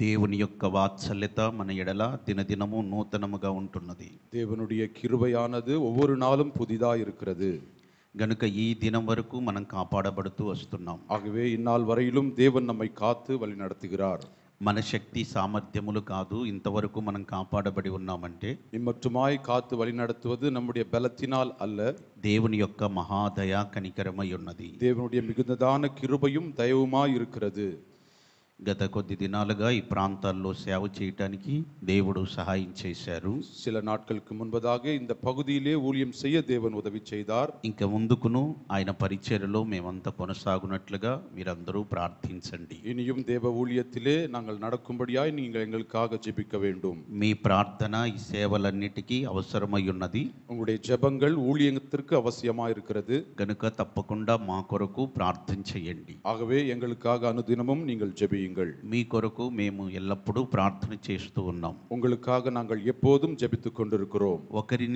దేవుని యొక్క వాత్సల్యత మన ఎడల దినదినము నూతనముగా ఉంటున్నది. தேவனுடைய கிருபையானது ஒவ்வொரு நாளும் புதிதா இருக்கிறது. గనుక ఈ దినం వరకు మనం కాపాడబడుతూ వస్తున్నాం. ஆகவே இந்நாள் வரையிலும் தேவன் நம்மை காத்து வழி நடத்துகிறார். మన శక్తి సామర్థ్యములు కాదు, ఇంతవరకు మనం కాపాడబడి ఉన్నామంటే இம்மட்டுமாய் காத்து வழி நடத்துவது நம்முடைய பலத்தினால் அல்ல, దేవుని యొక్క మహాదయ కనికరమై ఉన్నది. தேவனுடைய மிகுந்ததான கிருபையும் தயவுமாய் இருக்கிறது. గత కొద్ది దినాలుగా ఈ ప్రాంతాల్లో సేవ చేయటానికి దేవుడు సహాయం చేశారు. சில நாட்களுக்கு முன்பதாக இந்த பகுதியிலே ஊழியம் செய்ய தேவன் உதவி செய்தார். ఇంకా ముందుకును ఆయన పరిచర్యలో మేమంతా కొనసాగునట్లుగా మీరందరూ ప్రార్థించండి. இனியும் தேவ ஊழியத்திலே நாங்கள் நடக்கும்படியாய் நீங்கள் எங்களுக்காக ஜெபிக்க வேண்டும். మీ ప్రార్థన ఈ సేవలన్నిటికీ అవసరమై ఉన్నది. உங்களுடைய ஜெபங்கள் ஊழியத்திற்கு அவசியமாக இருக்கிறது. గనుక తప్పకుండా మా కొరకు ప్రార్థన చేయండి. ஆகவே எங்களுக்காக அனுதினமும் நீங்கள் ஜெபியுங்கள். మీ కొరకు మేము ఎల్లప్పుడూ ప్రార్థన చేస్తూ ఉన్నాం. உங்களுக்காக நாங்கள் எப்போதும் ஜெபித்துக் கொண்டிருக்கிறோம். ఒకరి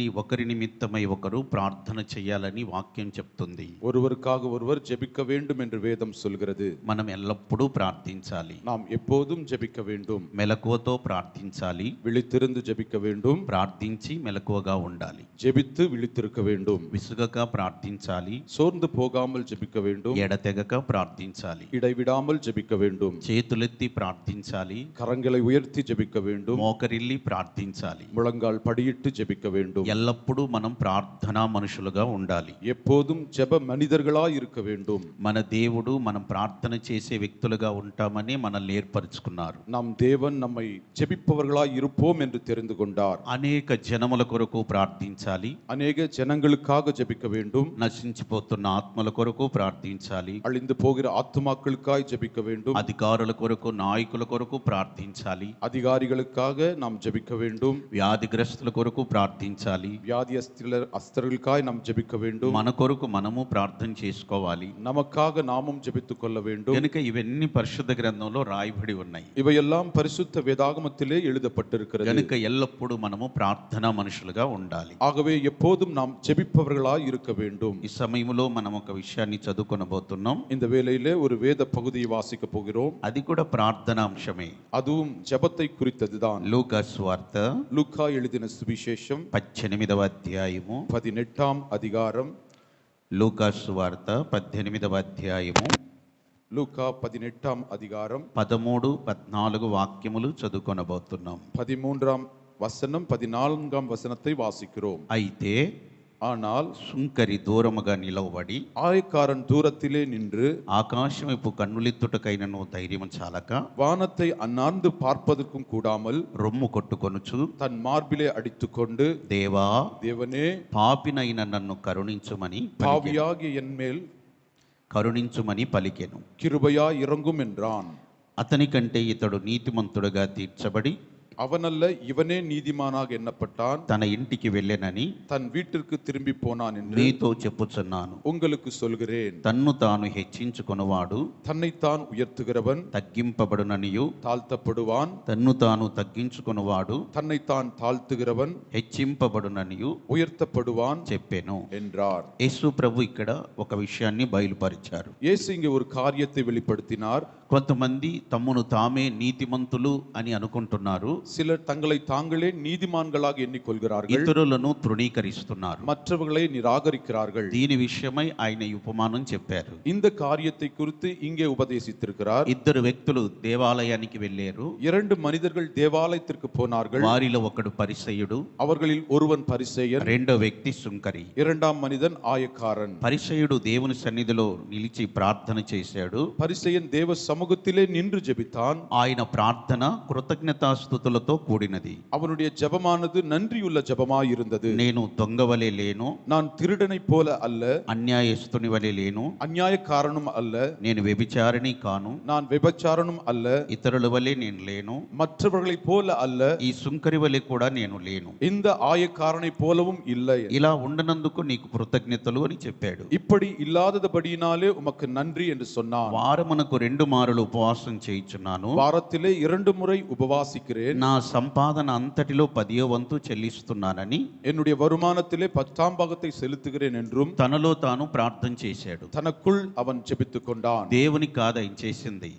నిమిత్తమై ఒకరు ప్రార్థన చేయాలని వాక్యం చెప్తుంది. ஒருவருக்காக ஒருவர் ஜெபிக்க வேண்டும் என்று வேதம் சொல்கிறது. మనం ఎల్లప్పుడూ ప్రార్థించాలి. நாம் எப்போதும் ஜெபிக்க வேண்டும். మెలకువతో ప్రార్థించాలి. விழித்திருந்து ஜெபிக்க வேண்டும். ప్రార్థించి మెలకువగా ఉండాలి. ஜெபித்து விழித்திருக்க வேண்டும். విసుగక ప్రార్థించాలి. சோர்ந்து போகாமல் ஜெபிக்க வேண்டும். ఎడతెగక ప్రార్థించాలి. இடைவிடாமல் ஜெபிக்க வேண்டும். చేతులెత్తి ప్రార్థించాలి. கரங்களை உயர்த்தி ஜெபிக்க வேண்டும். మోకరిల్లి ప్రార్థించాలి. முழங்கால் படியிட்டு ஜெபிக்க வேண்டும். ఎల్లప్పుడూ మనం ప్రార్థనా మనుషులుగా ఉండాలి. எப்போதும் ஜெப மனிதர்களாய் இருக்க வேண்டும். మన దేవుడు మనం ప్రార్థన చేసే వ్యక్తులుగా ఉంటామని మనల్ని ఏర్పరచుకున్నారు. நம் தேவன் நம்மை ஜெபிப்பவர்களாய் இருப்போம் என்று தெரிந்து கொண்டார். అనేక జనముల కొరకు ప్రార్థించాలి. அநேக ஜனங்களுக்காக ஜெபிக்க வேண்டும். నశించిపోతున్న ఆత్మల కొరకు ప్రార్థించాలి. அழிந்து போகிற ஆத்துமாக்களுக்காய் ஜெபிக்க வேண்டும். అధికారుల కొరకు, నాయకుల కొరకు ప్రార్థించాలి. அதிகாரிகளுக்காக நாம் ஜெபிக்க வேண்டும். వ్యాధిగ్రస్తుల కొరకు ప్రార్థించాలి. அஸ்தர்களுக்காய் நாம் ஜெபிக்க வேண்டும். మన కొరకు మనము ప్రార్థన చేసుకోవాలి. நமக்காக நாமும் ஜெபித்துக் கொள்ள வேண்டும். కనుక ఇవన్నీ పరిశుద్ధ గ్రంథంలో రాయబడి ఉన్నాయి. இவையெல்லாம் பரிசுத்த வேதாகமத்திலே எழுதப்பட்டிருக்கிறது. కనుక ఎల్లప్పుడూ మనము ప్రార్థనా మనుషులుగా ఉండాలి. ஆகவே எப்போதும் நாம் ஜெபிப்பவர்களாய் இருக்க வேண்டும். ఈ సమయంలో మనం ఒక విషయాన్ని చదువుకొనబోతున్నాం. இந்த வேளையிலே ஒரு வேத பகுதியை வாசிக்க போகிறோம். అది కూడా ప్రార్థనా అంశమే. அதுவும் ஜெபத்தை குறித்ததுதான். లూకా సువార్త லூக்கா எழுதின சுவிசேஷம் 18వ అధ్యాయము 18ஆம் அதிகாரம். లూకా సువార్త 18వ అధ్యాయము லூக்கா 18ஆம் அதிகாரம் 13, 14 వాక్యములు చదువుకొనబోతున్నాం. 13ஆம் வசனம் 14ஆம் வசனத்தை வாசிக்கிறோம். అయితే ஆனால் సుంకరి దూరముగా నిలవబడి ஆயக்காரன் தூரத்திலே நின்று ఆకాశం వైపు కన్నులెత్తుటకైనను ధైర్యము చాలక வானத்தை அண்ணாந்து பார்ப்பதற்கும் கூடாமல் రొమ్ము కొట్టుకొనుచు தன் மார்பிலே அடித்துக்கொண்டு, దేవా, தேவனே, పాపినైన నన్ను కరుణించుమని பாவியாகிய என்மேல் పలికెను. கிருபையா இறங்கும் என்றான். అతని కంటే ఇతడు నీతిమంతుడుగా తీర్చబడి அவனல்ல இவனே நீதிமானாக எண்ணப்பட்டான். తన ఇంటికి వెళ్ళెనని தன் வீட்டிற்கு திரும்பி போனான் என்று నీతో చెప్పుచున్నాను. உங்களுக்கு சொல்கிறேன். తన్ను తాను హెచ్చించుకొనువాడు தன்னைத்தான் உயர்த்துகிறவன் తగ్గింపబడుననియు, தாழ்த்தப்படுவான். తన్ను తాను తగ్గించుకొనువాడు தன்னைத்தான் தாழ்த்துகிறவன் హెచ్చింపబడుననియు உயர்த்தப்படுவான் చెప్పెను என்றார். యేసు ప్రభు ఇక్కడ ఒక విషయాన్ని బయలుపరిచారు. இயேசு இங்கே ஒரு காரியத்தை வெளிப்படுத்தினார். కొంతమంది తమ్మును తామే నీతిమంతులు అని అనుకుంటున్నారు. சிலர் தங்களை தாங்களே நீதிமான்களாக எண்ணிக்கொள்கிறார்கள். ఇతరులను తృణీకరిస్తున్నారు. மற்றவர்களை நிராகரிக்கிறார்கள். దీని విషయమై ఆయన ఈ ఉపమానం చెప్పారు. இந்த காரியத்தை குறித்து இங்கே உபதேசித்திருக்கிறார். ఇద్దరు వ్యక్తులు దేవాలయానికి వెళ్ళారు. இரண்டு மனிதர்கள் தேவாலயத்திற்கு போனார்கள். వారిలో ఒకడు పరిసయ్యుడు, அவர்களில் ஒருவன் பரிசேயன், రెండో వ్యక్తి సుంకరి. இரண்டாம் மனிதன் ஆயக்காரன். పరిసయ్యుడు దేవుని సన్నిధిలో నిలిచి ప్రార్థన చేశాడు. பரிசேயன் தேவ சமூகத்திலே நின்று ஜெபித்தான். ఆయన ప్రార్థన కృతజ్ఞతాస్తుతులతో కూడినది. அவனுடைய ஜெபமானது நன்றியுள்ள ஜெபமாய் இருந்தது. నేను దొంగవలే లేను, நான் திருடனை போல அல்ல, అన్యాయస్తుని వలె లేను, அநியாயக்காரனும் அல்ல, నేను వ్యభిచారిణి కాను, நான் விபச்சாரனும் அல்ல, ఇతరుల వలె నేను లేను, மற்றவர்களைப் போல அல்ல, ఈ సుంకరి వలె కూడా నేను లేను, இந்த ஆயக்காரனை போலவும் இல்லை. ఇలా ఉండనందుకు నీకు కృతజ్ఞతలు అని చెప్పాడు. இப்படி இல்லாதபடியினாலே உமக்கு நன்றி என்று சொன்னான். వారమునకు 2 మారులు ఉపవాసం చేయుచున్నాను, வாரத்திலே 2 முறை உபவாசிக்கிறேன், నా సంపాదన అంతటిలో 10వ వంతు చెల్లిస్తున్నానని என்னுடைய வருமானத்திலே 10ஆம் பாகத்தை செலுத்துகிறேன் என்றும் తనలో తాను ప్రార్థన చేశాడు. தனக்குள் அவன் ஜெபித்துக் கொண்டான். దేవుని కాదు ఆయన చేసింది,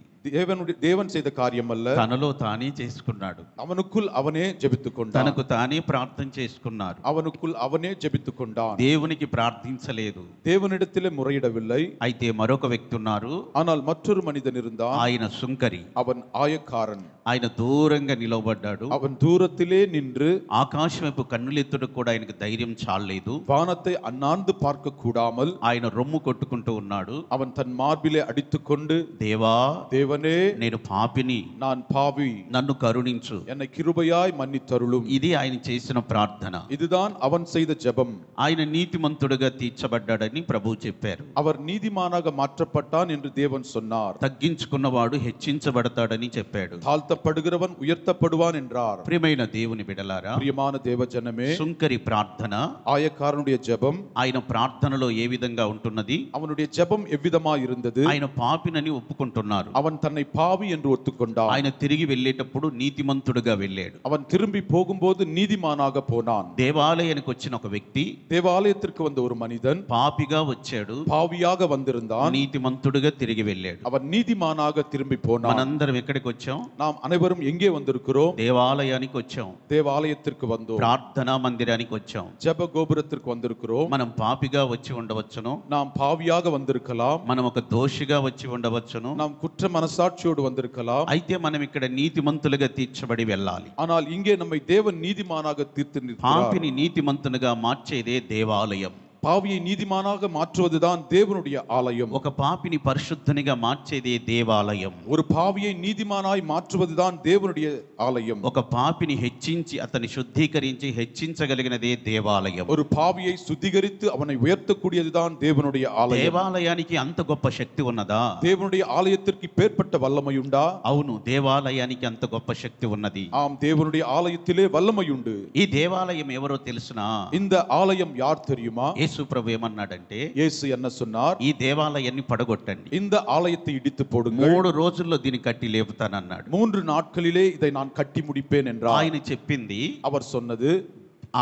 தேவன் செய்த காரியம் அல்ல, తనలో తానే చేసుకున్నాడు. அவனுக்குள் அவனே ஜெபித்துக் கொண்டான். తనకు తానే ప్రార్థన చేసుకున్నారు. அவனுக்குள் அவனே ஜெபித்துக் கொண்டான். దేవునికి ప్రార్థించలేదు. தேவனிடத்திலே முறையிடவில்லை. అయితే మరొక వ్యక్తి ఉన్నారు. ஆனால் மற்றொரு மனிதன் இருந்தான். ఆయన సుంకరి. அவன் ఆయకారన్. ఆయన దూరంగా నిలబడ్డాడు. அவன் தூரத்திலே நின்று ఆకాశం వైపు కన్నులెత్తుటకు కూడా ఆయనకు ధైర్యం చాలలేదు. வானத்தை அண்ணாந்து பார்க்க கூடாமல் ఆయన రొమ్ము కొట్టుకుంటూ ఉన్నాడు. அவன் தன் மார்பிலே அடித்துக்கொண்டு, దేవా, தேவனே, నేను పాపిని, நான் பாவி, నన్ను కరుణించు. என்னை கிருபையாய் மன்னித்தருளும். ఇది ఆయన చేసిన ప్రార్థన. இதுதான் அவன் செய்த ஜெபம். ఆయన నీతిమంతుడుగా తీర్చబడ్డాడని ప్రభువు చెప్పారు. அவர் நீதிமானாக மாற்றப்பட்டான் என்று தேவன் சொன்னார். తగ్గించుకున్నవాడు హెచ్చించబడతాడని చెప్పాడు. தாழ்த்தப்படுகிறவன் உயர்த்தப்படுவான் என்றார். ప్రియమైన దేవుని బిడ్డలారా, பிரியமான தேவஜனமே, సుంకరి ప్రార్థన, ஆயக்காரனுடைய ஜெபம், ఆయన ప్రార్థనలో ఏ విధంగా ఉంటున్నది? அவனுடைய ஜெபம் எவ்விதமாய் இருந்தது? ఆయన పాపినని ఒప్పుకుంటున్నారు. அவன் தன்னை பாவி என்று ஒத்துக்கொண்டான். ఆయన తిరిగి వెళ్ళేటప్పుడు నీతిమంతుడుగా వెళ్ళాడు. அவன் திரும்பி போகும்போது நீதிமானாக போனான். దేవాలయానికి వచ్చిన ఒక వ్యక్తి, தேவாலயத்திற்கு வந்த ஒரு மனிதன் పాపిగా వచ్చాడు, பாவியாக வந்திருந்தான். నీతిమంతుడుగా తిరిగి వెళ్ళాడు. அவன் நீதிமானாக திரும்பி போனான். మనందరం ఎక్కడికి వచ్చాం? நாம் அனைவரும் எங்கே வந்திருக்கிறோம்? దేవాలయానికి వచ్చాం. தேவாலயத்திற்கு வந்தோம். ప్రార్థనా మందిరానికి వచ్చాం. ஜெப கோபுரத்திற்கு வந்திருக்கிறோம். మనం పాపిగా వచ్చి ఉండవచ్చును, நாம் பாவியாக வந்திருக்கலாம். మనం ఒక దోషిగా వచ్చి ఉండవచ్చును. நாம் குற்ற மனசாட்சியோடு வந்திருக்கலாம். అయితే మనం ఇక్కడ నీతిమంతులుగా తీర్చబడి వెళ్ళాలి. ஆனால் இங்கே நம்மை தேவன் நீதிமானாக தீர்த்து நிற்கிறார். పాపిని నీతిమంతునిగా మార్చేదే దేవాలయం. பாவியை நீதிமானாக மாற்றுவதுதான் தேவனுடைய ஆலயம். ఒక పాపిని పరిశుద్ధనిగా మార్చేదే దేవాలయం. ஒரு பாவியை நீதிமானாய் மாற்றுவதுதான் தேவனுடைய ஆலயம். ఒక పాపిని హెచ్చించి అతని శుద్ధీకరించి హెచ్చించగలిగినదే దేవాలయం. ஒரு பாவியை சுத்திகரித்து அவனை உயர்த்தக்கூடியதுதான் தேவனுடைய ஆலயம். దేవాలయానికి అంత గొప్ప శక్తి ఉన్నదా? தேவனுடைய ஆலயத்திற்கு பேர்பட்ட வல்லமை உண்டா? అవును, దేవాలయానికి అంత గొప్ప శక్తి ఉన్నది. ஆம், தேவனுடைய ஆலயத்திலே வல்லமை உண்டு. ఈ దేవాలయం ఎవరో తెలుసునా? இந்த ஆலயம் யார் தெரியுமா? యేసు ప్రభు ఏమన్నాడంటే, இயேசு என்ன சொன்னார்? ఈ దేవాలయాన్ని పడగొట్టండి, இந்த ஆலயத்தை இடித்து போடுங்கள், 3 రోజుల్లో దీన్ని కట్టి లేపుతానన్నాడు. 3 நாட்களிலே இதை நான் கட்டி முடிப்பேன் என்றார். ఆయన చెప్పింది, அவர் சொன்னது,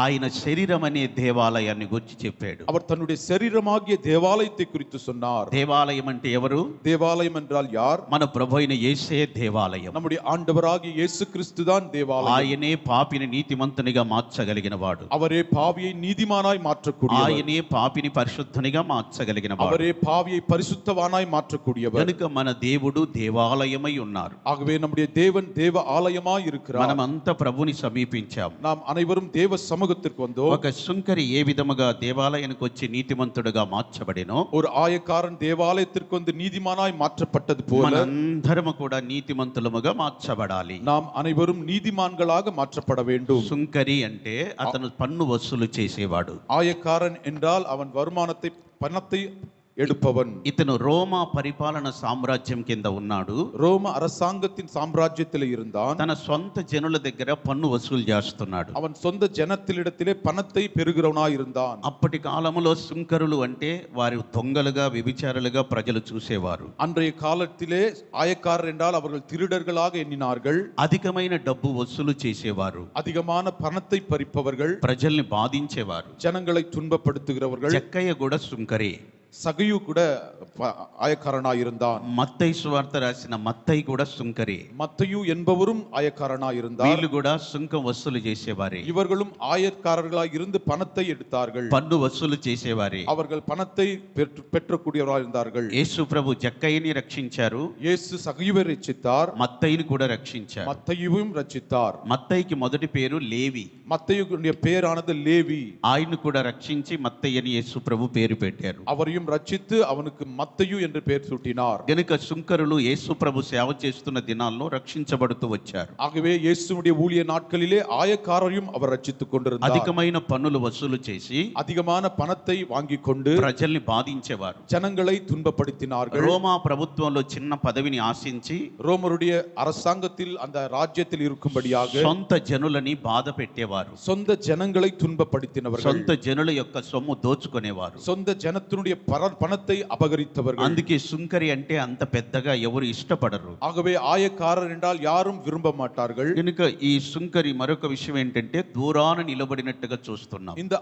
ఆయన శరీరం అనే దేవాలయాన్ని గురించి చెప్పాడు. அவர் தன்னுடைய శరీరமாகிய தேவாலயத்தை குறித்து சொன்னார். దేవాలయం అంటే ఎవరు? தேவாலயம் என்றால் யார்? మన ప్రభు అయిన యేసే దేవాలయం. நம்முடைய ஆண்டவராகிய இயேசு கிறிஸ்து தான் தேவாலயம். ఆయనే పాపిని నీతిమంతునిగా మార్చగలిగిన వాడు. அவரே பாவியை நீதிமானாய் மாற்றக்கூடியவர். ఆయనే పాపిని పరిశుద్ధనిగా మార్చగలిగిన వాడు. அவரே பாவியை பரிசுத்தவானாய் மாற்றக்கூடியவர். కనుక మన దేవుడు దేవాలయమై ఉన్నారు. ஆகவே நம்முடைய தேவன் தேவ ஆலயமாய் இருக்கிறார். మనమంతా ప్రభుని సమీపించాం. நாம் అனைவரும் தேவ சமூகத்திற்கு வந்தோம். ఒక సుంకరి ఏ విధముగా దేవాలయానికి వచ్చి నీతిమంతుడుగా మార్చబడినో, ஒரு ஆயக்காரன் தேவாலயத்திற்கு வந்து நீதிமானாய் மாற்றப்பட்டது போல మనందరము కూడా నీతిమంతులముగా మార్చబడాలి. நாம் అனைவரும் நீதிமான்களாக மாற்றப்பட வேண்டும். సుంకరి అంటే అతను పన్ను వసూలు చేసేవాడు. ஆயக்காரன் என்றால் அவன் வருமானத்தை பணத்தை எடுப்பவன். ఇతను రోమా పరిపాలన సామ్రాజ్యం కింద ఉన్నాడు. ரோம அரசாங்கத்தின் சாம்ராஜ்யத்தில் இருந்தான். తన సొంత జనుల దగ్గర పన్ను వసూలు చేస్తున్నాడు. அவன் சொந்த ஜனத்திலிடத்திலே பணத்தை பெறுகிறவனாய் இருந்தான். అప్పటి కాలంలో సుంకరులు అంటే వారి దొంగలుగా, వ్యభిచారులుగా ప్రజలు చూసేవారు. அன்றைய காலத்திலே ஆயக்காரர் என்றால் அவர்கள் திருடர்களாக எண்ணினார்கள். అధికమైన డబ్బు వసూలు చేసేవారు. அதிகமான பணத்தை பறிப்பவர்கள், ప్రజల్ని బాధించేవారు. ஜனங்களை துன்பப்படுத்துகிறவர்கள். జక్కయ్య కూడా సుంకరే. சகையு கூட ஆயக்காரனாய் இருந்தான். మత్తయి సువార్త రాసిన మత్తయి కూడా సుంకరే. மத்தேயு என்பவரும் ஆயக்காரனாய் இருந்தார். వీళ్ళు కూడా సుంకం వసూలు చేసేవారే. இவர்களும் ஆயக்காரர்களாய் இருந்து பணத்தை எடுத்தார்கள். పన్ను వసూలు చేసేవారే. அவர்கள் பணத்தை பெற்றக்கூடியவராய் இருந்தார்கள். యేసు ప్రభు జక్కయ్యని రక్షించారు. இயேசு சகையுவை ரட்சித்தார். మత్తయిని కూడా రక్షించారు. மத்தேயுவையும் ரட்சித்தார். మత్తయికి మొదటి పేరు లేవి. மத்தேயுடைய பேரானது லேவி. ఆయన్ను కూడా రక్షించి మత్తయ్యని యేసు ప్రభు పేరు పెట్టారు. அவரையும் ரட்சித்து அவனுக்கு மத்தேயு என்று பெயர் சூட்டினார். గనుక సుంకరులు యేసు ప్రభు సేవ చేస్తున్న దినాల్లో రక్షించబడుతూ వచ్చారు. ஆகவே இயேசுவுடைய ஊழிய நாட்களிலே ஆயக்காரரையும் அவர் ரட்சித்துக் கொண்டிருந்தார். అధికమైన పన్నులు వసూలు చేసి அதிகமான பணத்தை வாங்கிக் கொண்டு ప్రజల్ని బాధించేవారు. ஜனங்களை துன்பப்படுத்தினார்கள். రోమా ప్రభుత్వంలో చిన్న పదవిని ఆశించి ரோமருடைய அரசாங்கத்தில் அந்த ராஜ்யத்தில் இருக்கும்படியாக సొంత జనులని బాధ పెట్టేవారు. சொந்த ஜனங்களை துன்பப்படுத்தினவர்கள். సొంత జనుల యొక్క సొమ్ము దోచుకునేవారు. சொந்த ஜனத்தினுடைய பணத்தை அபகரித்தவர்கள். అందుకే సుంకరి అంటే అంత పెద్దగా ఎవరు ఇష్టపడరు. ஆகவே ஆயக்காரர் என்றால் யாரும் விரும்ப மாட்டார்கள். కనుక ఈ సుంకరి మరొక విషయం ఏంటంటే దూరాన నిలబడినట్టుగా చూస్తున్నాం. இந்த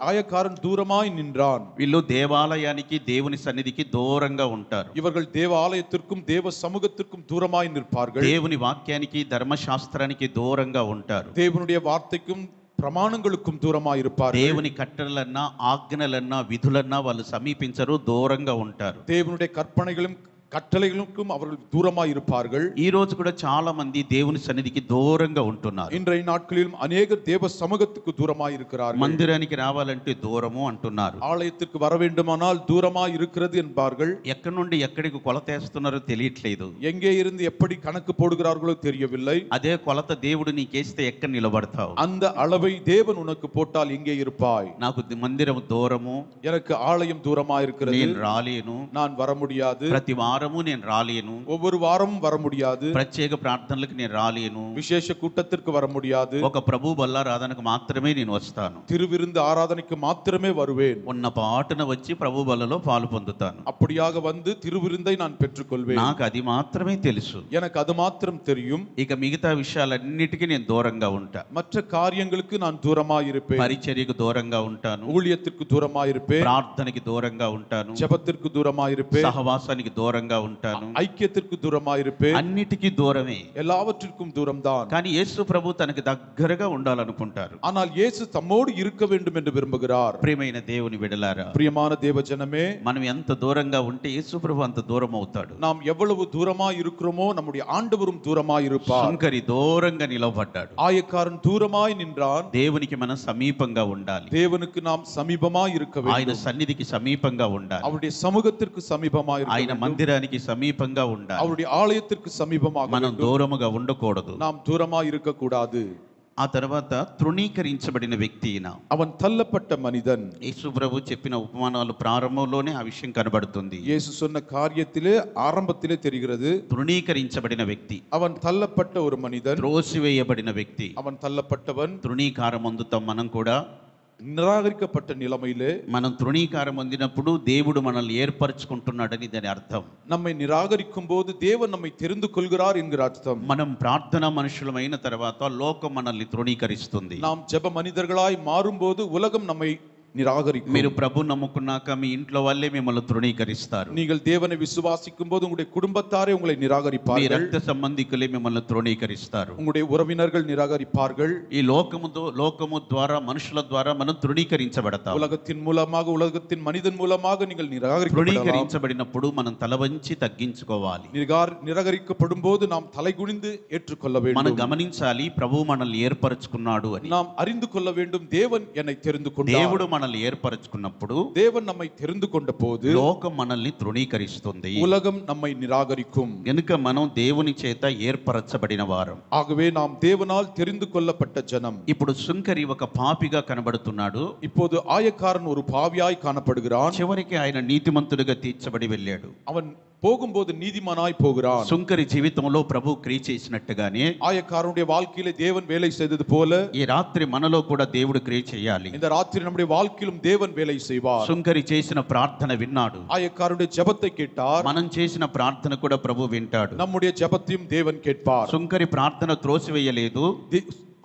ஆயக்காரன் தூரமாய் நின்றான். వీళ్ళు దేవాలయానికి దేవుని సన్నిధికి దూరంగా ఉంటారు. இவர்கள் தேவாலயத்திற்கும் தேவ சமூகத்திற்கும் தூரமாய் நிற்பார்கள். దేవుని వాక్యానికి ధర్మశాస్త్రానికి దూరంగా ఉంటారు. தேவனுடைய வார்த்தைக்கும் ప్రమాణங்களுக்கும் దూరమాய் இருப்பார்கள். దేవుని కట్టడలన్నా ఆజ్ఞలన్నా విధులన్నా వాళ్ళు సమీపించరు, దూరంగా ఉంటారు. தேவனுடைய கற்பனைகளும் கட்டளைகளுக்கும் அவர்கள் தூரமாய் இருப்பார்கள். ఈ రోజు కూడా చాలా మంది దేవుని సన్నిధికి దూరంగా ఉంటున్నారు. இன்றைய நாட்களிலும் அநேகர் தேவ சமூகத்துக்கு தூரமாய் இருக்கிறார்கள். మందిరానికి రావాలంటే దూరము అంటున్నారు. ஆலயத்திற்கு வர வேண்டுமானால் தூரமாய் இருக்கிறது என்பார்கள். ఎక్కడి నుండి ఎక్కడికి కొలతేస్తున్నారో తెలియట్లేదు. எங்கே இருந்து எப்படி கணக்கு போடுகிறார்களோ தெரியவில்லை. అదే కొలత దేవుడు నీకేస్తే ఎక్కడ నిలబడతావు? அந்த அளவை தேவன் உனக்கு போட்டால் எங்கே இருப்பாய்? నాకు మందిరం దూరము, எனக்கு ఆలయం దూరமாய் இருக்கிறது, నేను రాలేను, நான் வர முடியாது. ప్రతి వారము నేను రాలేను, ஒவ்வொரு வாரமும் வர முடியாது. ప్రత్యేక ప్రార్థనలకు నేను రాలేను, விசேஷ கூட்டத்திற்கு வர முடியாது. ఒక ప్రభు బల్లారాధనకు మాత్రమే నేను వస్తాను, திருவிருந்து ஆராதனைக்கு மாத்திரமே வருவேன். ఉన్న పాటున వచ్చి ప్రభు బల్లలో పాలు పొందుతాను. அப்படியாக வந்து திருவிருந்தை நான் பெற்றுக்கொள்வேன். నాకు అది మాత్రమే తెలుసు. எனக்கு அது மாத்திரம் தெரியும். ఇక మిగతా విషయాలన్నిటికీ నేను దూరంగా ఉంటా. மற்ற காரியங்களுக்கு நான் தூரமாய் இருப்பேன். పరిచర్యకు దూరంగా ఉంటాను, ஊழியத்திற்கு தூரமாய் இருப்பேன். ప్రార్థనకి దూరంగా ఉంటాను, ஜெபத்திற்கு தூரமாய் இருப்பேன். సహవాసానికి దూరంగా ఉంటాను, ஐக்கியத்திற்கு தூரமாய் இருப்பேன். అన్నిటికీ దూరమే. எல்லாவற்றிற்கும் தூரம்தான். కానీ యేసు ప్రభు తనకి దగ్గరగా ఉండాలనుకుంటారు. ஆனால் இயேசு தம்மோடு இருக்க வேண்டும் என்று விரும்புகிறார். ప్రియమైన దేవుని బిడ్డలారా, பிரியமான தேவஜனமே, మనం ఎంత దూరంగా ఉంటే యేసు ప్రభు అంత దూరం అవుతాడు. நாம் எவ்வளவு தூரமாய் இருக்கிறோமோ நம்முடைய ஆண்டவரும் தூரமாய் இருப்பார். సుంకరి దూరంగా నిలబడ్డాడు. ஆயக்காரன் தூரமாய் நின்றான். దేవునికి మనం సమీపంగా ఉండాలి. தேவனுக்கு நாம் சமீபமாய் இருக்க ఆయన வேண்டும். సన్నిధికి సమీపంగా ఉండాలి. அவருடைய சமூகத்திற்கு சமீபமாய் இருக்க ఆయన வேண்டும். మందిరానికి సమీపంగా ఉండాలి. அவருடைய ஆலயத்திற்கு சமீபமாக మనం வேண்டும். దూరముగా ఉండకూడదు. நாம் தூரமாய் இருக்க கூடாது. ఆ తర్వాత తృణీకరించబడిన వ్యక్తి ఈయన. அவன் தள்ளப்பட்ட மனிதன். యేసు ప్రభు చెప్పిన ఉపమానాలు ప్రారంభంలోనే ఆ విషయం కనబడుతుంది. இயேசு சொன்ன காரியத்திலே ஆரம்பத்திலே தெரிகிறது. తృణీకరించబడిన వ్యక్తి, அவன் தள்ளப்பட்ட ஒரு மனிதன். త్రోసివేయబడిన వ్యక్తి. அவன் தள்ளப்பட்டவன். తృణీకారం అందుతాం మనం కూడా. నిరాకరించబట్ట నిలమైలే మనం తృణీకారం పొందినప్పుడు దేవుడు మనల్ని ఏర్పరచుకుంటున్నాడని దాని అర్థం. நம்மை நிராகரிக்கும் போது தேவன் நம்மை தெரிந்து கொள்கிறார் என்கிற அர்த்தம். మనం ప్రార్థనా మనుషులమైన తర్వాత లోకం మనల్ని తృణీకరిస్తుంది. நாம் ஜெப மனிதர்களாய் மாறும்போது உலகம் நம்மை நிராகரிக்கும். మీరు ప్రభు నమ్ముకున్నాక మీ ఇంట్లో వాళ్ళే మిమ్మల్ని తృణీకరిస్తారు. நீங்கள் தேவனை விசுவாசிக்கும் போது உங்களுடைய குடும்பத்தாரே உங்களை మీ நிராகரிப்பார்கள். రక్త సంబంధికులే మిమ్మల్ని తృణీకరిస్తారు. உங்களுடைய உறவினர்கள் நிராகரிப்பார்கள். ఈ లోకము ద్వారా మనుషుల ద్వారా మనం తృణీకరించబడతాం. உலகத்தின் மூலமாக உலகத்தின் மனிதன் மூலமாக நீங்கள் நிராகரிக்கப்படலாம். తృణీకరించబడినప్పుడు మనం తల వంచి తగ్గించుకోవాలి. நிராகரிக்கப்படும் போது நாம் தலைகுனிந்து ஏற்றுக்கொள்ள మనం வேண்டும். గమనించాలి ప్రభు మనల్ని ఏర్పరచుకున్నాడు అని. நாம் அறிந்து கொள்ள வேண்டும் தேவன் என்னை தெரிந்து கொண்டார். దేవుడు మనల్ని ఏర్పరచుకున్నప్పుడు தேவன் நம்மை தெரிந்து கொண்ட போது లోకం మనల్ని తృణీకరిస్తుంది. உலகம் நம்மை நிராகரிக்கும். గనుక మనం దేవుని చేత ఏర్పరచబడిన వారం. ஆகவே நாம் தேவனால் தெரிந்து கொள்ளப்பட்ட ஜனம். ఇప్పుడు సుంకరి ఒక పాపిగా కనబడుతున్నాడు. இப்போது ஆயக்காரன் ஒரு பாவியாய் காணப்படுகிறான். చివరికి ఆయన నీతిమంతుడిగా తీర్చబడి వెళ్ళాడు. அவன் போகும்போது நீதிமானாய் போகிறான். సుంకరి జీవితంలో ప్రభు క్రియ చేసినట్టుగానే ஆயக்காரனுடைய வாழ்க்கையிலே தேவன் வேலை செய்தது போல ఈ రాత్రి మనలో కూడా దేవుడు క్రియ చేయాలి. இந்த ராத்திரி நம்முடைய வாழ்க்கையிலும் தேவன் வேலை செய்வார். సుంకరి చేసిన ప్రార్థన విన్నాడు. ஆயக்காரனுடைய ஜெபத்தை கேட்டார். మనం చేసిన ప్రార్థన కూడా ప్రభు వింటాడు. நம்முடைய ஜெபத்தையும் தேவன் கேட்பார். సుంకరి ప్రార్థన త్రోసివేయలేదు.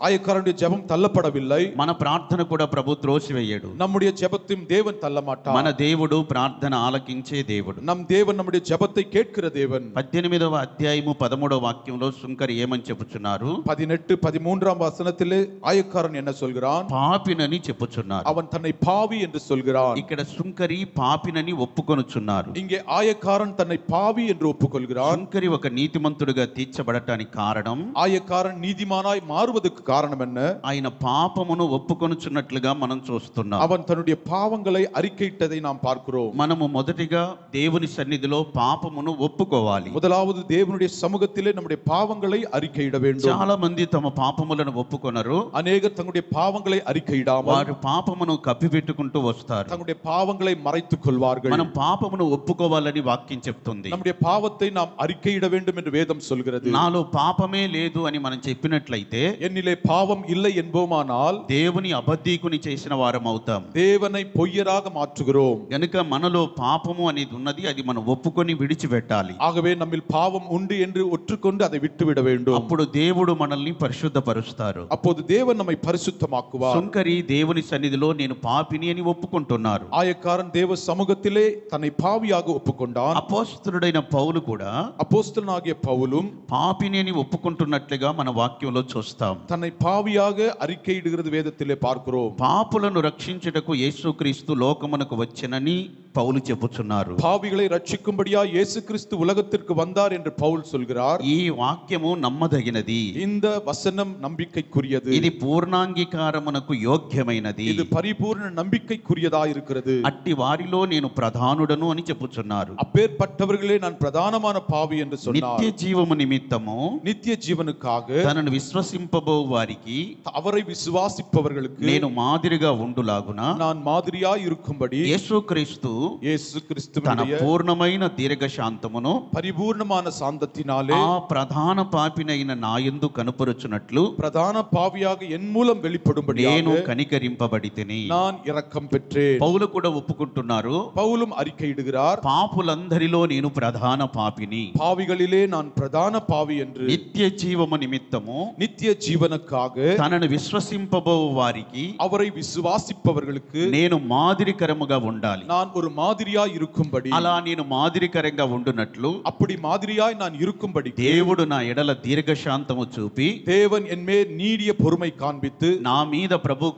ஆயக்காரனுடைய ஜெபம் தள்ளப்படவில்லை. మన ప్రార్థన కూడా ప్రభు త్రోసివేయడు. நம்முடைய ஜெபத்தையும் தேவன் தள்ள மாட்டார். మన దేవుడు ప్రార్థన ఆలకించే దేవుడు. நம் தேவன் நம்முடைய ஜெபத்தை கேட்கிற தேவன். 18వ అధ్యాయము 13వ వాక్యంలో సుంకరి ఏమని చెప్పుచున్నారు? 18 13ஆம் வசனத்திலே ஆயக்காரன் என்ன சொல்கிறான்? పాపినని చెప్పుచున్నారు. அவன் தன்னை பாவி என்று சொல்கிறான். ఇక్కడ సుంకరి పాపినని ఒప్పుకొనుచున్నారు. இங்கே ஆயக்காரன் தன்னை பாவி என்று ஒப்புக்கொள்கிறான். సుంకరి ఒక నీతిమంతుడిగా తీర్చబడటానికి కారణం, ஆயக்காரன் நீதிமானாய் மாறுவதற்கு காரணம் என்ன? ఆయన పాపమును ఒప్పుకొనుచున్నట్లుగా మనం చూస్తున్నాం. அவன் தன்னுடைய பாவங்களை அறிக்கையிட்டதை நாம் பார்க்கிறோம். మనము మొదటిగా దేవుని సన్నిధిలో పాపమును ఒప్పుకోవాలి. முதலாவது தேவனுடைய சமூகத்திலே நம்முடைய பாவங்களை அறிக்கையிட வேண்டும். చాలా మంది తమ పాపములను ఒప్పుకొనరు. அநேகர் தங்களுடைய பாவங்களை அறிக்கையிடாமல் వారు పాపమును కప్పిపెట్టుకుంటూ వస్తారు. தங்களுடைய பாவங்களை மறைத்துக் கொள்வார்கள். మనం పాపమును ఒప్పుకోవాలని వాక్యం చెప్తుంది. நம்முடைய பாவத்தை நாம் அறிக்கையிட வேண்டும் என்று வேதம் சொல்கிறது. నాలో పాపమే లేదు అని మనం చెప్పినట్లయితే என்னிலே பாவம் இல்லை என்போமானால் దేవుని అబద్ధీకుని చేసిన వారం అవుతాం. தேவனை பொய்யராக மாற்றுகிறோம். గనుక మనలో పాపము అనేది ఉన్నది, అది మనం ఒప్పుకొని విడిచిపెట్టాలి. ஆகவே நம்மில் பாவம் உண்டு என்று ஒற்றுக்கொண்டு அதை விட்டுவிட வேண்டும். అప్పుడు దేవుడు మనల్ని పరిశుద్ధపరుస్తారు. அப்போது தேவன் நம்மை பரிசுத்தமாக்குவார். సుంకరి దేవుని సన్నిధిలో నేను పాపిని అని ఒప్పుకుంటున్నారు. ஆயக்காரன் தேவ சமூகத்திலே தன்னை பாவியாக ஒப்புக்கொண்டான். అపోస్తలుడైన పౌలు కూడా அப்போஸ்தலனாகிய பவுலும் పాపిని అని ఒప్పుకుంటున్నట్లుగా మన వాక్యంలో చూస్తాం. தன்னை பாவியாக அறிக்கையிடுகிறது வேதத்திலே பார்க்கிறோம். పాపులను రక్షించుటకు యేసుక్రీస్తు లోకమునకు వచ్చెనని పౌలు చెప్పుచున్నారు. பாவிகளை ரட்சிக்கும்படியா இயேசு கிறிஸ்து உலகத்திற்கு வந்தார் என்று பவுல் சொல்கிறார். ఈ వాక్యము నమ్మదగినది. இந்த வசனம் நம்பிக்கைக்குரியது. ఇది పూర్ణాంగీకారమునకు యోగ్యమైనది. இது பரிபூர்ண நம்பிக்கைக்குரியதா இருக்கிறது. అట్టి వారిలో నేను ప్రధానుడను అని చెప్పుచున్నారు. அப்பேற்பட்டவர்களே நான் பிரதானமான பாவி என்று சொன்னார். నిత్య జీవము నిమిత్తము நித்திய ஜீவனுக்காக తనను విశ్వసింపబో వారికి அவரை விசுவாசிப்பவர்களுக்கு నేను మాదిరిగా ఉండులాగున நான் மாதிரியாய் இருக்கும்படி యేసుక్రీస్తు இயேசு తన கிறிஸ்துவினுடைய పూర్ణమైన దీర్ఘశాంతమును பரிபூர்ணமான சாந்தத்தினாலே ఆ ప్రధాన పాపినైన నాయందు కనుపరుచున్నట్లు பிரதான பாவியாக என் மூலம் నేను வெளிப்படும்படியாக కనికరింపబడితిని. நான் இரக்கம் பெற்றேன். పౌలు కూడా ఒప్పుకుంటున్నారు, பவுலும் அறிக்கையிடுகிறார், పాపులందరిలో నేను ప్రధాన పాపిని. பாவிகளிலே நான் பிரதான பாவி என்று. నిత్య జీవము నిమిత్తము நித்திய ஜீவனுக்காக తనను విశ్వసింపబో వారికి அவரை விசுவாசிப்பவர்களுக்கு నేను మాదిరికరముగా ఉండాలి. நான் ஒரு மாதிரியாய் இருக்கும்படி, అలా నేను మాదిరికరంగా ఉండునట్లు அப்படி மாதிரியாய் நான் இருக்கும்படி దేవుడు నా ఎడల దీర్ఘశాంతము చూపి தேவன் என் மேல் நீடிய பொறுமை காண்பித்து నా మీద ప్రభు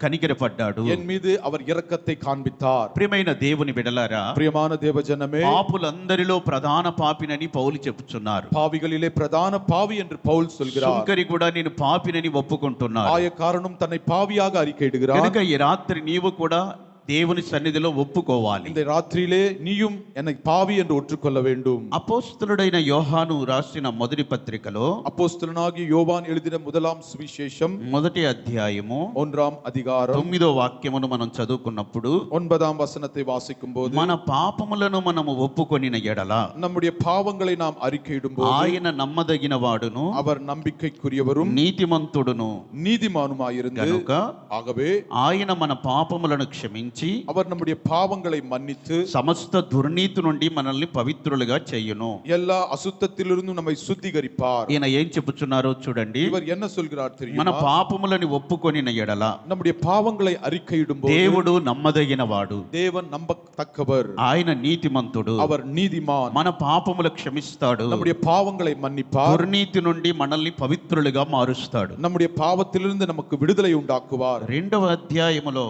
కనికరపడ్డాడు. என் மீது அவர் இரக்கத்தை காண்பித்தார். ప్రియమైన దేవుని బిడలారా, பிரியமான தேவஜனமே, పాపులందరిలో ప్రధాన పాపినని పౌలు చెప్పుచున్నారు. பாவிகளிலே பிரதான பாவி என்று பவுல் சொல்கிறார். సుంకరి కూడా నేను పాపినని ఒప్పుకుంటున్నాను. ஆயக்காரனும் தன்னை பாவியாக அறிக்கையிடுகிறார். కనుక ఈ రాత్రి నీవు కూడా దేవుని సన్నిధిలో ఒప్పుకోవాలి. இந்த ராத்திரியிலே நீயும் என்னை பாவி என்று ஒற்றுக்கொள்ள வேண்டும். అపోస్తలుడైన యోహాను రాసిన మొదటి పత్రికలో அப்போஸ்தலனாகிய யோவான் எழுதின முதலாம் சுவிசேஷம் మొదటి అధ్యాయము 1ஆம் அதிகாரம் 9వ వాక్యమును మనం చదువుకున్నప్పుడు 9ஆம் வசனத்தை வாசிக்கும் போது, మన పాపములను మనము ఒప్పుకొనిన ఎడల நம்முடைய பாவங்களை நாம் அறிக்கையிடும் போது ఆయన నమ్మదగిన వాడును அவர் நம்பிக்கைக்குரியவரும் నీతిమంతుడును நீதிமானுமாயிருந்து, కనుక ஆகவே ఆయన మన పాపములను క్షమించి அவர் நம்முடைய பாவங்களை மன்னித்து సమస్త దుర్నీతి నుండి మనల్ని పవిత్రులుగా చేయును. எல்லா அசுத்தத்திலிருந்தும் நம்மை சுத்திகரிப்பார். ఈయన ఏం చెప్పుచున్నారో చూడండి. இவர் என்ன சொல்கிறார் మన தெரியுமா? పాపములని ఒప్పుకొనిన ఎడల நம்முடைய பாவங்களை அறிக்கையிடும் போது దేవుడు నమ్మదగిన వాడు, தேவன் நம்பத்தக்கவர், ఆయన నీతిమంతుడు, அவர் நீதிமான், మన పాపములు క్షమిస్తాడు, நம்முடைய பாவங்களை மன்னிப்பார், దుర్నీతి నుండి మనల్ని పవిత్రులుగా మారుస్తాడు. நம்முடைய பாவத்திலிருந்து நமக்கு விடுதலை உண்டாக்குவார். 2వ అధ్యాయములో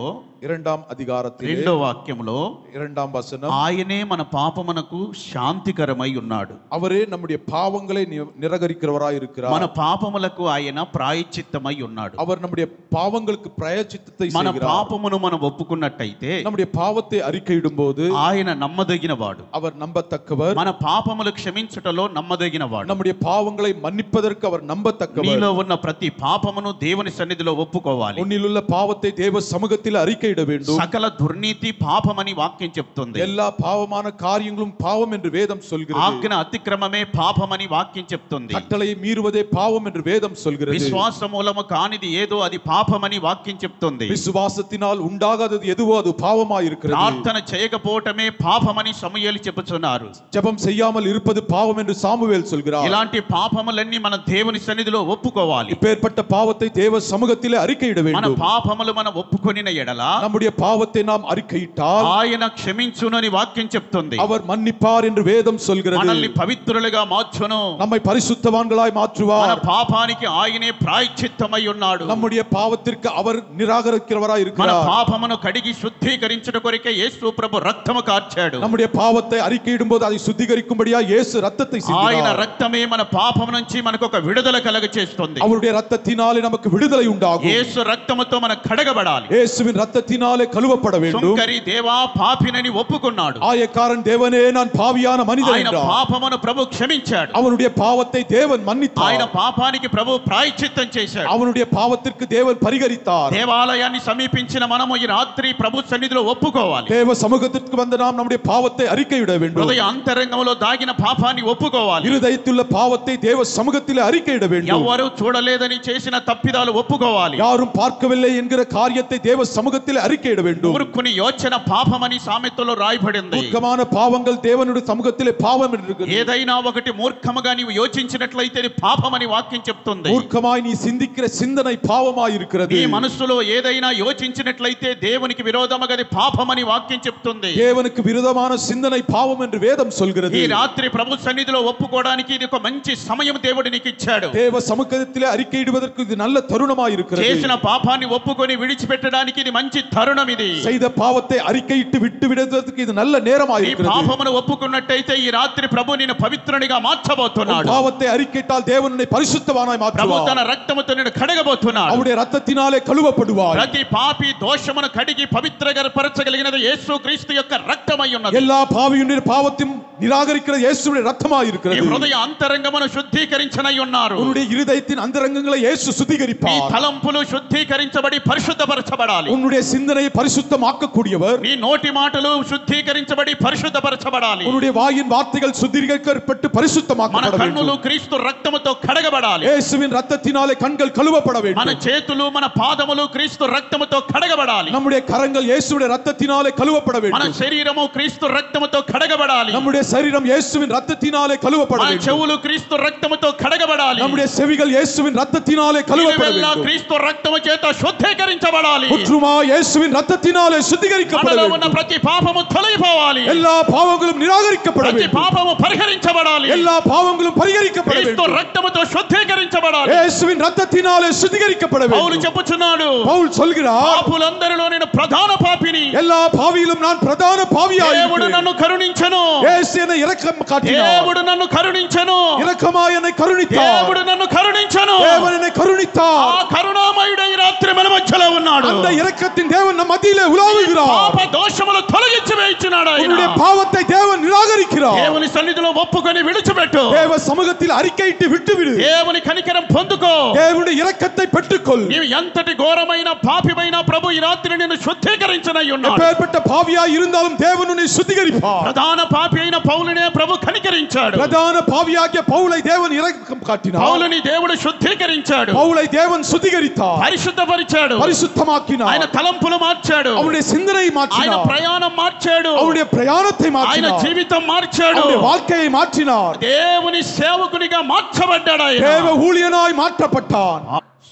2ஆம் அதிகாரத்திலே 2వ వాక్యములో 2ஆம் வசனம், ఆయనే మన పాపమునకు శాంతికరమై ఉన్నాడు. அவரே நம்முடைய பாவங்களை நிராகரிக்கிறவராய் இருக்கிறார். మన పాపములకు ఆయన ప్రాయశ్చిత్తమై ఉన్నాడు. அவர் நம்முடைய பாவங்களுக்கு பிராயச்சித்தத்தை మన செய்கிறார். పాపమును మనం ఒప్పుకున్నట్టయితే நம்முடைய பாவத்தை அறிக்கையிடும் போது ఆయన నమ్మదగిన వాడు, அவர் நம்பத்தக்கவர், మన పాపములు క్షమించుటలో నమ్మదగిన వాడు. நம்முடைய பாவங்களை மன்னிப்பதற்கு அவர் நம்பத்தக்கவர். నీలో ఉన్న ప్రతి పాపమును దేవుని సన్నిధిలో ఒప్పుకోవాలి. உன்னிலுள்ள பாவத்தை தேவ சமூகத்தில் அறிக்கையிட வேண்டும். సకల దుర్నీతి పాపమని వాక్యం చెప్తుంది. எல்லா பாவமான காரியங்களும் பாவம் என்று வேதம் சொல்கிறது. ఆజ్ఞ అతిక్రమమే పాపమని వాక్యం చెప్తుంది. கட்டளையை மீறுவதே பாவம் என்று வேதம் சொல்கிறது. విశ్వాస మూలము కానిది ఏదో అది పాపమని వాక్యం చెప్తుంది. விசுவாசத்தினால் உண்டாகாதது எதுவோ அது பாவமாய் இருக்கிறது. ప్రార్థన చేయకపోవటమే పాపమని సమూయేలు చెప్పుచున్నారు. ஜெபம் செய்யாமல் இருப்பது பாவம் என்று சாமுவேல் சொல்கிறார். ఇలాంటి పాపములన్నీ మన దేవుని సన్నిధిలో ఒప్పుకోవాలి. இப்பேற்பட்ட பாவத்தை தேவ சமூகத்திலே அறிக்கையிட మన வேண்டும். పాపములు మనం ఒప్పుకొనిన ఎడల நம்முடைய பாவத்தை நாம் அறிக்கையிட்டால் ఆయన క్షమించునని వాక్యం చెప్తుంది. அவர் மன்னிப்பார் என்று வேதம் சொல்கிறது. మనల్ని పవిత్రులుగా మార్చును. நம்மை பரிசுத்தவான்களாய் మన மாற்றுவார். పాపానికి ఆయనే ప్రాయశ్చిత్తమై ఉన్నాడు. நம்முடைய பாவத்திற்கு அவர் நிராகரிக்கிறவராய் మన இருக்கிறார். పాపమును కడిగి శుద్ధీకరించుట కొరకే యేసు ప్రభు రక్తము కార్చాడు. நம்முடைய பாவத்தை அறிக்கையிடும் போது அதை சுத்திகரிக்கும்படியா இயேசு ரத்தத்தை ఆయన சிந்தினார். రక్తమే మన పాపం నుంచి మనకు ఒక విడుదల కలగ చేస్తుంది. அவருடைய ரத்தத்தினாலே நமக்கு விடுதலை உண்டாகும். యేసు రక్తముతో మనం కడగబడాలి. இயேசுவின் ரத்தத்தினால் இரத்தத்தினாலே கழுவப்பட வேண்டும். సుంకరి దేవా పాపినని ఒప్పుకున్నాడు. ஆயக்காரன் தேவனே நான் பாவியான மனிதன் ఆయన என்றான். పాపమును ప్రభు క్షమించాడు. அவனுடைய பாவத்தை தேவன் மன்னித்தார். ఆయన పాపానికి ప్రభు ప్రాయశ్చిత్తం చేశాడు. அவனுடைய பாவத்திற்கு தேவன் பரிகரித்தார். దేవాలయాన్ని సమీపించిన మనము ఈ రాత్రి ప్రభు సన్నిధిలో ఒప్పుకోవాలి. தேவ சமூகத்திற்கு வந்த நாம் நம்முடைய பாவத்தை அறிக்கையிட வேண்டும். హృదయ అంతరంగంలో దాగిన పాపాన్ని ఒప్పుకోవాలి. இருதயத்திலுள்ள பாவத்தை தேவ சமூகத்திலே அறிக்கையிட வேண்டும். ఎవరు చూడలేదని చేసిన తప్పిదాలు ఒప్పుకోవాలి. யாரும் பார்க்கவில்லை என்கிற காரியத்தை தேவ சமூகத்திலே அறிக்கையிட வேண்டும். మూర్ఖుని యోచన పాపమని సామెతలో రాయబడింది. మూర్ఖமான பாவங்கள் தேவனுடைய சமூகத்திலே பாவம் என்று ఏదైనా ఒకటి మూర్ఖముగా నీవు యోచించినట్లయితే అది పాపమని వాక్యం చెప్తుంది. మూర్ఖமாய் நீ சிந்திக்கிற சிந்தனை பாவமாய் இருக்கிறது. నీ మనసులో ఏదైనా యోచించినట్లయితే దేవునికి విరోధముగా అది పాపమని వాక్యం చెప్తుంది. தேவனுக்கு விரோதமான சிந்தனை பாவம் என்று வேதம் சொல்கிறது. ఈ రాత్రి ప్రభు సన్నిధిలో ఒప్పుకోవడానికి ఇది ఒక మంచి సమయం దేవుడు నీకు ఇచ్చాడు. தேவ சமூகத்திலே அறிக்கையிடுவதற்கு இது நல்ல தருணமாய் இருக்கிறது. చేసిన పాపాన్ని ఒప్పుకొని విడిచిపెట్టడానికి ఇది మంచి తరుణం. ఇది செய்த பாவத்தை அறிக்கையிட்டு விட்டு விடுவதற்கு இது நல்ல நேரமாய் ఈ இருக்கிறது. పాపమును ఒప్పుకున్నట్టయితే ఈ రాత్రి ప్రభు నిన్ను పవిత్రునిగా మార్చబోతున్నాడు. பாவத்தை அறிக்கையிட்டால் தேவன் உன்னை பரிசுத்தவானாய் ప్రభు மாற்றுவார். తన రక్తముతో నిన్ను కడగబోతున్నాడు. அவருடைய இரத்தத்தினாலே கழுவப்படுவாய். ప్రతి పాపి దోషమును కడిగి పవిత్రపరచగలిగినది యేసుక్రీస్తు యొక్క రక్తమై ఉన్నది. எல்லா பாவியுடைய பாவத்தையும் நிராகரிக்கிற இயேசுவின் இரத்தமாய் నీ இருக்கிறது. హృదయ అంతరంగమును శుద్ధీకరించనై ఉన్నారు. உன்னுடைய இருதயத்தின் அந்தரங்கங்களை இயேசு నీ சுத்திகரிப்பார். తలంపులు శుద్ధీకరించబడి పరిశుద్ధపరచబడాలి. உன்னுடைய சிந்தனையை பரிசுத்தமாக்கக்கூடியவர். నీ నోటి మాటలు శుద్ధీకరించబడి పరిశుద్ధపరచబడాలి. உன்னுடைய வாயின் வார்த்தைகள் சுத்திகரிக்கப்பட்டு మన பரிசுத்தமாக்கப்பட కన్నులు வேண்டும். క్రీస్తు రక్తముతో కడగబడాలి. இயேசுவின் இரத்தத்தினாலே கண்கள் கழுவப்பட మన வேண்டும். చేతులు మన పాదములు క్రీస్తు రక్తముతో కడగబడాలి. நம்முடைய கரங்கள் இயேசுவின் இரத்தத்தினாலே கழுவப்பட మన வேண்டும். శరీరము క్రీస్తు రక్తముతో కడగబడాలి. நம்முடைய சரீரம் இயேசுவின் இரத்தத்தினாலே கழுவப்பட మన வேண்டும். చెవులు క్రీస్తు రక్తముతో కడగబడాలి. நம்முடைய செவிகள் இயேசுவின் இரத்தத்தினாலே கழுவப்பட ఇవెల్లా வேண்டும். క్రీస్తు రక్తము చేత శుద్ధీకరించబడాలి. முற்றுமா இயேசுவின் இரத்தத்தினாலே சுத்திகரிக்கப்பட మనలో ఉన్న வேண்டும். ప్రతి పాపము తొలగిపోవాలి. எல்லா பாவங்களும் நிராகரிக்கப்பட ప్రతి வேண்டும். పాపము పరిహరించబడాలి. எல்லா பாவங்களும் பரிகரிக்கப்பட క్రీస్తు வேண்டும். రక్తముతో శుద్ధీకరించబడాలి. இயேசுவின் இரத்தத்தினாலே சுத்திகரிக்கப்பட పౌలు வேண்டும். చెప్పుచున్నాడు, பவுல் சொல்கிறார், పాపులందరిలో నేను ప్రధాన పాపిని. எல்லா பாவியிலும் நான் பிரதான பாவியாய் దేవుడు இருக்கிறேன். నన్ను కరుణించెను. இயேசு என்னை இரக்கம் காட்டினார். దేవుడు నన్ను కరుణించెను. இரக்கமாய் என்னை கருணித்தார். దేవుడు నన్ను కరుణించెను. தேவன் என்னை ఆ கருணித்தார். కరుణామయుడు ఈ రాత్రి మన మధ్యలో ఉన్నాడు. அந்த இரக்கத்தின் தேவன் நம் மத்தியிலே உலாவுகிறார். పాప దోషములు తొలగించి వేయించున్నాడు ఆయన. உன்னுடைய பாவத்தை தேவன் நிராகரிக்கிறார். దేవుని సన్నిధిలో ఒప్పుకొని విడిచిపెట్టు. தேவ சமூகத்தில் அறிக்கையிட்டு விட்டுவிடு. దేవుని కనికరం పొందుకో. தேவனுடைய இரக்கத்தை பெற்றுக்கொள். నీవు ఎంతటి ఘోరమైన పాపివైన ప్రభు ఈ రాత్రి నిన్ను శుద్ధీకరించనై ఉన్నాడు. எப்பேற்பட்ட பாவியாய் இருந்தாலும் தேவன் உன்னை சுத்திகரிப்பார். ప్రధాన పాపి అయిన పౌలునే ప్రభు కనికరించాడు. பிரதான பாவியாகிய பவுலை தேவன் இரக்கம் காட்டினார். పౌలుని దేవుడు శుద్ధీకరించాడు. பவுலை தேவன் சுத்திகரித்தார். పరిశుద్ధపరిచాడు. பரிசுத்தமாக்கினார். ఆయన తలంపులు మార్చాడు. அவருடைய சிந்தனையை ఆయన மாற்றினார். ప్రయాణం మార్చాడు. அவருடைய பிரயாணத்தை ఆయన மாற்றினார். జీవితం మార్చాడు. அவருடைய வாழ்க்கையை மாற்றினார். దేవుని సేవకునిగా మార్చబడ్డాడు ఆయన. தேவ ஊழியனாய் மாற்றப்பட்டான்.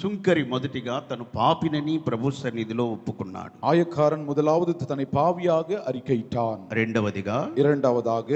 సుంకరి మొదటిగా తను పాపినని ప్రభు సన్నిధిలో ఒప్పుకున్నాడు. ஆயக்காரன் முதலாவது தன்னை பாவியாக அறிக்கையிட்டான். రెండవదిగా இரண்டாவதாக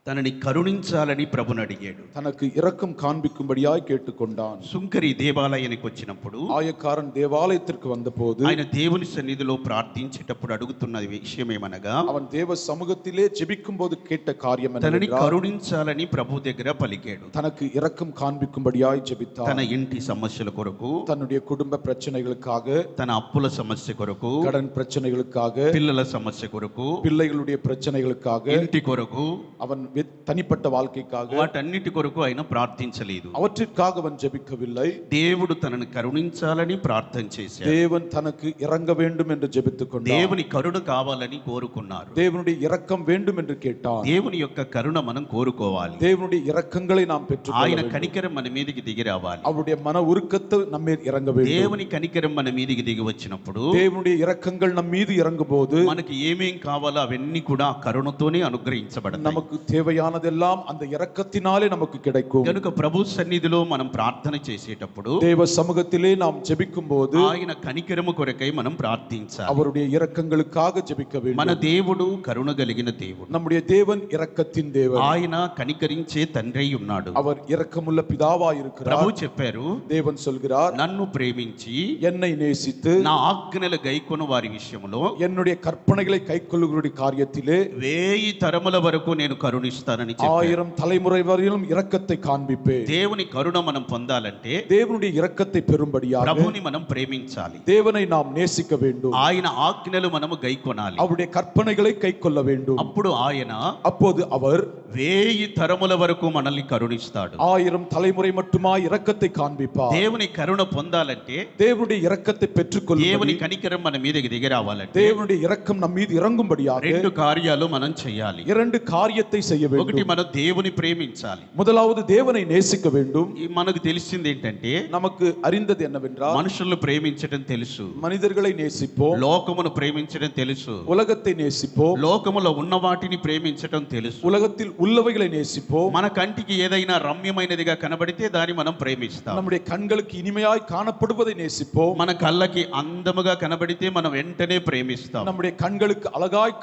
తనని కరుణించాలని ప్రభుని అడిగాడు. தனக்கு இரக்கம் காண்பிக்கும்படியாய் கேட்டுக்கொண்டான். సుంకరి దేవాలయానికి వచ్చినప్పుడు ஆயக்காரன் தேவாலயத்திற்கு வந்தபோது ఆయన దేవుని సన్నిధిలో ప్రార్థించేటప్పుడు అడుగుతున్న విషయం ఏమనగా, அவன் தேவ சமூகத்திலே ஜெபிக்கும் போது கேட்ட காரியம் తనని என்னவென்றால், కరుణించాలని ప్రభు దగ్గర పలికాడు. தனக்கு இரக்கம் காண்பிக்கும்படியாய் ஜெபித்தான். తన ఇంటి సమస్యల కొరకు, தன்னுடைய குடும்ப பிரச்சனைகளுக்காக, తన అప్పుల సమస్య కొరకు, கடன் பிரச்சனைகளுக்காக, పిల్లల సమస్య కొరకు, பிள்ளைகளுடைய பிரச்சனைகளுக்காக, ఇంటి కొరకు, அவன் தனிப்பட்ட வாழ்க்கைக்காக, వాటన్నిటి కొరకు ఆయన ప్రార్థించలేదు. அவற்றிற்காக அவன் ஜெபிக்கவில்லை. దేవుడు తనను కరుణించాలని ప్రార్థన చేశాడు. தேவன் தனக்கு இறங்க வேண்டும் என்று ஜெபித்துக் கொண்டான். దేవుని కరుణ కావాలని కోరుకున్నారు. தேவனுடைய இரக்கம் வேண்டும் என்று கேட்டான். దేవుని యొక్క కరుణ మనం కోరుకోవాలి. தேவனுடைய இரக்கங்களை நாம் பெற்றுக்கொள்ள ఆయన வேண்டும். కనికరం మన మీదకి దిగి రావాలి. அவருடைய மன உருக்கத்தை நம்மேல் இறங்க வேண்டும். దేవుని కనికరం మన మీదకి దిగి వచ్చినప్పుడు, தேவனுடைய இரக்கங்கள் நம் மீது இறங்கும் போது, మనకి ఏమేం కావాలో అవన్నీ కూడా ఆ కరుణతోనే అనుగ్రహించబడతాయి. நமக்கு தேவையானதெல்லாம் அந்த இரக்கத்தினாலே நமக்கு கிடைக்கும். కనుక ప్రభు సన్నిధిలో మనం ప్రార్థన చేసేటప్పుడు, தேவ சமூகத்திலே நாம் ஜெபிக்கும் போது, ఆయన కనికరము కొరకై మనం ప్రార్థించాలి. அவருடைய இரக்கங்களுக்காக ஜெபிக்க మన வேண்டும். దేవుడు కరుణ కలిగిన దేవుడు. நம்முடைய தேவன் இரக்கத்தின் தேவன். ఆయన కనికరించే తండ్రి అయి ఉన్నాడు. அவர் இரக்கமுள்ள பிதாவாய் இருக்கிறார். ప్రభు చెప్పారు, தேவன் சொல்கிறார், నన్ను ప్రేమించి என்னை நேசித்து నా ఆజ్ఞలు గైకొను వారి విషయంలో என்னுடைய கற்பனைகளை கைக்கொள்ளுகிற காரியத்திலே 1000 తరముల వరకు నేను కరుణిస్తాను. కరుణిస్తానని చెప్పాడు. 1000 தலைமுறை வரையிலும் இரக்கத்தை காண்பிப்பேன். దేవుని కరుణ మనం పొందాలంటే தேவனுடைய இரக்கத்தை பெறும்படியாக ప్రభుని మనం ప్రేమించాలి. தேவனை நாம் நேசிக்க வேண்டும். ఆయన ఆజ్ఞలు మనము గైకొనాలి. அவருடைய கற்பனைகளை கைக்கொள்ள வேண்டும். అప్పుడు ఆయన அப்போது அவர் 1000 తరముల వరకు మనల్ని కరుణిస్తాడు. 1000 தலைமுறை மட்டுமா இரக்கத்தை காண்பிப்பார். దేవుని కరుణ పొందాలంటే தேவனுடைய இரக்கத்தை பெற்றுக்கொள்ள దేవుని కనికరం మన మీదకి దిగి రావాలంటే தேவனுடைய இரக்கம் நம் மீது இறங்கும்படியாக 2 కార్యాలు మనం చేయాలి. 2 காரியத்தை செய்ய வேண்டும். ఒకటి మనం దేవుని ప్రేమించాలి. முதலாவது தேவனை நேசிக்க வேண்டும். మనకు తెలిసింది ఏంటంటే நமக்கு அறிந்தது என்னவென்றால் మనుషులను ప్రేమించడం తెలుసు, மனிதர்களை நேசிப்போம், లోకమును ప్రేమించడం తెలుసు, உலகத்தை நேசிப்போம், లోకములో ఉన్న వాటిని ప్రేమించడం తెలుసు, உலகத்தில் உள்ளவைகளை நேசிப்போம். మన కంటికి ఏదైనా రమ్యమైనదిగా కనబడితే దాన్ని మనం ప్రేమిస్తాం. நம்முடைய కண்களுக்கு இனிமையாய் காணப்படுவதை நேசிப்போம். మన కళ్ళకి అందముగా కనబడితే మనం వెంటనే ప్రేమిస్తాం. நம்முடைய கண்களுக்கு அழகாய்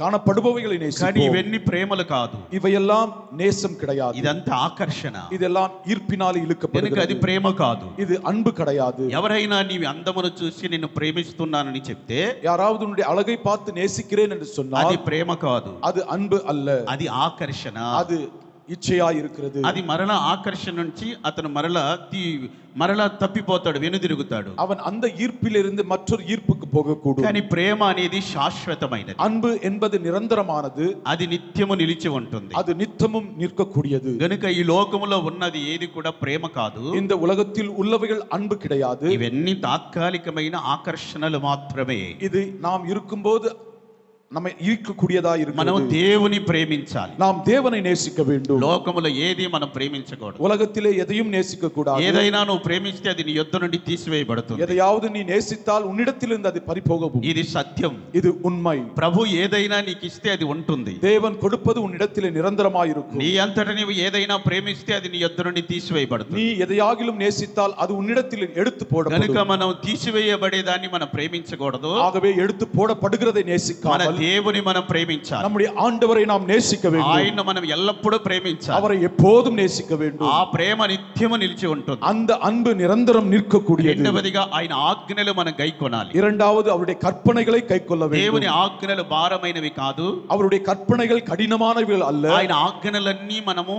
காணப்படுபவைகளை కానీ நேசிப்போம். ఇవన్నీ ప్రేమలు కాదు, இவையெல்லாம் நேசம் கிடையாது. ఇదంతా ఆకర్షణ. இதெல்லாம் ஈர்ப்பினால் కనుక అది இழுக்கப்படுகிறது. ప్రేమ కాదు. இது அன்பு கிடையாது. ఎవరైనా నీ అందమును చూసి నిన్ను ప్రేమిస్తున్నానని చెప్తే யாராவது உன்னுடைய அழகை பார்த்து நேசிக்கிறேன் என்று అది சொன்னால் ప్రేమ కాదు, அது அன்பு அல்ல, అది ఆకర్షణ. அது ఇచ్ఛయాయి இருக்கிறது. అది మరలా ఆకర్షణ నుంచి అతను మరలా తప్పిపోతాడు, వెనుదిరుగుతాడు. அவன் அந்த ஈர்ப்பிலிருந்து மற்றொரு ஈர்ப்புக்கு போகக்கூடும். కానీ ప్రేమ అనేది శాశ్వతమైనది. அன்பு என்பது நிரந்தரமானது. అది నిత్యము నిలిచి ఉంటుంది. அது நித்தமும் நிற்கக்கூடியது. గనుక ఈ లోకములో ఉన్నది ఏది కూడా ప్రేమ కాదు. இந்த உலகத்தில் உள்ளவைகள் அன்பு கிடையாது. ఇవన్నీ తాత్కాలికమైన ఆకర్షణలు మాత్రమే. இது நாம் இருக்கும்போது நம்மை ஈர்க்கக்கூடியதா మనం இருக்கிறது. దేవుని ప్రేమించాలి. நாம் தேவனை நேசிக்க வேண்டும். లోకములో ఏది మనం ప్రేమించకూడదు. உலகத்திலே எதையும் நேசிக்க கூடாது. ఏదైనా నువ్వు ప్రేమిస్తే అది నీ యొద్ద నుండి తీసివేయబడుతుంది. எதையாவது நீ நேசித்தால் உன்னிடத்திலிருந்து அது பறிபோகும். ఇది సత్యం. இது உண்மை. ప్రభు ఏదైనా నీకు ఇస్తే అది ఉంటుంది. தேவன் கொடுப்பது உன்னிடத்திலே நிரந்தரமாய் இருக்கும். నీ అంతట నీవు ఏదైనా ప్రేమిస్తే అది నీ యొద్ద నుండి తీసివేయబడుతుంది. நீ எதையாகிலும் நேசித்தால் அது உன்னிடத்தில் எடுத்து కనుక போடப்படும். మనం తీసివేయబడేదాన్ని మనం ప్రేమించకూడదు. ஆகவே எடுத்து போடப்படுகிறதை మన நேசிக்காமல் దేవుని మనం ప్రేమించాలి. நம்முடைய ஆண்டவரை நாம் நேசிக்க வேண்டும். ఆయన మనం ఎల్లప్పుడూ ప్రేమించాలి. அவரை எப்போதும் நேசிக்க வேண்டும். ఆ ప్రేమ నిత్యము నిలిచి ఉంటుంది. அந்த అன்பு నిరంతరం நிற்கக்கூடியது. రెండవదిగా ఆయన ఆజ్ఞలు మనం గైకొనాలి. இரண்டாவது அவருடைய கற்பனைகளை கைக்கொள்ள దేవుని வேண்டும். ఆజ్ఞలు భారమైనవి కాదు, அவருடைய கற்பனைகள் கடினமானவைகள் அல்ல. ఆయన ఆజ్ఞలన్నీ మనము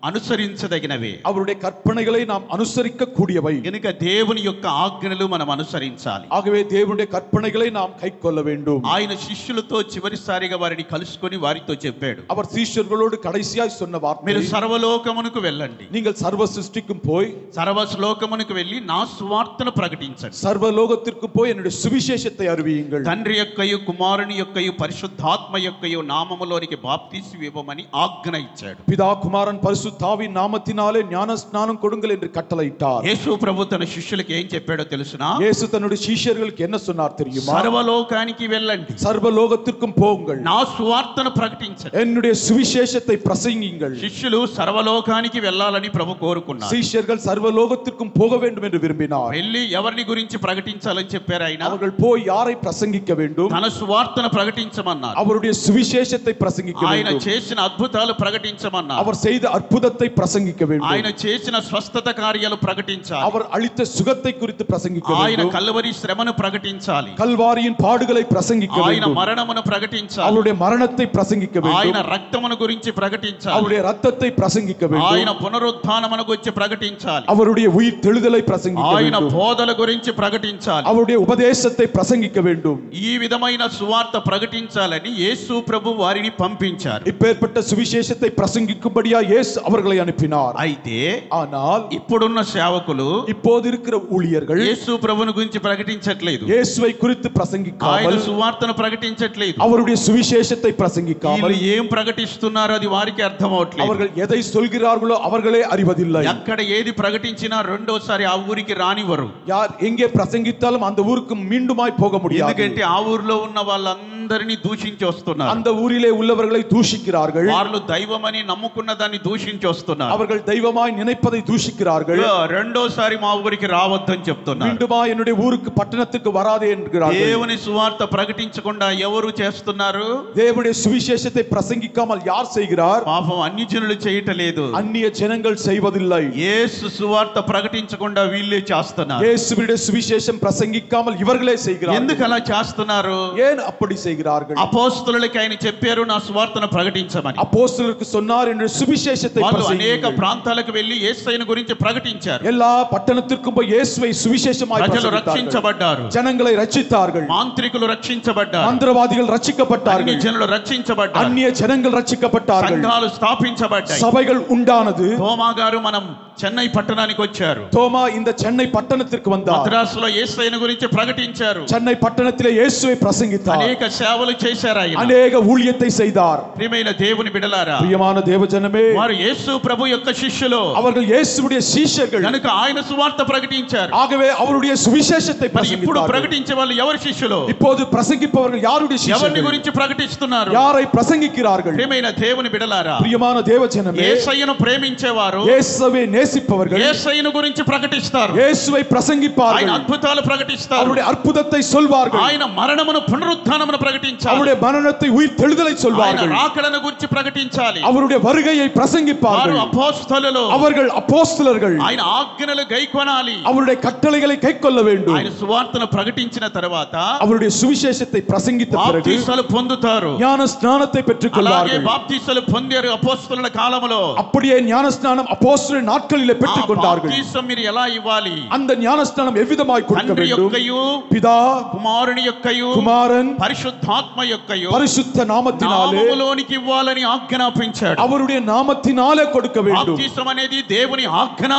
అనుసరించదగినవే. அவருடைய கற்பனைகளை நாம் அனுசரிக்க கூடியவை. కనుక దేవుని యొక్క ఆజ్ఞలు మనం అనుసరించాలి. ஆகவே தேவனுடைய கற்பனைகளை நாம் கைக்கொள்ள வேண்டும். ఆయన శిష్యులతో చివరిసారిగా వారిని కలుసుకొని వారితో చెప్పాడు, அவர் சீஷர்களோடு கடைசியாய் சொன்ன வார்த்தை, మీరు సర్వలోకమునకు వెళ్ళండి, நீங்கள் சர்வ சிருஷ்டிக்கும் போய் సర్వలోకమునకు వెళ్ళి నా సువార్తను ప్రకటించండి, சர்வலோகத்திற்கு போய் என்னுடைய சுவிசேஷத்தை அறிவியுங்கள், తండ్రి యొక్కయు కుమారుని యొక్కయు పరిశుద్ధాత్మ యొక్కయు నామములోనికి బాప్తీసు ఇవ్వమని ఆజ్ఞ ఇచ్చాడు. பிதா குமாரன் பரிசுத்தாவின் நாமத்தினாலே ஞான ஸ்நானம் கொடுங்கள் என்று கட்டளையிட்டார். యేసు ప్రభు తన శిష్యులకు ఏం చెప్పాడో తెలుసునా? இயேசு தன்னுடைய சீஷர்களுக்கு என்ன சொன்னார் தெரியுமா? సర్వలోకానికి వెళ్ళండి, சர்வலோகத்திற்கும் போங்கள், నా సువార్తను ప్రకటించండి. என்னுடைய சுவிசேஷத்தை பிரசங்கியுங்கள். శిష్యులు సర్వలోకానికి వెళ్ళాలని ప్రభు కోరుకున్నారు. சீஷர்கள் சர்வலோகத்திற்கும் போக வேண்டும் என்று விரும்பினார். వెళ్ళి ఎవరిని గురించి ప్రకటించాలని చెప్పారు ఆయన? அவர்கள் போய் யாரை பிரசங்கிக்க வேண்டும்? తన సువార్తను ప్రకటించమన్నారు. அவருடைய சுவிசேஷத்தை பிரசங்கிக்க ఆయన வேண்டும். చేసిన అద్భుతాలు ప్రకటించమన్నారు. அவர் செய்த அற்புதத்தை பிரசங்கிக்க ఆయన வேண்டும். చేసిన స్వస్థత కార్యాలు ప్రకటించాలి. அவர் அளித்த சுகத்தை குறித்து பிரசங்கிக்க ఆయన வேண்டும். కల్వరి శ్రమను ప్రకటించాలి. கல்வாரியின் பாடுகளை பிரசங்கிக்க ఆయన வேண்டும். మరణమును ప్రకటించాలి. அவருடைய மரணத்தை பிரசங்கிக்க ఆయన வேண்டும். రక్తమును గురించి ప్రకటించాలి. அவருடைய ரத்தத்தை பிரசங்கிக்க ఆయన வேண்டும். పునరుత్థానమును గురించి ప్రకటించాలి. அவருடைய உயிர் தெழுதலை பிரசங்கிக்க ఆయన வேண்டும். బోధల గురించి ప్రకటించాలి. அவருடைய உபதேசத்தை பிரசங்கிக்க வேண்டும். ఈ విధమైన సువార్త ప్రకటించాలని యేసు ప్రభు వారిని పంపించారు. இப்பேற்பட்ட சுவிசேஷத்தை பிரசங்கிக்கும்படியா இயேசு அவர்களை அனுப்பினார். అయితే ஆனால் ఇప్పుడున్న సేవకులు இப்போது இருக்கிற ஊழியர்கள் యేసు ప్రభువుని గురించి ప్రకటించట్లేదు. இயேசுவை குறித்து ఆయన பிரசங்கிக்காமல், సువార్తను ప్రకటించట్లేదు. அவருடைய சுவிசேஷத்தை వీళ్ళు பிரசங்கிக்காமல், ఏం ప్రకటిస్తున్నారో అది వారికి అర్థం అవట్లేదు. அவர்கள் எதை சொல்கிறார்களோ அவர்களே அறிவதில்லை. ఎక్కడ ఏది ప్రకటించినా రెండోసారి ఆ ఊరికి రానివ్వరు. யார் எங்கே பிரசங்கித்தாலும் அந்த ஊருக்கு மீண்டுமாய் போக முடியாது. ఎందుకంటే ఆ ఊర్లో ఉన్న వాళ్ళందరినీ దూషించి వస్తున్నారు. அந்த ஊரிலே உள்ளவர்களை தூஷிக்கிறார்கள். వాళ్ళు దైవమని నమ్ముకున్న దాన్ని దూషించి వస్తున్నారు. அவர்கள் தெய்வமாய் நினைப்பதை தூஷிக்கிறார்கள். రెండోసారి మా ఊరికి రావద్దని చెప్తున్నారు. மீண்டுமா என்னுடைய ஊருக்கு பட்டணத்துக்கு வராதே என்கிறார்கள். దేవుని సువార్త ప్రకటించకుండా ఎవరు ఎవరు చేస్తున్నారు? தேவனுடைய சுவிசேஷத்தை பிரசங்கிக்காமல் யார் செய்கிறார்? పాపం అన్ని జనులు చేయటలేదు. அந்நிய ஜனங்கள் செய்வதில்லை. యేసు సువార్త ప్రకటించకుండా వీళ్ళే చేస్తున్నారు. இயேசுவினுடைய சுவிசேஷம் பிரசங்கிக்காமல் இவர்களே செய்கிறார்கள். ఎందుకు అలా చేస్తున్నారు? ஏன் அப்படி செய்கிறார்கள்? అపోస్తలులకు ఆయన చెప్పారు నా సువార్తను ప్రకటించమని. அப்போஸ்தலருக்கு சொன்னார் என்று சுவிசேஷத்தை వాళ్ళు అనేక பிரசங்கியுங்கள். ప్రాంతాలకు వెళ్లి యేసయ్యను గురించి ప్రకటించారు. எல்லா పట్టణத்திற்கும் போய் இயேசுவை சுவிசேஷமாய் ప్రజలు பிரசங்கித்தார்கள். రక్షించబడ్డారు. ஜனங்களை ரட்சித்தார்கள். మాంత్రికులు రక్షించబడ్డారు. மந்திரவாதிகள் అన్ని ரட்சிக்கப்பட்டார்கள். జనులు రక్షించబడ్డారు. அந்நிய ஜனங்கள் ரட்சிக்கப்பட்டார்கள். సంఘాలు స్థాపించబడ్డాయి. சபைகள் உண்டானது. తోమా గారు మనం చెన్నై పట్టణానికి వచ్చారు. தோமா இந்த சென்னை பட்டணத்திற்கு வந்தார். మద్రాసులో యేసయ్యను గురించి ప్రకటించారు. சென்னை பட்டணத்திலே இயேசுவை பிரசங்கித்தார். అనేక సేవలు చేశారు ఆయన. அநேக ஊழியத்தை செய்தார். ప్రియమైన దేవుని బిడ్డలారా, பிரியமான தேவஜனமே, వారు యేసు ప్రభు యొక్క శిష్యులు அவர்கள் இயேசுவுடைய சீஷர்கள். కనుక ఆయన సువార్త ప్రకటించారు. ஆகவே அவருடைய சுவிசேஷத்தை మరి ఇప్పుడు பிரசங்கித்தார்கள். ప్రకటించే వాళ్ళు ఎవరి శిష్యులు? இப்போது பிரசங்கிப்பவர்கள் யாருடைய ఎవరిని சீஷர்கள்? గురించి ప్రకటిస్తున్నారు? யாரை பிரசங்கிக்கிறார்கள்? ప్రియమైన దేవుని బిడ్డలారా, பிரியமான தேவஜனமே, యేసయ్యను ప్రేమించేవారు இயேசுவை நேசிப்பவர்கள் యేసయ్యను గురించి ప్రకటిస్తారు. இயேசுவை ఆయన பிரசங்கிப்பார்கள். అద్భుతాలు ప్రకటిస్తారు. அவருடைய అద్భుதத்தை சொல்வார்கள். ఆయన మరణమును పునరుత్థానమును ప్రకటించాలి. அவருடைய மரணத்தை உயிர் தெழுதலை ఆయన சொல்வார்கள். రాకడను గురించి ప్రకటించాలి. அவருடைய வருகையை వారు பிரசங்கிப்பார்கள். అపోస్తలులు. அவர்கள் அப்போஸ்தலர்கள். ఆయన ఆజ్ఞలు గైకొనాలి. அவருடைய கட்டளைகளை கைக்கொள்ள வேண்டும். ఆయన సువార్తను ప్రకటించిన తర్వాత அவருடைய சுவிசேஷத்தை பிரசங்கித்த பிறகு బాప్తీసాలు పొందుతారు. ஞான ஸ்நானத்தை பெற்றுக் అలాగే கொள்வார்கள். బాప్తీసాలు పొందారు అపోస్తలుల కాలములో. அப்படியே ஞான ஸ்நானம் அப்போஸ்தலர் நாட்களிலே பெற்றுக் கொண்டார்கள். బాప్తీసం మీరు ఎలా ఇవ్వాలి? அந்த ஞான ஸ்நானம் எவ்விதமாய் கொடுக்க తండ్రి வேண்டும்? యొక్కయు பிதா, కుమారుని యొక్కయు குமாரன், పరిశుద్ధాత్మ యొక్కయు பரிசுத்த நாமத்தினாலே నామములోనికి ఇవ్వాలని ఆజ్ఞాపించాడు. அவருடைய நாமத்தினாலே கொடுக்க வேண்டும். బాప్తీసం అనేది దేవుని ఆజ్ఞ.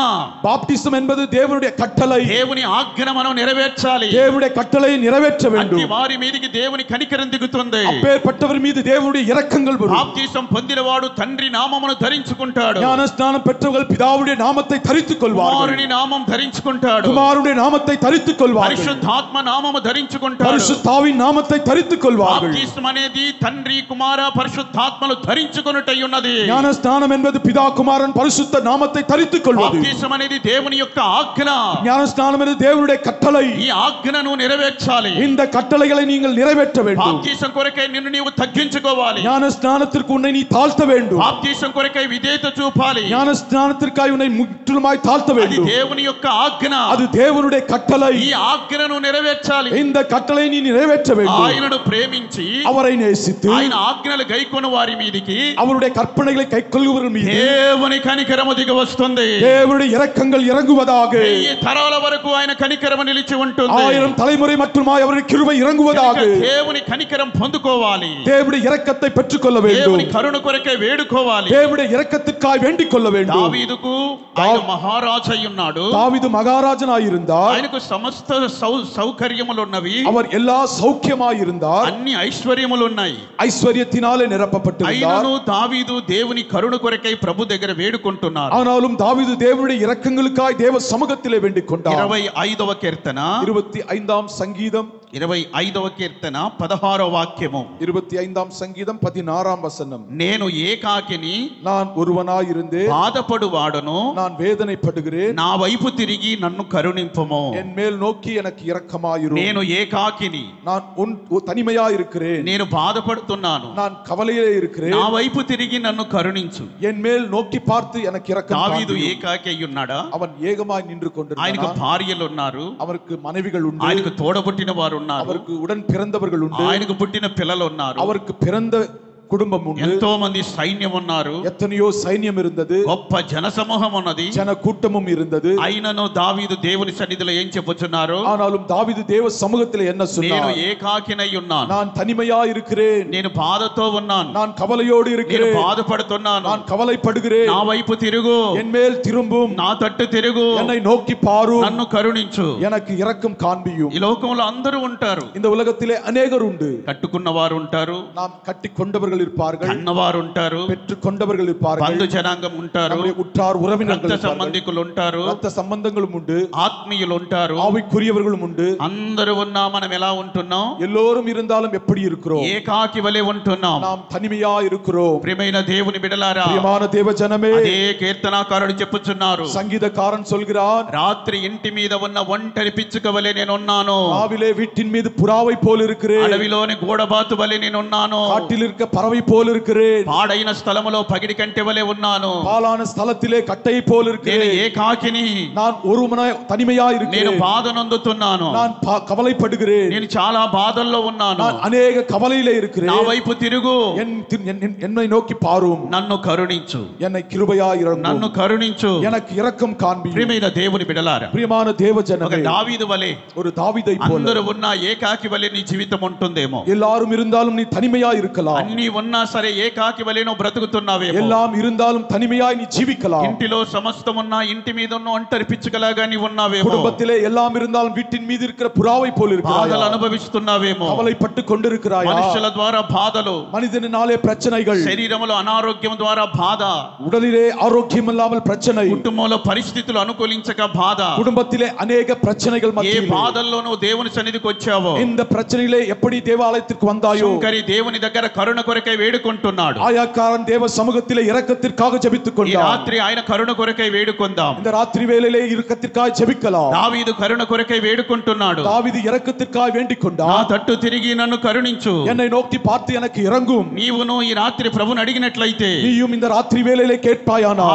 பாப்டிசம் என்பது தேவனுடைய கட்டளை. దేవుని ఆజ్ఞ మనం నెరవేర్చాలి. தேவனுடைய கட்டளையை நிறைவேற்ற అట్టి வேண்டும். వారి మీదకి దేవుని కనికరం దిగుతుంది. அப்பேற்பட்டவர் மீது தேவனுடைய இரக்கங்கள் வரும். బాప్తీసం పొందినవాడు తండ్రి నామమును ధరించుకుంటాడు. ஞான ஸ்நானம் பெற்றவர்கள் பிதாவுடைய நாமத்தை தரித்துக் கொள்வார்கள். కుమారుని నామం ధరించుకుంటాడు. குமாரனுடைய நாமத்தை தரித்துக் கொள்வார்கள். పరిశుద్ధాత్మ నామము ధరించుకుంటాడు. பரிசுத்தாவின் நாமத்தை தரித்துக் கொள்வார்கள். బాప్తీసం అనేది తండ్రి కుమార పరిశుద్ధాత్మలు ధరించుకొనుటై ఉన్నది. ஞான ஸ்நானம் என்பது பிதா, குமாரன், பரிசுத்த நாமத்தை தரித்துக் கொள்வது. బాప్తీసం అనేది దేవుని యొక్క ఆజ్ఞ. ஞான ஸ்நானம் என்பது தேவனுடைய கட்டளை. ఈ ఆజ్ఞను నెరవేర్చాలి. இந்த கட்டளைகளை நீங்கள் நிறைவேற்ற வேண்டும். బాప్తీసం కొరకై నిన్ను నీవు తగ్గించుకోవాలి. ஞான ஸ்நானத்திற்கு உன்னை நீ தாழ்த்த வேண்டும். బాప్తీసం కొరకై విధేయత చూపాలి. ஞான ஸ்நானத்திற்காய் உன்னை முற்றிலுமாய் தாழ்த்த అది வேண்டும். దేవుని యొక్క ఆజ్ఞ. அது தேவனுடைய கட்டளை. ఈ ఆజ్ఞను నెరవేర్చాలి. இந்த கட்டளை நீ நிறைவேற்ற வேண்டும். ఆయనను ప్రేమించి அவரை நேசித்து ఆయన ఆజ్ఞలు గైకొన వారి మీదికి அவருடைய கற்பனைகளை கைக்கொள்ளுவர்கள் மீது దేవుని కనికరము దిగి వస్తుంది. தேவனுடைய இரக்கங்கள் இறங்குவதாக. 1000 తరాల వరకు ఆయన కనికరము నిలిచి ఉంటుంది. 1000 தலைமுறை மட்டுமாய் அவருடைய கிருபை இறங்குவதாக. దేవుని కనికరం పొందుకోవాలి. தேவனுடைய இரக்கத்தை பெற்றுக்கொள்ள வேண்டும். దేవుని కరుణ కొరకే వేడుకోవాలి. தேவனுடைய இரக்கத்திற்காய் வேண்டிக் கொள்ள வேண்டும். దావీదుకు ఆయన మహారాజు అయి ఉన్నాడు. தாவீது மகாராஜனாய் இருந்தார். ఆయనకు సమస్త సౌకర్యములు ఉన్నవి. அவர் எல்லா சௌக்கியமாய் இருந்தார். అన్ని ఐశ్వర్యములు ఉన్నాయి. ஐஸ்வர்யத்தினாலே நிரப்பப்பட்டிருந்தார். అయినను దావీదు దేవుని కరుణ కొరకై ప్రభు దగ్గర వేడుకుంటున్నారు. ஆனாலும் தாவீது தேவனுடைய இரக்கங்களுக்காய் தேவ சமூகத்திலே வேண்டிக் கொண்டார். 25వ కీర్తన 25ஆம் சங்கீதம் 25వ కీర్తన 16వ వాక్యము. 25ஆம் சங்கீதம் 16ஆம் வசனம். నేను ఏకాకిని நான் ஒருவனாய் இருந்தேன், బాధపడువాడను, நான் வேதனைப்படுகிறேன், నా వైపు తిరిగి నన్ను కరుణింపుము. என் மேல் நோக்கி எனக்கு இரக்கமாயிரும். నేను ఏకాకిని, நான் தனிமையாய் இருக்கிறேன், నేను బాధపడుతున్నాను, நான் కవలయే இருக்கிறேன், నా వైపు తిరిగి నన్ను కరుణించు. என் மேல் நோக்கி பார்த்து எனக்கு இரக்கம் దావీదు காண்பியும். ఏకాకి అయి ఉన్నాడా? அவன் ஏகமாய் நின்று ఆయనకు கொண்டிருந்தான். భార్యలు ఉన్నారు, அவருக்கு மனைவிகள் உண்டு, ఆయనకు తోడబుట్టిన వారు ఉన్నారు, அவருக்கு உடன் பிறந்தவர்கள் உண்டு, ఆయనకు పుట్టిన పిల్లలు ఉన్నారు, அவருக்கு பிறந்த குடும்பம் உண்டு, ఎంతో మంది సైన్యం ఉన్నారు, எத்தனையோ సైన్యం இருந்தது, గొప్ప జనసమూహం ఉన్నది. జన కూட்டமும் இருந்தது. అయినను దావీదు దేవుని సన్నిధిలో ఏం చెప్పుచున్నారు? ஆனாலும் தாவீது தேவ சமூகத்தில் என்ன నేను சொன்னார்? ఏకాకినై ఉన్నాను, நான் தனிமையாய் இருக்கிறேன், నేను బాధతో ఉన్నాను, நான் கவலையோடு నేను இருக்கிறேன், బాధపడుతున్నాను, நான் కవலைப்படுகிறேன், నా వైపు తిరుగు, என் மேல் திரும்பும், నా తట్టు తిరుగు, என்னை நோக்கி பாரும், నన్ను కరుణించు. எனக்கு இரக்கம் காண்பியும். ఈ లోకంలో అందరూ ఉంటారు, இந்த உலகத்திலே அநேகர் உண்டு, కట్టుకున్న వారు ఉంటారు, நாம் கட்டி கொண்டவர்கள் இருப்பார்கள், కన్నవారు ఉంటారు, பெற்றுக்கொண்டவர்கள் இருப்பார்கள், బంధు జనాంగం ఉంటారు, நம்முடைய உற்றார் உறவினர்கள் రక్త సంబంధికులు ఉంటారు, ரத்த சம்பந்தங்களும் உண்டு, ఆత్మీయులు ఉంటారు, ஆவிக்குரியவர்களும் உண்டு. అందరూ ఉన్నా మనం ఎలా ఉంటున్నాం? எல்லோரும் இருந்தாலும் எப்படி இருக்கிறோம்? ఏకాకి వలె ఉంటున్నాం. நாம் தனிமையா இருக்கிறோம். ప్రియమైన దేవుని బిడ్డలారా, பிரியமான தேவ ஜனமே, అదే కీర్తనాకారుడు చెప్పుచున్నారు, சங்கீதக்காரன் சொல்கிறான், రాత్రి ఇంటి మీద ఉన్న ఒంటరి పిచ్చుక వలె నేనున్నాను, ராவிலே வீட்டின் மீது புறாவை போல் இருக்கிறேன், అడవిలోని గోడబాతు వలె నేనున్నాను, காட்டில் இருக்க பறவை போல் இருக்கிறேன், పాడైన స్థలములో పగిడి కంటె వలె ఉన్నాను, பாலான ஸ்தலத்திலே கட்டை போல் నేను இருக்கிறேன், ఏకాకిని, நான் ஒருவனாய் தனிமையா నేను இருக்கிறேன், బాధ నొందుతున్నాను, நான் கவலைப்படுகிறேன், నేను చాలా బాధల్లో ఉన్నాను, நான் அநேக கவலையிலே నా இருக்கிறேன், వైపు తిరుగు, என்னை நோக்கி பாரும், నన్ను కరుణించు, என்னை கிருபையா నన్ను இறங்கும், కరుణించు. எனக்கு இரக்கம் காண்பி. ప్రియమైన దేవుని బిడ్డలారా, பிரியமான தேவ ఒక ஜனமே, దావీదు వలె ஒரு தாவீதை போல అందరూ ఉన్న ఏకాకి వలె నీ జీవితం ఉంటుందేమో, எல்லாரும் இருந்தாலும் நீ தனிமையா இருக்கலாம், అన్ని ఉన్నా సరే ఏకాకి వలె నువ్వు బ్రతుకుతున్నావేమో, எல்லாம் இருந்தாலும் தனிமையாய் நீ ஜீவிக்கலாம், ఇంటిలో సమస్తం ఉన్నా ఇంటి మీద ఉన్న ఒంటరి పిచ్చుకలాగా నీ ఉన్నావేమో, குடும்பத்திலே எல்லாம் இருந்தாலும் வீட்டின் மீது இருக்கிற புறாவை போல் బాధలు இருக்கிறாயா, అనుభవిస్తున్నావేమో, கவலைப்பட்டு கொண்டிருக்கிறாயா, మనుషుల ద్వారా బాధలు, மனிதனாலே பிரச்சனைகள், శరీరంలో అనారోగ్యం ద్వారా బాధ, உடலிலே ஆரோக்கியம் இல்லாமல் பிரச்சனை, కుటుంబంలో పరిస్థితులు అనుకూలించక బాధ, குடும்பத்திலே அநேக பிரச்சனைகள் ఏ மத்தியிலே, బాధల్లో నువ్వు దేవుని సన్నిధికి వచ్చావో, இந்த பிரச்சனையிலே எப்படி தேவாலயத்திற்கு வந்தாயோ, సుంకరి దేవుని దగ్గర కరుణ కొరకై వేడుకుంటున్నాడు, ஆயாக்காரன் தேவ சமூகத்திலே இரக்கத்திற்காக ஜெபித்துக் ఈ கொண்டான். రాత్రి ఆయన కరుణ కొరకై వేడుకుందాం. இந்த ராத்திரி வேளையிலே இரக்கத்திற்காக ஜெபிக்கலாம். దావీదు కరుణ కొరకై వేడుకుంటున్నాడు, தாவீது இரக்கத்திற்காக வேண்டிக் నా கொண்டான். తట్టు తిరిగి నన్ను కరుణించు. என்னை நோக்கி பார்த்து எனக்கு இறங்கும், నీవును ఈ రాత్రి ప్రభుని అడిగినట్లయితే, நீயும் இந்த ராத்திரி வேளையிலே கேட்பாயானால்,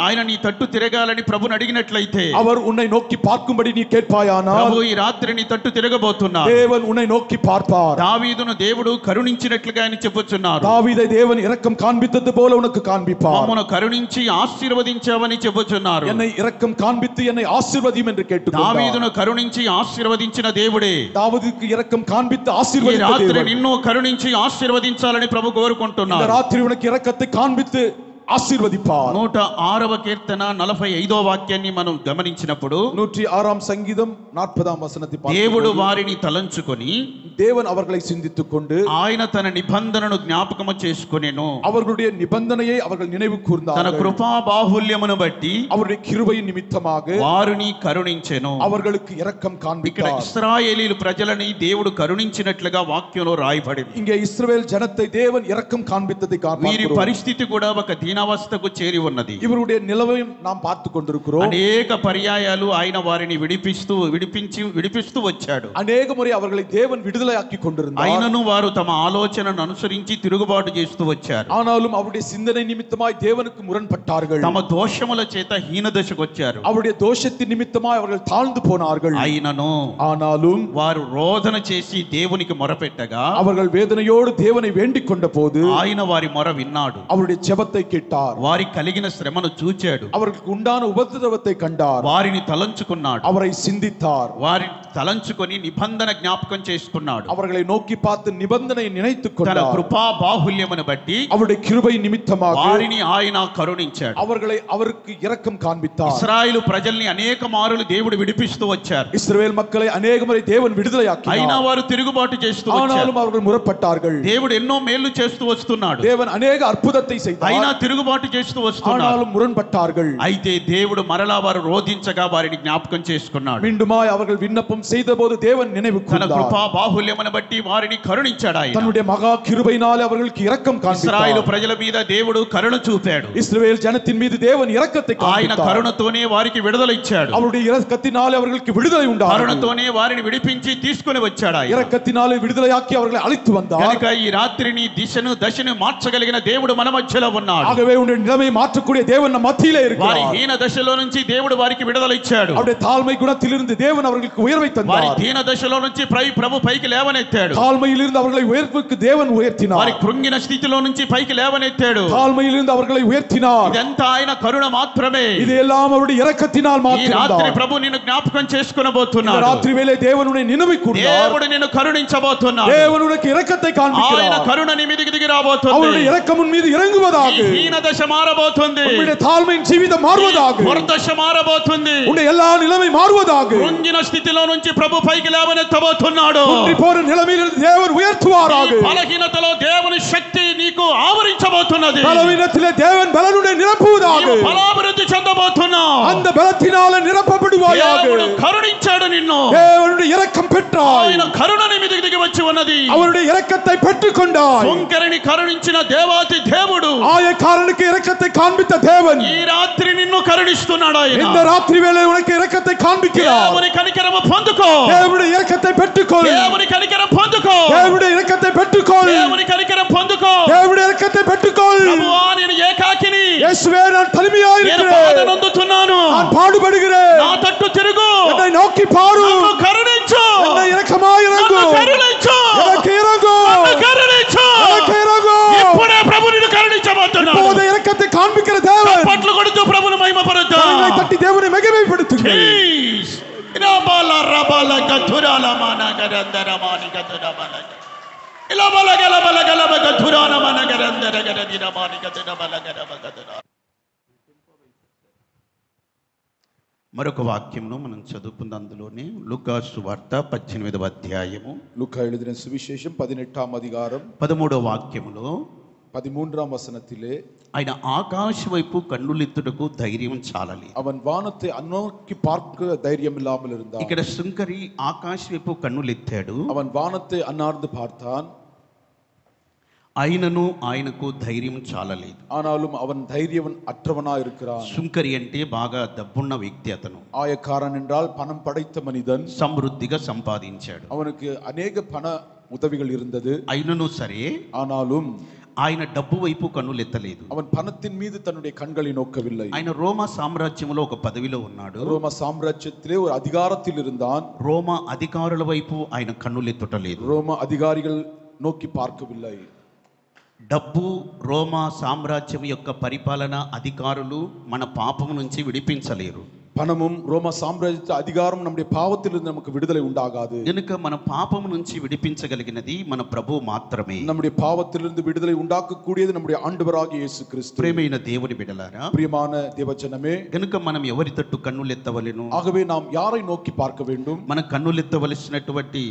ఆయన నీ తట్టు తిరగాలని ప్రభుని అడిగినట్లయితే, அவர் உன்னை நோக்கி பார்க்கும்படி நீ கேட்பாயானால், ప్రభు ఈ రాత్రి నీ తట్టు తిరగబోతున్నాడు. தேவன் உன்னை நோக்கி பார்ப்பார். దావీదును దేవుడు కరుణించినట్లుగా ఆయన చెప్పుచున్నారు, தாவீதை தேவன் இரக்கம் காண்பித்தது போல உனக்கு காண்பிப்பார். మమ్మను కరుణించి ఆశీర్వదించావని చెప్పుచున్నారు. என்னை இரக்கம் காண்பித்து என்னை ஆசீர்வதியும் என்று கேட்டுக்கொண்டார். దావీదును కరుణించి ఆశీర్వదించిన దేవుడే தாவீதுக்கு இரக்கம் காண்பித்து ఈ ஆசீர்வதித்த రాత్రి தேவன் నిన్ను కరుణించి ఆశీర్వదించాలని ప్రభు இந்த కోరుకుంటున్నారు. ராத்திரி உனக்கு இரக்கத்தை காண்பித்து ஆசீர்வதிப்பார். 106వ కీర్తన 45వ వాక్యాన్ని మనం గమనించినప్పుడు, 106ஆம் சங்கீதம் 40ஆம் வசனத்தை దేవుడు பார்க்கிறோம். వారిని తలంచుకొని தேவன் அவர்களை சிந்தித்துக் கொண்டு ఆయన తన నిబంధనను జ్ఞాపకము చేసుకొనెను, அவர்களுடைய நிபந்தனையை அவர்கள் நினைவு తన கூர்ந்தார்கள். కృపా బాహుల్యమును బట్టి அவருடைய கிருபையின் நிமித்தமாக వారిని కరుణించెను. அவர்களுக்கு இரக்கம் ఇక్కడ காண்பித்தார். ఇశ్రాయేలీలు ప్రజలని దేవుడు కరుణించినట్లుగా వాక్యంలో రాయబడింది. இங்கே இஸ்ரவேல் ஜனத்தை தேவன் இரக்கம் காண்பித்ததை వీరి பார்க்கிறோம். పరిస్థితి కూడా ఒక దీనావస్థకు చేరి ఉన్నది. இவருடைய நிலவையும் நாம் பார்த்து கொண்டிருக்கிறோம். అనేక పర్యాయాలు ఆయన వారిని విడిపిస్తూ వచ్చాడు. அநேக முறை அவர்களை தேவன் விடுதலையாக்கி கொண்டிருந்தார். అయినను వారు తమ ఆలోచనను అనుసరించి తిరుగుబాటు చేస్తూ వచ్చారు. ஆனாலும் அவருடைய சிந்தனை நிமித்தமாய் தேவனுக்கு முரண்பட்டார்கள். తమ దోషముల చేత హీన దశకు వచ్చారు. அவருடைய தோஷத்தின் நிமித்தமாய் அவர்கள் தாழ்ந்து போனார்கள். అయినను ஆனாலும் వారు రోదన చేసి దేవునికి మొరపెట్టగా அவர்கள் வேதனையோடு தேவனை வேண்டிக் கொண்ட போது ఆయన వారి మొర విన్నాడు. அவருடைய ஜெபத்தை கேட்டார். వారికి కలిగిన శ్రమను చూచాడు. அவர்களுக்கு உண்டான உபத்திரவத்தை கண்டார். వారిని తలంచుకున్నాడు. அவரை சிந்தித்தார். వారిని తలంచుకొని నిబంధన జ్ఞాపకం చేసుకున్నాడు. அவர்களை நோக்கி பார்த்து நிபந்தனையை நினைத்துக் తన கொண்டார். కృపా బాహుల్యమును బట్టి அவருடைய கிருபை நிமித்தமாக వారిని ఆయన కరుణించాడు. அவர்களை அவருக்கு இரக்கம் காண்பித்தார். ఇశ్రాయేలు ప్రజల్ని అనేక మారులు దేవుడు విడిపిస్తూ వచ్చారు. இஸ்ரவேல் மக்களை அநேக முறை தேவன் விடுதலையாக்கினார். అయినా వారు తిరుగుబాటు చేస్తూ వచ్చారు. ஆனாலும் அவர்கள் முரப்பட்டார்கள். దేవుడు ఎన్నో మేళ్లు చేస్తూ వస్తున్నాడు. தேவன் அநேக அற்புதத்தை செய்தார். అయినా తిరుగుబాటు చేస్తూ వస్తున్నాడు. ஆனாலும் முரண்பட்டார்கள். అయితే దేవుడు మరలా వారు రోధించగా వారిని జ్ఞాపకం చేసుకున్నాడు. மீண்டுமாய் அவர்கள் விண்ணப்பம் செய்தபோது தேவன் நினைவு తన கூர்ந்தார். కృపా బాహుల్యమును బట్టి వారిని కరుణించాడు. ఆయన தன்னுடைய மகா கிருபையினாலே அவர்களுக்கு இரக்கம் ఇశ్రాయేలు காண்பித்தார். ప్రజల మీద దేవుడు కరుణ చూపాడు. இஸ்ரவேல் ஜனத்தின் மீது தேவன் இரக்கத்தை ఆయన காண்பித்தார். కరుణతోనే వారికి విడుదల ఇచ్చాడు. அவருடைய இரக்கத்தினாலே அவர்களுக்கு விடுதலை உண்டானது. కరుణతోనే వారిని విడిపించి తీసుకుని వచ్చాడు. ఆయన இரக்கத்தினாலே விடுதலையாக்கி அவர்களை அழைத்து வந்தார். కనుక ఈ రాత్రిని దశను మార్చగలిగిన దేవుడు మన మధ్యలో ఉన్నాడు. ஆகவே உன்னுடைய நிலைமையை மாற்றக்கூடிய தேவன் நம் மத்தியிலே వారి இருக்கிறார். హీన దశలో నుంచి దేవుడు వారికి విడుదల ఇచ్చాడు. அவருடைய தாழ்மை குணத்திலிருந்து தேவன் அவர்களுக்கு உயர்வை వారి தந்தார். హీన దశలో నుంచి ప్రభు పైకి లేవనెత్తాడు. தாழ்மையிலிருந்து அவர்களை உயர்வுக்கு தேவன் உயர்த்தினார். వారి కృంగిన స్థితిలో నుంచి పైకి లేవనెత్తాడు. தாழ்மையிலிருந்து அவர்களை உயர்த்தினார். ఇదంతా ఆయన కరుణ మాత్రమే. இது எல்லாம் அவருடைய இரக்கத்தினால் ఈ రాత్రి மாத்திரம்தான். ప్రభు నిన్ను జ్ఞాపకం இந்த చేసుకొనబోతున్నాడు. ராத்திரி வேளை தேவன் உன்னை நினைவு கூர்ந்தார். దేవుడు నిన్ను కరుణించబోతున్నాడు. தேவன் உனக்கு இரக்கத்தை ఆయన காண்பிக்கிறார். కరుణ నీ మీదికి దిగి రాబోతుంది. அவருடைய இரக்கம் உன் மீது இறங்குவதாக. ఈ హీన దశ మారబోతుంది. உன்னுடைய தாழ்மையின் జీవితం మారుவதாக. దుర్దశ మారబోతుంది. உன்னுடைய எல்லா நிலைமை மாறுவதாக. కృంగిన స్థితిలో నుంచి ప్రభు పైకి లేవనెత్తబోతున్నాడు. குன்றி போற நிலைமையிலிருந்து தேவன் உயர்த்துவாராக. ఈ బలహీనతలో దేవుని శక్తి నీ నీకు ఆవరించబోతున్నది. பலவீனத்திலே தேவன் பலனுடைய நிரப்புவதாக. నీవు బలాభివృద్ధి చెందబోతున్నావు. அந்த பலத்தினால நிரப்பப்படுவாயாக. దేవుడు కరుణించాడు నిన్ను. தேவனுடைய இரக்கம் பெற்றாய். ఆయన కరుణ నీ మీదకి దిగి వచ్చి ఉన్నది. அவருடைய இரக்கத்தை பெற்றுக்கொண்டாய். సుంకరిని కరుణించిన దేవాతి దేవుడు, ஆயக்காரனுக்கு இரக்கத்தை காண்பித்த தேவன் ఈ రాత్రి నిన్ను కరుణిస్తున్నాడు. ఆయన இந்த ராத்திரி வேளை உனக்கு இரக்கத்தை காண்பிக்கிறார். దేవుని కనికరము పొందుకో. தேவனுடைய இரக்கத்தை பெற்றுக்கொள். దేవుని కనికరం పొందుకో. தேவனுடைய இரக்கத்தை பெற்றுக்கொள். దేవుని కనికరం పొందుకో. தேவனுடைய இரக்கத்தை பெற்றுக்கொள். ప్రభువా నేను ఏకాకిని, இயேசுவே நான் தனிமையாய் నేను இருக்கிறேன். బాధ నొందుతున్నాను. நான் பாடுபடுகிறேன். నా తట్టు తిరుగు. என்னை நோக்கி பாரு. నన్ను కరుణించు. என்னை இரக்கமாய் இறங்கு. నన్ను కరుణించు. எனக்கு இறங்கு. నన్ను కరుణించు. எனக்கு இறங்கு. ఇప్పుడే ప్రభు నిన్ను కరుణించబోతున్నాడు. இப்போது இரக்கத்தை காண்பிக்கிற தேவன். చప్పట్లు కొడుతూ ప్రభువును మహిమపరుద్దాం. கரங்களை தட்டி தேவனை மகிமைப்படுத்துங்கள். ప్లీజ్ రబల రబల గతురాల మనగరందర మానిగతురబల ఇలబల గలబల గలబ గతురాన మనగరందర గరదిన మానిగతురబల గరబ గతురా. మరొక వాక్యంను మనం చదువుకున్న అందులోనే లూకా సువార్త 18వ అధ్యాయము லூக்கா எழுதின சுவிசேஷம் 18ஆம் அதிகாரம் 13వ వాక్యములో 13ஆம் வசனத்திலே ఆయన ఆకాశం వైపు కన్నులెత్తుటకు ధైర్యం చాలలేదు. அவன் வானத்தை அந்நோக்கி பார்க்க தைரியம் இல்லாமல் இருந்தான். ఇక్కడ సుంకరి ఆకాశం వైపు కన్నులెత్తాడు. அவன் வானத்தை அன்னார்ந்து பார்த்தான். ఆయనను ఆయనకు ధైర్యం చాలలేదు. ஆனாலும் அவன் தைரியவன் அற்றவனாய் இருக்கிறான். సుంకరి అంటే బాగా డబ్బున్న వ్యక్తి. అతను ஆயக்காரன் என்றால் பணம் படைத்த மனிதன். సమృద్ధిగా సంపాదించాడు. அவனுக்கு அநேக பண உதவிகள் இருந்தது. అయినను సరే ஆனாலும் ఆయన డబ్బు వైపు కన్నులెత్తలేదు. அவன் பணத்தின் மீது தன்னுடைய கண்களை நோக்கவில்லை. ఆయన రోమా సామ్రాజ్యంలో ఒక పదవిలో ఉన్నాడు. ரோம சாம்ராஜ்யத்திலே ஒரு அதிகாரத்தில் இருந்தான். రోమా అధికారుల వైపు ఆయన కన్నులెత్తటలేదు. ரோம அதிகாரிகள் நோக்கி பார்க்கவில்லை. డబ్బు, రోమా సామ్రాజ్యం యొక్క పరిపాలన, అధికారులు మన పాపము నుంచి విడిపించలేరు. பணமும் ரோம சாம்ராஜ்ய அதிகாரம் நம்முடைய பாவத்திலிருந்து நமக்கு விடுதலை உண்டாகாது. కనుక మన పాపము నుంచి విడిపించగలిగినది మన ప్రభువు మాత్రమే. நம்முடைய பாவத்திலிருந்து விடுதலை உண்டாக்கக்கூடியது நம்முடைய ஆண்டவராகிய இயேசு கிறிஸ்து. ప్రేమైన దేవుని బిడ్డలారా, பிரியமான தேவஜனமே, గనుక మనం ఎవరి తట్టు కన్నులెత్తవలెను? ஆகவே நாம் யாரை நோக்கி பார்க்க வேண்டும்? మన కన్నులెత్తవలసినటువంటి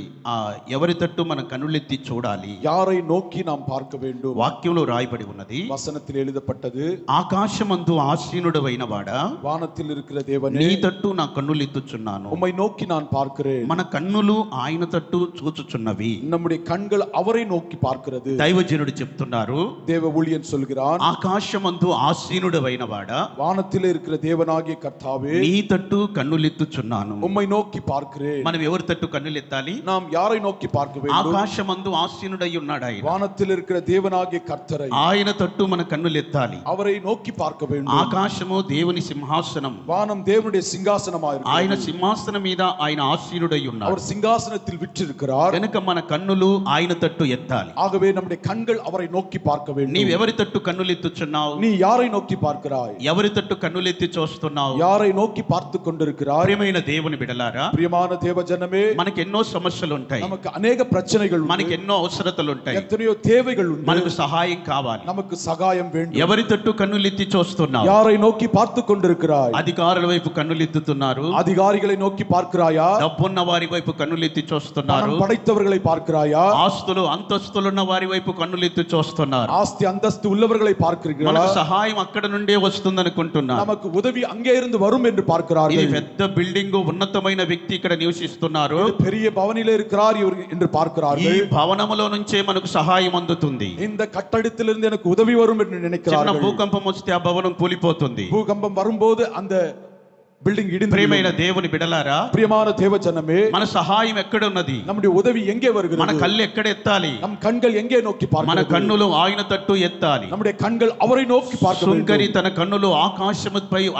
ఎవరి తట్టు మన కన్నులెత్తి చూడాలి? யாரை நோக்கி நாம் பார்க்க வேண்டும்? వాక్యంలో రాయబడి ఉన్నది, வசனத்தில் எழுதப்பட்டது, ఆకాశమందు ఆసీనుడవైన వాడా, வானத்தில் இருக்கிற தேவனே, నీ తట్టు నా కన్నులెత్తుచున్నాను. உம்மை நோக்கி நான் பார்க்கிறேன். మన కన్నులు ఆయన తట్టు చూచుచున్నవి. நம்முடைய கண்கள் அவரை நோக்கி பார்க்கிறது. దైవజనుడు చెప్తున్నారు, தேவ ஊழியன் சொல்கிறான், ఆకాశమందు ఆసీనుడవైన వాడా, வானத்தில் இருக்கிற தேவனாகிய கர்த்தாவே, నీ తట్టు కన్నులెత్తుచున్నాను. உம்மை நோக்கி பார்க்கிறேன். మనం ఎవరి తట్టు కన్నులెత్తాలి? நாம் யாரை நோக்கி பார்க்க வேண்டும்? ఆకాశమందు ఆసీనుడై ఉన్నాడు ఆయన. வானத்தில் இருக்கிற தேவனாகிய கர்த்தரை, ఆయన తట్టు మన కన్నులెత్తాలి. அவரை நோக்கி பார்க்க வேண்டும். ఆకాశము దేవుని సింహాసనం, வானம் தேவனுடைய சிங்காசனமாக ఆయన இருக்கிறது. సింహాసనం మీద ఆయన ఆసీనుడై ఉన్నాడు. அவர் சிங்காசனத்தில் விற்றிருக்கிறார். కనుక మన కన్నులు ఆయన తట్టు ఎత్తాలి. ஆகவே நம்முடைய கண்கள் அவரை நோக்கி பார்க்க வேண்டும். నీవెవరి తట్టు కన్నులెత్తుచున్నావు? நீ யாரை நோக்கி பார்க்கிறாய்? ఎవరి తట్టు కన్నులెత్తి చూస్తున్నావు? யாரை நோக்கி பார்த்து கொண்டிருக்கிறாய்? ప్రియమైన దేవుని బిడ్డలారా, பிரியமான தேவஜனமே, మనకి ఎన్నో సమస్యలు ఉంటాయి, நமக்கு அநேக பிரச்சனைகள் உண்டு. మనకి ఎన్నో అవసరతలు ఉంటాయి, எத்தனையோ தேவைகள் உண்டு. మనకు సహాయం కావాలి. நமக்கு சகாயம் வேண்டும். ఎవరి తట్టు కన్నులెత్తి చూస్తున్నావు? யாரை நோக்கி பார்த்து கொண்டிருக்கிறாய்? అధికారుల వైపు కన్నులెత్తుతున్నారు, அதிகாரிகளை நோக்கி பார்க்கிறாயா? డబ్బున్న వారి వైపు కన్నులెత్తి చూస్తున్నారు, பணம் படைத்தவர்களை பார்க்கிறாயா? ఆస్తులు అంతస్తులున్న వారి వైపు కన్నులెత్తి చూస్తున్నారు. ஆஸ்தி அந்தஸ்து உள்ளவர்களை பார்க்கிறீர்களா? మనకు సహాయం అక్కడ నుండే వస్తుంది అనుకుంటున్నారు. நமக்கு உதவி அங்கே இருந்து வரும் என்று ఈ பார்க்கிறார்கள். పెద్ద బిల్డింగ్, ఉన్నతమైన వ్యక్తి ఇక్కడ నివసిస్తున్నారు, பெரிய பவனிலே இருக்கிறார் இவர் என்று ఈ பார்க்கிறார்கள். భవనములో నుంచే మనకు సహాయం అందుతుంది. இந்த கட்டடத்திலிருந்து எனக்கு உதவி வரும் என்று చిన్న நினைக்கிறார்கள். భూకంపం వస్తే ఆ భవనం కూలిపోతుంది. பூகம்பம் வரும்போது அந்த బిల్డింగ్ ఇడింది. ప్రియమైన దేవుని బిడలారా, ప్రియமான தேவஜனமே, మన సహాయం ఎక్కడ ఉన్నది? நம்முடைய உதவி எங்கே మన வருகிறது? కళ్ళు ఎక్కడ ఎత్తాలి? நம் கண்கள் எங்கே நோக்கி మన பார்க்கிறது? కన్నులు ఆయన తట్టు ఎత్తాలి. நம்முடைய கண்கள் அவரை நோக்கி பார்க்க సుంకరి வேண்டும். తన కన్నులు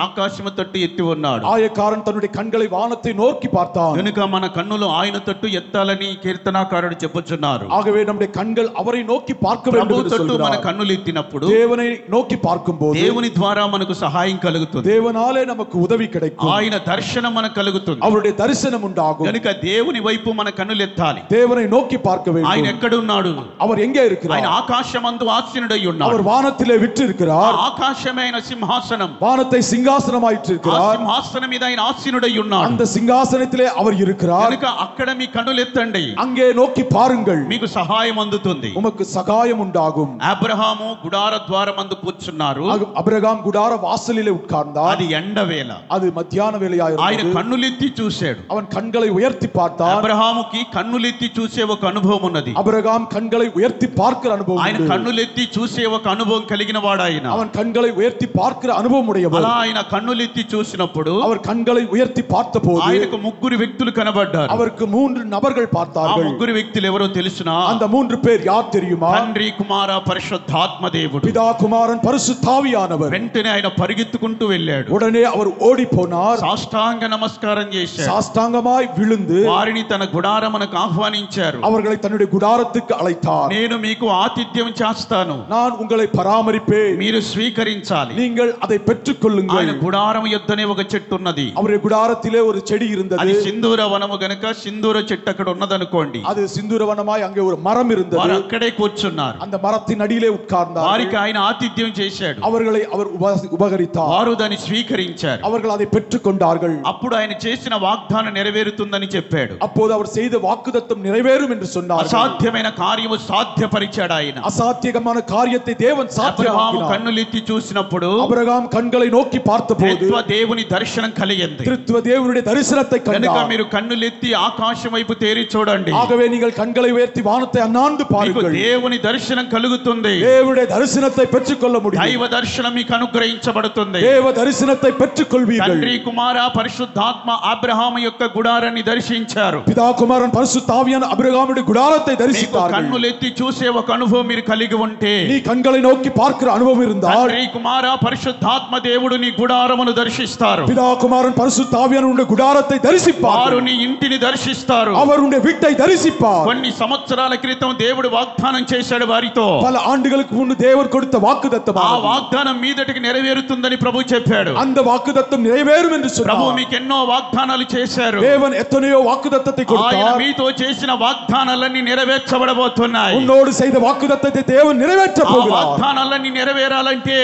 ఆకాశము తట్టు ఎత్తి ఉన్నాడు. ஆயக்காரன் தன்னுடைய கண்களை வானத்தை நோக்கி பார்த்தான். కనుక మన కన్నులు ఆయన తట్టు ఎత్తాలని కీర్తనాకారుడు చెప్పుచున్నారు. ஆகவே நம்முடைய கண்கள் அவரை நோக்கி பார்க்க வேண்டும் ప్రభు என்று తట్టు మన சொல்கிறார். కన్నులు ఎత్తినప్పుడు தேவனை நோக்கி பார்க்கும்போது దేవుని ద్వారా మనకు సహాయం కలుగుతుంది. தேவனாலே நமக்கு உதவி கிடைக்கும். கிடைக்கும். ఆయన దర్శనం మనకు కలుగుతుంది. அவருடைய தரிசனம் உண்டாகும். కనుక దేవుని వైపు మన కన్నులెత్తాలి. தேவனை நோக்கி பார்க்க ఆయన வேண்டும். ఎక్కడ ఉన్నాడు? அவர் எங்கே ఆయన இருக்கிறார்? ఆకాశమందు ఆసీనుడై ఉన్నాడు. அவர் వానத்திலே விற்றிருக்கிறார். ఆకాశమైన సింహాసనం, வானத்தை ఆ சிங்காசனமாயிற்றிருக்கிறார். సింహాసనం మీద ఆయన ఆసీనుడై ఉన్నాడు. அந்த சிங்காசனத்திலே அவர் இருக்கிறார். కనుక అక్కడ మీ కన్నులెత్తండి, அங்கே నోకి பாருங்கள், మీకు సహాయం అందుతుంది. உமக்கு சகாயம் உண்டாகும். అబ్రహాము గుడార ద్వారమందు కూర్చున్నారు. அபிரகாம் குடார வாசலிலே உட்கார்ந்தார். అది ఎండవేళ. அது மத்தியான ఆయన வேளையாயிருந்தது. కన్నులెత్తి చూశాడు. அவன் கண்களை உயர்த்தி பார்த்தான். అబ్రహాముకి కన్నులెత్తి చూసే ఒక అనుభవం ఉన్నది. அபிரகாம் கண்களை உயர்த்தி பார்க்கிற அனுபவம் ఆయన உண்டு. కన్నులెత్తి చూసే ఒక అనుభవం కలిగిన వాడు ఆయన. அவன் கண்களை உயர்த்தி பார்க்கிற அனுபவம் உடையவர். అలా ఆయన కన్నులెత్తి చూసినప్పుడు அவர் கண்களை உயர்த்தி பார்த்தபோது ఆయనకు ముగ్గురు వ్యక్తులు కనబడ్డారు. அவருக்கு 3 நபர்கள் ఆ பார்த்தார்கள். ముగ్గురు వ్యక్తులు ఎవరో తెలుసునా? அந்த 3 பேர் யார் தெரியுமா? తండ్రి, కుమార, పరిశుద్ధాత్మ దేవుడు. பிதா, குமாரன், பரிசுத்தாவியானவர். వెంటనే ఆయన పరిగెత్తుకుంటూ వెళ్ళాడు. உடனே அவர் ஓடி போனார். సాష్టాంగ నమస్కారం చేశాడు. சாஷ்டாங்கமாய் விழுந்து వారిని తన గుడారమునకు ఆహ్వానించారు. அவர்களை தன்னுடைய குடாரத்துக்கு அழைத்தார். నేను మీకు ఆతిథ్యం చేస్తాను, நான் உங்களை பராமரிப்பேன், మీరు స్వీకరించాలి. நீங்கள் அதை பெற்றுக் கொள்ளுங்கள். ఆయన గుడారం యొద్దనే ఒక చెట్టు ఉన్నది. அவருடைய குடாரத்திலே ஒரு செடி అది இருந்தது. సింధూర వనము గనుక సింధూర చెట్టు అక్కడ ఉన్నదనుకోండి. அது சிந்தூரவனமாய் அங்கே ஒரு மரம் వారు இருந்தது. అక్కడే కూర్చున్నారు. அந்த மரத்தின் அடியிலே உட்கார்ந்தார். వారికి ఆయన ఆతిథ్యం చేశాడు. அவர்களை அவர் உபகரித்தார். వారు దాన్ని స్వీకరించారు. அவர்கள் அதை பெற்றுக் கொண்டார்கள். అప్పుడు ఆయన చేసిన వాగ్దానం నెరవేరుతుందని చెప్పాడు. அப்போது அவர் செய்த வாக்குத்தத்தம் நிறைவேறும் என்று சொன்னார். అసాధ్యమైన కార్యము సాధ్యపరిచాడు ఆయన. அசாத்தியமான காரியத்தை தேவன் అబ్రహాము சாத்தியமாக்கினார். కన్నులెత్తి చూసినప్పుడు அபிரகாம் கண்களை நோக்கி பார்த்தபோது త్రిత్వ దేవుని దర్శనం కలిగింది. திருத்துவ தேவனுடைய தரிசனத்தை కనుక கண்டார். మీరు కన్నులెత్తి ఆకాశం వైపు తేరి చూడండి. ஆகவே நீங்கள் கண்களை உயர்த்தி வானத்தை அண்ணாந்து మీకు பாருங்கள். దేవుని దర్శనం కలుగుతుంది. தேவனுடைய தரிசனத்தை பெற்றுக்கொள்ள முடியும். దైవ దర్శనం మీకు అనుగ్రహించబడుతుంది. தேவ தரிசனத்தை பெற்றுக் கொள்வீர்கள். తండ్రి, కుమార, పరిశుద్ధాత్మ అబ్రహాము యొక్క గుడారాన్ని దర్శించారు. பிதா, குமாரன், பரிசுத்த ஆவியான அபிரகாமுடைய குடாரத்தை మీకు தரிசித்தார்கள். కన్నులెత్తి చూసే ఒక అనుభవం మీరు కలిగి ఉంటే, நீ கண்களை நோக்கி பார்க்கிற அனுபவம் இருந்தால் తండ్రి, కుమార, పరిశుద్ధాత్మ దేవుడు నీ గుడారమును దర్శిస్తారు. பிதா, குமாரன், பரிசுத்த ஆவியானவருடைய குடாரத்தை వారు தரிசிப்பார்கள். నీ ఇంటిని దర్శిస్తారు. அவருடைய வீட்டை தரிசிப்பார். కొన్ని సంవత్సరాల క్రితం దేవుడు వాగ్దానం చేశాడు వారితో. பல ஆண்டுகளுக்கு முன்பு தேவன் கொடுத்த ఆ வாக்குத்தத்தம் వాగ్దానం మీదటికి నెరవేరుతుందని ప్రభు చెప్పాడు. அந்த வாக்குத்தத்தம் நிறைவேறும் என்று ప్రభు சொன்னார். మీకు ఎన్నో వాగ్దానాలు చేశారు. தேவன் எத்தனையோ வாக்குத்தத்தத்தை ఆయన கொடுத்தார். మీతో చేసిన వాగ్దానాలన్నీ నెరవేర్చబడబోతున్నాయి. உன்னோடு செய்த வாக்குத்தத்தத்தை தேவன் நிறைவேற்ற ఆ போகிறார். వాగ్దానాలన్నీ నెరవేరాలంటే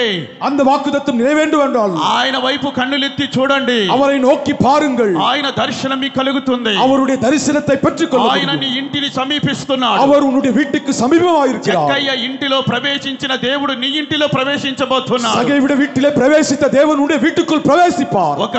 அந்த வாக்குத்தத்தம் நிறைவேண்டும் என்றால் ఆయన వైపు కన్నులెత్తి చూడండి. அவரை நோக்கி பாருங்கள். ఆయన దర్శనం మీకు కలుగుతుంది. அவருடைய தரிசனத்தை பெற்றுக்கொள்ள ఆయన முடியும். నీ ఇంటిని సమీపిస్తున్నాడు. அவர் உன்னுடைய வீட்டுக்கு சமீபமாயிருக்கிறார். జక్కయ్య ఇంటిలో ప్రవేశించిన దేవుడు నీ ఇంటిలో ప్రవేశించబోతున్నాడు. சகைவிட வீட்டிலே பிரவேசித்த தேவன் உன்னுடைய வீட்டுக்குள் பிரவேசிப்பார். ఒక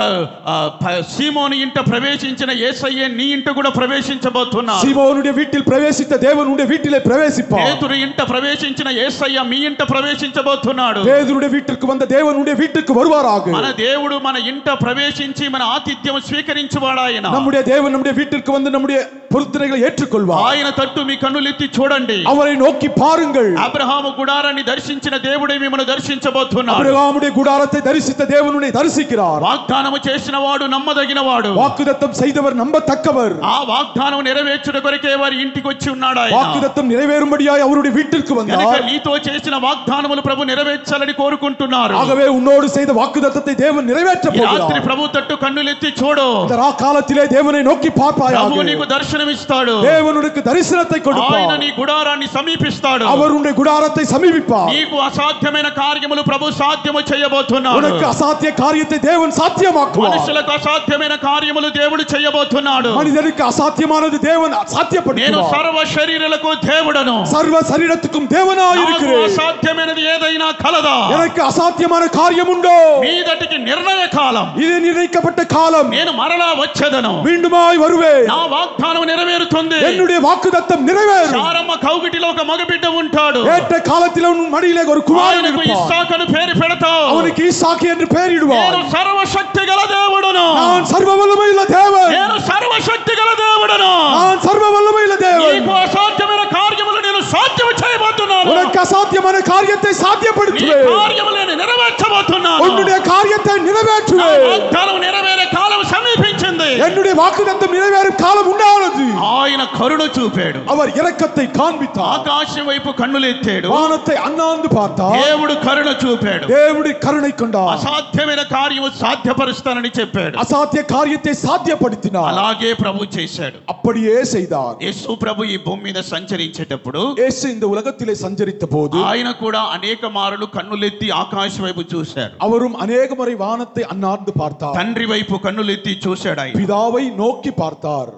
సీమోను ఇంట ప్రవేశించిన యేసయ్య నీ ఇంట కూడా ప్రవేశించబోతున్నాడు. சீமோனுடைய வீட்டில் பிரவேசித்த தேவன் உன்னுடைய வீட்டிலே பிரவேசிப்பார். పేతురు ఇంట ప్రవేశించిన యేసయ్య మీ ఇంట ప్రవేశించబోతున్నాడు. பேதுருடைய வீட்டிற்கு வந்த தேவன் உன்னுடைய வீட்டுக்கு வருவாராக. మన దేవుడు మన ఇంట ప్రవేశించి మన ఆతిథ్యం స్వీకరించువాడు ఆయన. நம்முடைய தேவன் நம்முடைய வீட்டிற்கு வந்து நம்முடைய பொருத்தனைகளை ஏற்றுக்கொள்வார். ఆయన తట్టు మీ కన్నులెత్తి చూడండి. அவரை நோக்கி பாருங்கள். అబ్రహాము గుడారాన్ని దర్శించిన దేవుడే మిమ్మల్ని దర్శించబోతున్నాడు. அபிரகாமுடைய கூடாரத்தை தரிசித்த தேவன் உன்னை தரிசிக்கிறார். వాగ్దానము చేసిన వాడు నమ్మదగిన వాడు. வாக்குத்தத்தம் செய்தவர் நம்பத்தக்கவர். ఆ వాగ్దానం నెరవేర్చుట కొరకే వారి ఇంటికి వచ్చి ఉన్నాడు ఆయన. வாக்குத்தத்தம் நிறைவேறும்படியாய் அவருடைய வீட்டிற்கு కనుక வந்தார். నీతో చేసిన వాగ్దానములు ప్రభు నెరవేర్చాలని కోరుకుంటున్నారు. ஆகவே உன்னோடு செய்த வாக்குத்தத்தத்தை தேவன் நிறைவேற்ற ఈ రాత్రి போகிறார். ప్రభు తట్టు కన్నులెత్తి చూడు. இந்த காலத்திலே தேவனை நோக்கி பார்ப்பாயாக. ప్రభు నీకు దర్శనమిస్తాడు. தேவன் உனக்கு தரிசனத்தை ఆయన கொடுப்பார். నీ గుడారాన్ని సమీపిస్తాడు. அவர் உன்னுடைய குடாரத்தை சமீபிப்பார். నీకు అసాధ్యమైన కార్యములు ప్రభు సాధ్యము చేయబోతున్నాడు. உனக்கு அசாத்திய காரியத்தை தேவன் சாத்தியமாக்குவார். మనుషులకు అసాధ్యమైన కార్యములు దేవుడు చేయబోతున్నాడు. மனிதனுக்கு அசாத்தியமானது தேவன் నేను சாத்தியப்படுத்துவார். సర్వ శరీరులకు దేవుడను. சர்வ சரீரத்துக்கும் தேவனாய் నాకు இருக்கிறேன். అసాధ్యమైనది ఏదైనా కలదా? எனக்கு அசாத்தியமான காரியம் உண்டோ? మీదటికి నిర్ణయ కాలం. இது நிர்ணயிக்கப்பட்ட காலம். నేను మరలా వచ్చేదను. மீண்டுமாய் வருவேன். నా వాగ్దానం నెరవేరుతుంది. என்னுடைய வாக்குத்தத்தம் நிறைவேறும். శారమ్మ కౌగిటిలో ఒక మగబిడ్డ ఉంటాడు. ஏற்ற காலத்தில் உன் மடியிலே ஒரு குமாரன் ఆయనకు இருப்பார். ఇస్సాకును పేరు పెడతావు. அவனுக்கு ஈசாக்கு என்று பெயரிடுவார். నేను సర్వశక్తి గల దేవుడును. நான் சர்வ வல்லமையுள்ள தேவன். నేను సర్వశక్తి గల దేవుడును. நான் சர்வ வல்லமையுள்ள தேவன். నీకు అసాధ్యమైన కార్యములు నేను సాధ్యం చేయబోతున్నాను. உனக்கு அசாத்தியமான காரியத்தை నీ சாத்தியப்படுத்துவேன். కార్యములు నేను నెరవేర్చబోతున్నాను. உன்னுடைய காரியத்தை నా நிறைவேற்றுவேன். వాగ్దానం నెరవేరే కాలం సమీపించింది. என்னுடைய வாக்குத்தத்தம் நிறைவேறும் காலம் உண்டானது. ఆయన కరుణ చూపాడు. அவர் இரக்கத்தை காண்பித்தார். ఆకాశం వైపు కన్నులెత్తాడు. வானத்தை అన్నాந்து பார்த்தார். దేవుడు కరుణ చూపాడు. దేవుడి కరుణை கொண்டார். అసాధ్యమైన కార్యము సాధ్యపరుస్తానని చెప్పాడు. అసాధ్య కార్యத்தை సాధ్యపడితినాர். అలాగే ప్రభు చేశాడు. அப்படியே செய்தார். యేసు ప్రభు ఈ భూమి మీద సంచరించేటప్పుడు, యేసు இந்த உலகத்திலே சஞ்சரித்த போது ఆయన కూడా అనేక మారులు కన్నులెత్తి ఆకాశం వైపు చూశాడు. அவரும் அநேக முறை வானத்தை அண்ணாந்து பார்த்தார். తండ్రి వైపు కన్నులెత్తి చూశాడు. ఆయన பிதாவை நோக்கி பார்த்தார்.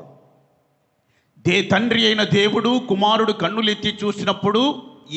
తండ్రి అయిన దేవుడు కుమారుడు కన్నులెత్తి చూసినప్పుడు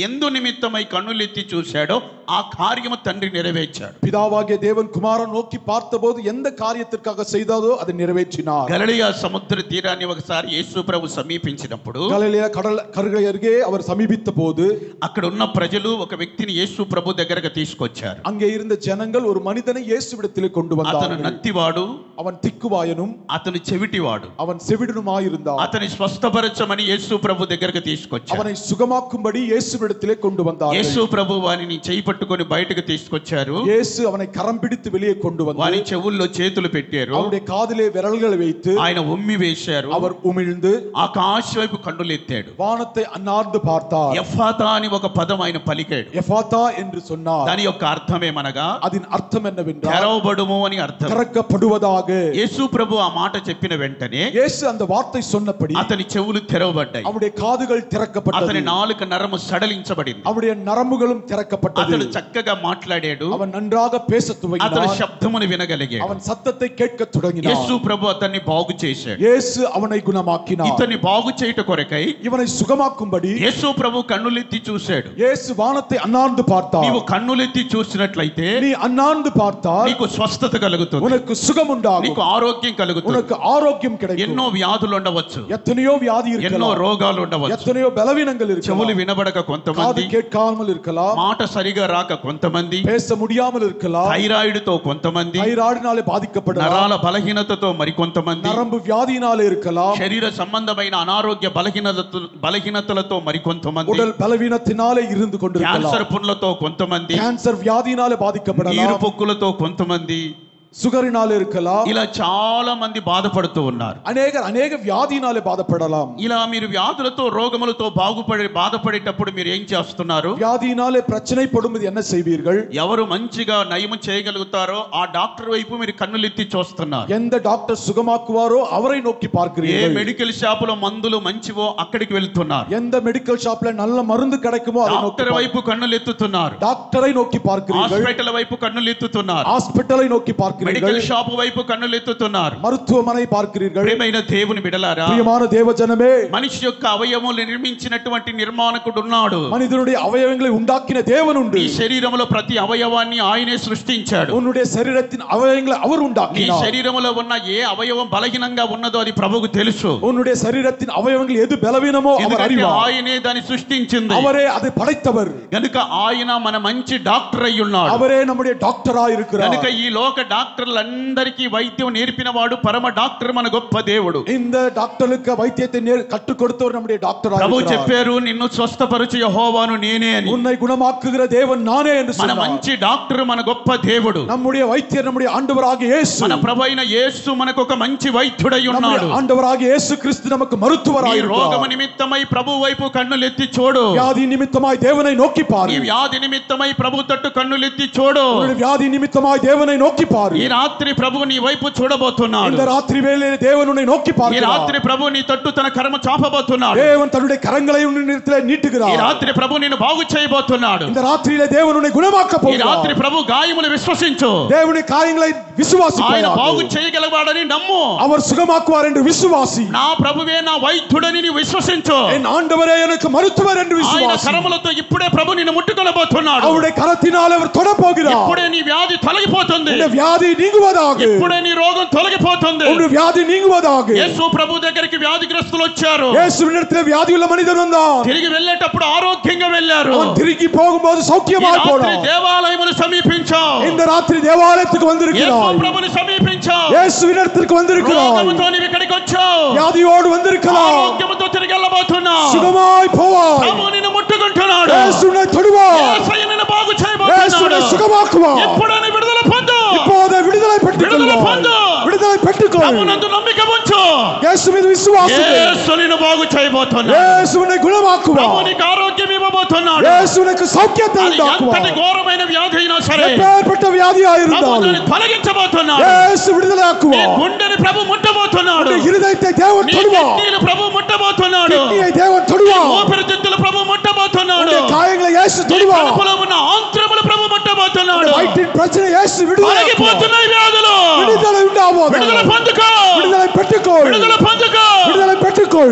ఎందు నిమిత్తమై కన్నులెత్తి చూశాడో ఆ కార్యము తండ్రి నెరవేర్చాడు. பிதாவாகிய தேவன் குமாரன் நோக்கி பார்த்தபோது எந்த காரியத்திற்காக செய்தாரோ அதை நிறைவேற்றினார். గలిలయ సముద్ర తీరాన్ని ఒకసారి యేసు ప్రభు సమీపించినప్పుడు, గలిలయ கடல் கரை அருகே அவர் சமீபித்த போது అక్కడ ఉన్న ప్రజలు ఒక వ్యక్తిని యేసు ప్రభు దగ్గరకు తీసుకొచ్చారు. அங்கே இருந்த ஜனங்கள் ஒரு மனிதனை இயேசுவிடத்திலே கொண்டு అతను வந்தார்கள். నత్తివాడు, அவன் திக்குவாயனும் అతను చెవిటివాడు. அவன் செவிடனுமாயிருந்தான். అతని స్వస్థపరచమని యేసు ప్రభు దగ్గరకు తీసుకొచ్చారు. அவனை சுகமாக்கும்படி இயேசுவிடத்திலே கொண்டு வந்தார்கள். యేసు ప్రభు వారిని చేయి పట్టుకొని బయటకు తీసుకొచ్చారు. இயேசு அவனை கரம் பிடித்து வெளியே கொண்டு వారి வந்து చెవుల్లో చేతులు పెట్టారు. அவருடைய காதிலே விரல்களை வைத்து ఆయన ఉమ్మి వేశారు. அவர் உமிழ்ந்து ఆకాశ వైపు కన్నులెత్తాడు. வானத்தை అన్నార్ந்து பார்த்தார். ఎఫాతా అని ఒక పదం ఆయన పలికాడు. எஃபாத்தா என்று சொன்னார். దాని యొక్క అర్థమేమనగా அதன் அர்த்தம் என்னவென்றால் తెరవబడుము అని అర్థం. திறக்கப்படுவதாக. యేసు ప్రభు ఆ మాట చెప్పిన వెంటనే இயேசு அந்த வார்த்தை சொன்னபடி అతని చెవులు తెరవబడ్డాయి. அவருடைய காதுகள் திறக்கப்பட்டது. అతని నాలుక నరము సడలించబడింది. அவருடைய நரம்புகளும் திறக்கப்பட்டது. అతడు చక్కగా మాట్లాడాడు. அவன் నன்றாக பேசத் అతడు துவங்கினான். శబ్దమును వినగలిగాడు. அவன் சத்தத்தை கேட்கத் தொடங்கினான். యేసు ప్రభు అతన్ని బాగు చేశాడు. இயேசு அவனை குணமாக்கினார். ఇతన్ని బాగు చేయుట కొరకై இவனை சுகமாக்கும்படி యేసు ప్రభు కన్నులెత్తి చూశాడు. இயேசு வானத்தை அண்ணாந்து பார்த்தார். నీవు కన్నులెత్తి చూసినట్లయితే நீ அண்ணாந்து பார்த்தால் నీకు స్వస్థత కలుగుతుంది. உனக்கு சுகம் உண்டாகும். నీకు ఆరోగ్యం కలుగుతుంది. உனக்கு ஆரோக்கியம் கிடைக்கும். ఎన్నో వ్యాధులు ఉండవచ్చు. எத்தனையோ வியாதி ఎన్నో இருக்கலாம். రోగాలు ఉండవచ్చు. எத்தனையோ பலவீனங்கள் చెవులు இருக்கலாம். వినబడక காது కొంతమంది, கேட்காமல் இருக்கலாம். మాట సరిగా రాక కొంతమంది, பேச முடியாமல் இருக்கலாம். థైరాయిడ్ తో కొంతమంది, தைராய்டினாலே பாதிக்கப்படலாம். నరాల బలహీనతతో మరికొంతమంది, நரம்பு வியாதியினாலே இருக்கலாம். శరీర సంబంధమైన అనారోగ్య బలహీనతలతో మరికొంతమంది, உடல் பலவீனத்தினாலே இருந்து கொண்டிருக்கலாம். క్యాన్సర్ పుండ్లతో కొంతమంది, கேன்சர் வியாதியினாலே నీరు பாதிக்கப்படலாம். పొక్కులతో కొంతమంది, சுகரினாலே இருக்கலாம். ఇలా చాలా మంది బాధపడుతూ ఉన్నారు. அநேக வியாதியினாலே பாதப்படலாம். ఇలా మీరు వ్యాధులతో రోగములతో బాధపడేటప్పుడు మీరు ఏం చేస్తున్నారు? வியாதியினாலே பிரச்சனைப்படும்போது என்ன செய்வீர்கள்? ఎవరు మంచిగా నయము చేయగలుగుతారో ఆ డాక్టర్ వైపు మీరు కన్నులెత్తి చూస్తున్నారు. எந்த டாக்டர் சுகமாக்குவாரோ அவரை நோக்கி ఏ பார்க்கிறீர்கள். మెడికల్ షాపులో మందులు మంచివో అక్కడికి వెళ్తున్నారు. எந்த மெடிக்கல் ஷாப்ல நல்ல மருந்து கிடைக்குமோ அதை நோக்கி డాక్టర్ వైపు కన్నులెత్తుతున్నారు. டாக்டரை நோக்கி பார்க்கிறீர்கள். హాస్పిటల్ వైపు కన్నులెత్తుతున్నారు. ஹாஸ்பிடலை நோக்கி பார்க்கிறீர்கள். మెడికల్ షాప్ వైపు కన్నులెత్తుతున్నారు. மருத்துவமனை பார்க்கிறீர்கள். ప్రియమైన దేవుని బిడ్డలారా, பிரியமான தேவஜனமே, మనిషి యొక్క అవయవములు నిర్మించినటువంటి నిర్మాణకుడు ఉన్నాడు. மனிதனுடைய அவயவங்களை உண்டாக்கின தேவன் உண்டு. ఈ శరీరములో ప్రతి అవయవాన్ని ఆయనే సృష్టించాడు. உன்னுடைய శరీరத்தின் அவயவங்களை அவர் ఈ உண்டாக்கினார். శరీరములో ఉన్న ఏ అవయవం బలహీనంగా ఉన్నదో అది ప్రభువుకు తెలుసు. உன்னுடைய శరీరத்தின் அவயவங்கள் எது பலவீனமோ அவர் ఎందుకంటే அறிவார். ఆయనే దాన్ని సృష్టించింది. அவரே அதை படைத்தவர். గనుక ఆయన మన మంచి డాక్టర్ అయి ఉన్నాడు. அவரே நம்முடைய டாக்டராய் இருக்கிறார். గనుక ఈ లోక డాక్టర్లందరికీ వైద్యం నేర్పినవాడు పరమ డాక్టర్, మన గొప్ప దేవుడు. இந்த டாக்டருக்கு வைத்தியத்தை கற்றுக் கொடுத்தவர் நம்முடைய டாக்டராய் ప్రభు இருக்கிறார். చెప్పారు, నిన్ను స్వస్థపరచు యెహోవాను నేనే అని. உன்னை குணமாக்குகிற தேவன் நானே என்று మన சொன்னார். మంచి డాక్టర్ మన గొప్ప దేవుడు. நம்முடைய வைத்தியர் நம்முடைய ஆண்டவராகிய இயேசு. మన ప్రభువైన యేసు మనకు ఒక మంచి వైద్యుడై ఉన్నాడు. நம்முடைய ஆண்டவராகிய இயேசு கிறிஸ்து நமக்கு மருத்துவராய் ఈ రోగము இருக்கிறார். నిమిత్తమై ప్రభు వైపు కన్నులెత్తి చూడు. வியாதி நிமித்தமாய் தேவனை நோக்கி பாரு. ఈ వ్యాధి నిమిత్తమై ప్రభు తట్టు కన్నులెత్తి చూడు. உன்னுடைய வியாதி நிமித்தமாய் தேவனை நோக்கி பாரு. ఈ రాత్రి ప్రభు నీ వైపు చూడబోతున్నాడు. இந்த ராத்திரி வேளையிலே தேவன் உன்னை நோக்கி ఈ பார்க்கிறார். రాత్రి ప్రభు నీ తట్టు తన కరము చాపబోతున్నాడు. தேவன் தன்னுடைய கரங்களை உன்னிடத்திலே ఈ நீட்டுகிறார். రాత్రి ప్రభు నిన్ను బాగు చేయబోతున్నాడు. இந்த ராத்திரியிலே தேவன் உன்னை குணமாக்க ఈ రాత్రి போகிறார். ప్రభు గాయములు విశ్వసించు. தேவனுடைய காரியங்களை ఆయన விசுவாசிப்பாயாக. బాగు చేయగలవాడని నమ్ము. அவர் சுகமாக்குவார் என்று விசுவாசி. నా ప్రభువే నా వైద్యుడని నీవు విశ్వసించు. என் ஆண்டவரே எனக்கு மருத்துவர் என்று ఆయన விசுவாசி. కరములతో ఇప్పుడే ప్రభు నిన్ను ముట్టుకొనబోతున్నాడు. அவருடைய கரத்தினால் அவர் தொட போகிறார். ఇప్పుడే నీ వ్యాధి తొలగిపోతుంది. இந்த வியாதி நீங்குவதாக. ఇప్పుడే నీ రోగం తొలగిపోతుంది. உன்னுடைய வியாதி நீங்குவதாக. యేసు ప్రభు దగ్గరికి వ్యాధిగ్రస్తులు వచ్చారు. இயேசுவினிடத்திலே வியாதியுள்ள மனிதன் வந்தான். తిరిగి వెళ్ళేటప్పుడు ఆరోగ్యంగా వెళ్ళారు. அவன் திரும்பி போகும்போது ఈ சௌக்கியமாய் రాత్రి போனான். దేవాలయమును సమీపించావు. இந்த ராத்திரி தேவாலயத்துக்கு యేసు வந்திருக்கிறாய். ప్రభుని సమీపించావు. இயேசுவினிடத்திற்கு வந்திருக்கிறாய். రోగముతో నీవు ఇక్కడికి వచ్చావు. வியாதியோடு வந்திருக்கலாம். ఆరోగ్యముతో తిరిగి వెళ్ళబోతున్నావు. சுகமாய் போவாய். ప్రభు నిన్ను ముట్టుకుంటున్నాడు. இயேசு உன்னை தொடுவார். యేసయ్య నిన్ను బాగు இயேசு చేయబోతున్నాడు. உன்னை சுகமாக்குவார். ఇప్పుడే నీ విడుదల పొందు. இப்போதே விடுதலை பெற்றுக் விடுதலை கொள்வாய். பொந்து. விடுதலை పెట్టుకో. ప్రభునందు నమ్మిక ఉంచు. యేసు మీద విశ్వాసం ఉంచు. యేసు నిన్ను బాగు చేయబోతున్నాడు. యేసుని గుణమాకువ. ప్రభు నీకు ఆరోగ్యం ఇవ్వబోతున్నాడు. యేసునికి సౌఖ్యత ఉండాకువ. ఎంతటి ఘోరమైన వ్యాధి అయినా సరే ఎప్పేర్పట్ట వ్యాధి ఆயிருந்தாலும் ప్రభు దాన్ని తొలగించబోతున్నాడు. యేసు విడుదలాకువ. నీ గుండెని ప్రభు ముట్టబోతున్నాడు. నీ హృదయத்தை தேவன் నీ தொடுவா. కిడ్నీని ప్రభు ముట్టబోతున్నాడు. కిడ్నీயை தேவன் தொடுவா. నీ ఊపిరితిత్తులు ప్రభు ముట్టబోతున్నాడు. உன்னுடைய காயங்களை இயேசு నీ தொடுவா. కడుపులో ఉన్న ఆంత్రములు ప్రభు ముట్టబోతున్నాడు. வயிற்றின் பிரச்சனை இயேசு விடுதலை. తొలగిపోతున్నాయి వ్యాధులు. விடுதலை உண்டாவது. విడుదల పొందుకో. விடுதலை பெற்றுக்கோ. విడుదల పొందుకో. விடுதலை பெற்றுக்கோ.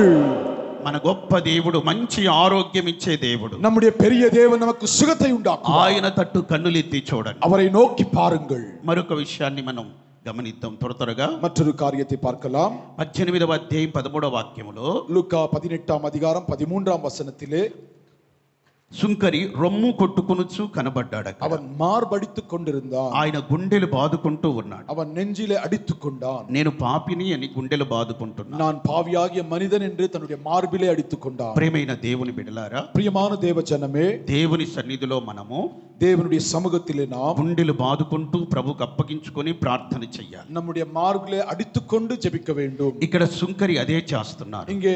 మన గొప్ప దేవుడు, మంచి ఆరోగ్యం ఇచ్చే దేవుడు. நம்முடைய பெரிய தேவன் நமக்கு சுகத்தை உண்டாக்கும். ఆయన తట్టు కన్నులెత్తి చూడండి. அவரை நோக்கி பாருங்கள். మరొక విషయాన్ని మనం గమనిద్దాం త్వరగా. மற்றொரு காரியத்தை பார்க்கலாம். 18వ అధ్యాయం 13వ వాక్యములో லூக்கா 18ஆம் அதிகாரம் 13ஆம் வசனத்திலே సుంకరి రొమ్ము కొట్టుకొనుచు కనబడ్డాడు. அவன் மார்படித்துக் கொண்டிருந்தான். ఆయన గుండెలు బాదుకుంటూ ఉన్నాడు. அவன் நெஞ்சிலே அடித்துக் கொண்டான். నేను పాపిని అని గుండెలు బాదుకుంటున్నా. நான் பாவியாகிய மனிதன் என்று தன்னுடைய மார்பிலே அடித்துக் கொண்டான். ప్రియమైన దేవుని బిడ్డలారా, பிரியமான தேவ ஜனமே, దేవుని సన్నిధిలో మనము தேவனுடைய சமூகத்திலே நாம் గుండెలు బాదుకుంటూ ప్రభుకు అప్పగించుకొని ప్రార్థన చెయ్యాలి. நம்முடைய மார்பிலே அடித்துக் கொண்டு ஜெபிக்க வேண்டும். ఇక్కడ సుంకరి అదే చేస్తున్నాడు. இங்கே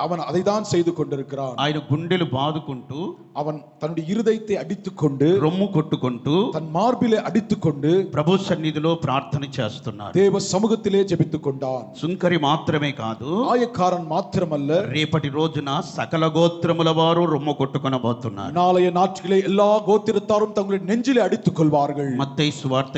அவன் அதைதான் செய்து கொண்டிருக்கிறான். ఆయన గుండెలు బాదుకుంటూ, அவன் தன்னுடைய இருதயத்தை அடித்துக் கொண்டு, రొమ్ము కొట్టుకుంటూ தன் மார்பிலே அடித்துக் கொண்டு ప్రభు సన్నిధిలో ప్రార్థన చేస్తున్నాడు. தேவ சமூகத்திலே ஜெபித்துக் கொண்டான். సుంకరి మాత్రమే కాదు, ஆயக்காரன் மாத்திரமல்ல, రేపటి రోజున సకల గోత్రముల వారు రొమ్ము కొట్టుకొనబోతున్నారు. நாளைய நாட்களே எல்லா கோத்திரத்தாரும் தங்களுடைய நெஞ்சிலே அடித்துக் கொள்வார்கள். మత్తయి సువార్త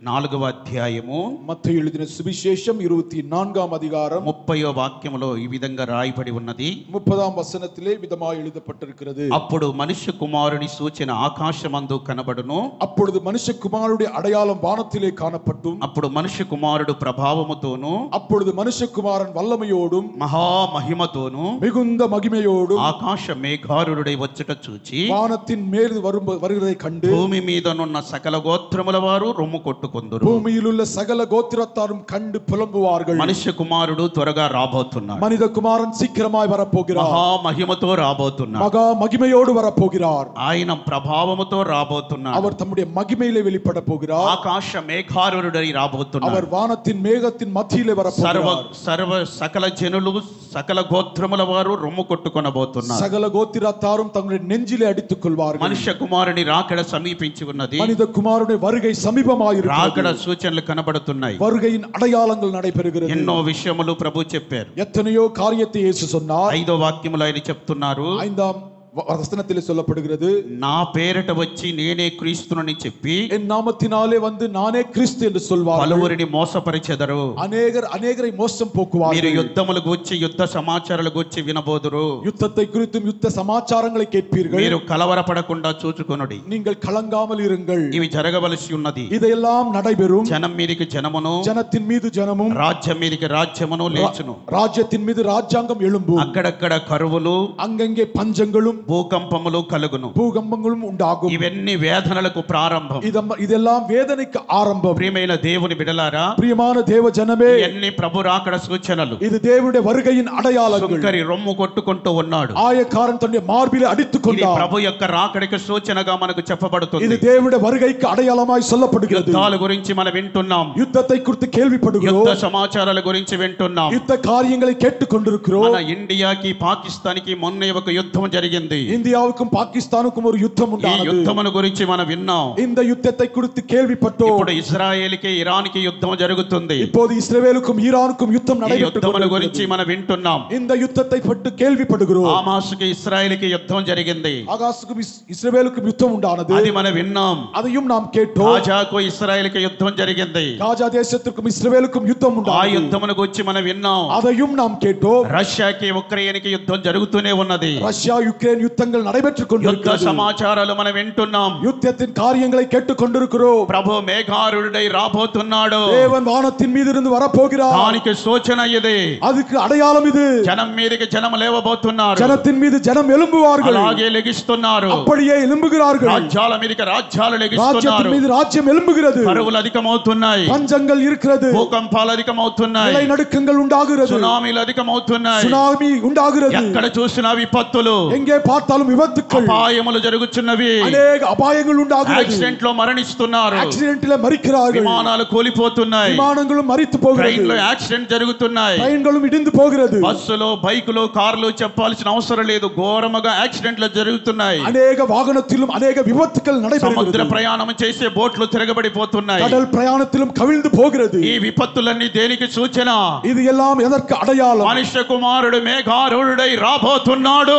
24వ అధ్యాయము மத்தேயு எழுதின சுவிசேஷம் 24ஆம் அதிகாரம் 30వ వాక్యములో ఈ విధంగా రాయబడి ఉన్నది. 30ஆம் వచనத்திலே விதமாய் எழுதப்பட்டிருக்கிறது. అప్పుడు మనుష్య కుమారుని సూచన ఆకాశమందు కనబడును. அப்பொழுது மனுஷகுமாரனுடைய அடையாளம் வானத்திலே காணப்பட்டும், అప్పుడు మనుష్య కుమారుడు ప్రభావముతోను அப்பொழுது மனுஷகுமாரன் வல்லமையோடும் మహామహిమతోను மிகுந்த மகிமையோடும் ఆకాశ మేఘారుడై వచ్చుట చూచి வானத்தின் மேல் வருகிறதை கண்டு భూమి మీదనున్న సకల గోత్రముల వారు రొమ్ము కొట్టుకొందురు. பூமியில் உள்ள சகல கோத்திரத்தாரும் கண்டு புலம்புவார்கள். మనుష్య కుమారుడు త్వరగా రాబోతున్నాడు. மனித குமாரன் சீக்கிரமாய் வரப்போகிறார். మహామహిమతో రాబోతున్నాడు. மகா மகிமையோடு வரப்போகிறார். ఆయన ప్రభావముతో రాబోతున్నాడు. அவர் தம்முடைய மகிமையிலே வெளிப்பட போகிறார். ఆకాశ మేఘారుడై రాబోతున్నాడు. அவர் వానத்தின் మేఘத்தின் మధ్యలో வரப்போகிறார். సకల జనులు సకల గోత్రముల వారు రొమ్ము కొట్టుకొనబోతున్నారు. சகல கோத்திரத்தாரும் தங்களுடைய நெஞ்சிலே அடித்துக் கொள்வார்கள். మనుష్య కుమారుని రాకడ సమీపించి ఉన్నది. மனித குமாரனுடைய வருகை சமீபமாயிருக்கிறது. రాకడ సూచనలు కనబడుతున్నాయి. வருகையின் அடையாளங்கள் நடைபெறுகிறது. ఎన్నో విషయములు ప్రభు చెప్పారు. எத்தனையோ காரியத்தை இயேசு சொன்னார். 5వ వాక్యములో ఆయన చెప్తున్నారు. 5ஆம் வசனத்திலே சொல்லப்படுகிறது, నా పేరిట వచ్చి నేనే క్రీస్తునని చెప్పి என் நாமத்தினாலே வந்து நானே கிறிஸ்து என்று சொல்வார்கள். పలువురిని మోసపరిచెదరు. அநேகரை மோசம் మీరు போக்குவார்கள். యుద్ధముల గూర్చి యుద్ధ సమాచారాల గూర్చి వినబోదురు. யுத்தத்தை குறித்தும் யுத்த சமாச்சாரங்களை கேட்பீர்கள். మీరు కలవరపడకుండా చూచుకొనుడి. நீங்கள் கலங்காமல் இருங்கள். ఇవి జరగవలసి ఉన్నది. இதையெல்லாம் நடைபெறும். జనం మీదికి జనమును, ஜனத்தின் மீது ஜனமும், రాజ్యం మీదికి రాజ్యమును లేచును. ராஜ்யத்தின் மீது ராஜ்யாங்கம் எழும்பும். అక్కడక్కడ కరువులు, அங்கங்கே பஞ்சங்களும் భూకంపములు కలుగును. பூகம்பங்களும் உண்டாகும். ఇవన్నీ వేదనలకు ప్రారంభం. இதெல்லாம் வேதனைக்கு ஆரம்பம். ప్రియమైన దేవుని బిడలారా, பிரியமான தேவ ஜனமே, ఇవన్నీ ప్రభు రాకడ సూచనలు. இது தேவனுடைய வருகையின் அடையாளங்கள். సుంకరి రొమ్ము కొట్టుకుంటూ ఉన్నాడు. ஆயக்காரன் தன்னுடைய மார்பிலே அடித்துக் ఇది கொண்டார். ప్రభు యొక్క రాకడికి సూచనగా మనకు చెప్పబడుతుంది. இது தேவனுடைய வருகைக்கு அடையாளமாய் சொல்லப்படுகிறது. యుద్ధాల గురించి మనం వింటున్నాం. யுத்தத்தை குறித்து கேள்விப்படுகிறோம். యుద్ధ సమాచారాల గురించి వింటున్నాం. யுத்த காரியங்களை கேட்டுக் கொண்டிருக்கிறோம். మన ఇండియాకి పాకిస్తాన్కి మొన్న ఒక యుద్ధం జరిగింది. இந்தியாவுக்கும் பாகிஸ்தானுக்கும் ஒரு யுத்தம் ఈ உண்டானது. యుద్ధమును గురించి మనం విన్నాం. இந்த யுத்தத்தை குறித்து கேள்விப்பட்டோம். ఇప్పుడు ఇజ్రాయేలుకి ఇరాన్కి యుద్ధం జరుగుతుంది. இப்போது இஸ்ரவேலுக்கும் ஈரானுக்கும் யுத்தம் ఈ நடைபெற்றுக் యుద్ధముల గురించి கொண்டிருக்கிறது. మనం వింటున్నాం. இந்த யுத்தத்தை பற்றி கேள்விப்படுகிறோம். ఆమాసుకి ఇస్రాయేలుకి యుద్ధం జరిగింది. ஆகாசுக்கும் இஸ்ரவேலுக்கும் யுத்தம் உண்டானது. అది మనం విన్నాం. அதையும் நாம் கேட்டோம். రాజాకు ఇస్రాయేలుకి యుద్ధం జరిగింది. காஜா தேசத்திற்கும் இஸ்ரவேலுக்கும் யுத்தம் ఆ உண்டானது. యుద్ధమును గురించి మనం విన్నాం. அதையும் நாம் கேட்டோம். రష్యాకి ఉక్రెయిన్కి యుద్ధం జరుగుతూనే ఉన్నది. ரஷ்யா யுக்ரைன் யுத்தங்கள் நடைபெற்றுக் యుద్ధ கொண்டிருக்கிறது. సమాచారాలు మనం వింటున్నాం. யுத்தத்தின் காரியங்களை கேட்டுக் கொண்டிருக்கிறோம். ప్రభు మేఘారుడై రాబోతున్నాడు. தேவன் வானத்தின் மீது இருந்து வரப்போகிறார். దానికి సూచన ఇది. அதுக்கு அடையாளம் இது. జనం మీదకి జనం లేవబోతున్నారు. ஜனத்தின் மீது ஜனம் எழும்புவார்கள். అలాగే లెగిస్తున్నారు. அப்படியே எழும்புகிறார்கள். రాజ్యాల మీదకి రాజ్యాలు లెగిస్తున్నారు. ராஜ்யத்தின் மீது ராஜ்யம் எழும்புகிறது. కరువులు అధికమవుతున్నాయి. பஞ்சங்கள் இருக்கிறது. భూకంపాలు అధికమవుతున్నాయి. நிலநடுக்கங்கள் உண்டாகிறது. సునామీలు అధికమవుతున్నాయి. சுனாமி உண்டாகிறது. ఎక్కడ చూసినా విపత్తులు. எங்கே பார்த்தாலும் விபத்துக்கள் అపాయములు జరుగుతున్నవి. అనేక అపాయங்கள் உண்டாகிறது. యాక్సిడెంట్ లో మరణిస్తున్నారు. యాక్సిడెంట్ல మరిக்கிறார்கள். విమానాలు కూలిపోతున్నాయి. విమానங்களும் మరిத்து పోகிறது. ట్రైన్లో యాక్సిడెంట్ జరుగుతున్నాయి. ట్రైన్களும் ఇడిந்து పోகிறது. బస్సులో బైకులో కార్లు చెప్పాల్సిన అవసరం లేదు. ఘోరముగా యాక్సిడెంట్లు జరుగుతున్నాయి. అనేక వాహనத்திலும் అనేక విపత్తుகள் నடைபெறுகிறது. సముద్ర ప్రయాణం చేసే బోట్లు తిరగబడిపోతున్నాయి. கடல் பிரயாணத்திலும் கவிழ்ந்து போகிறது. ఈ విపత్తులన్నీ దేనికి సూచన? ఇది ఎல்லாம் ఎదற்கு అడయాళం. మనుష్య కుమారుడు మేఘారూఢుడై రాబోతున్నాడు.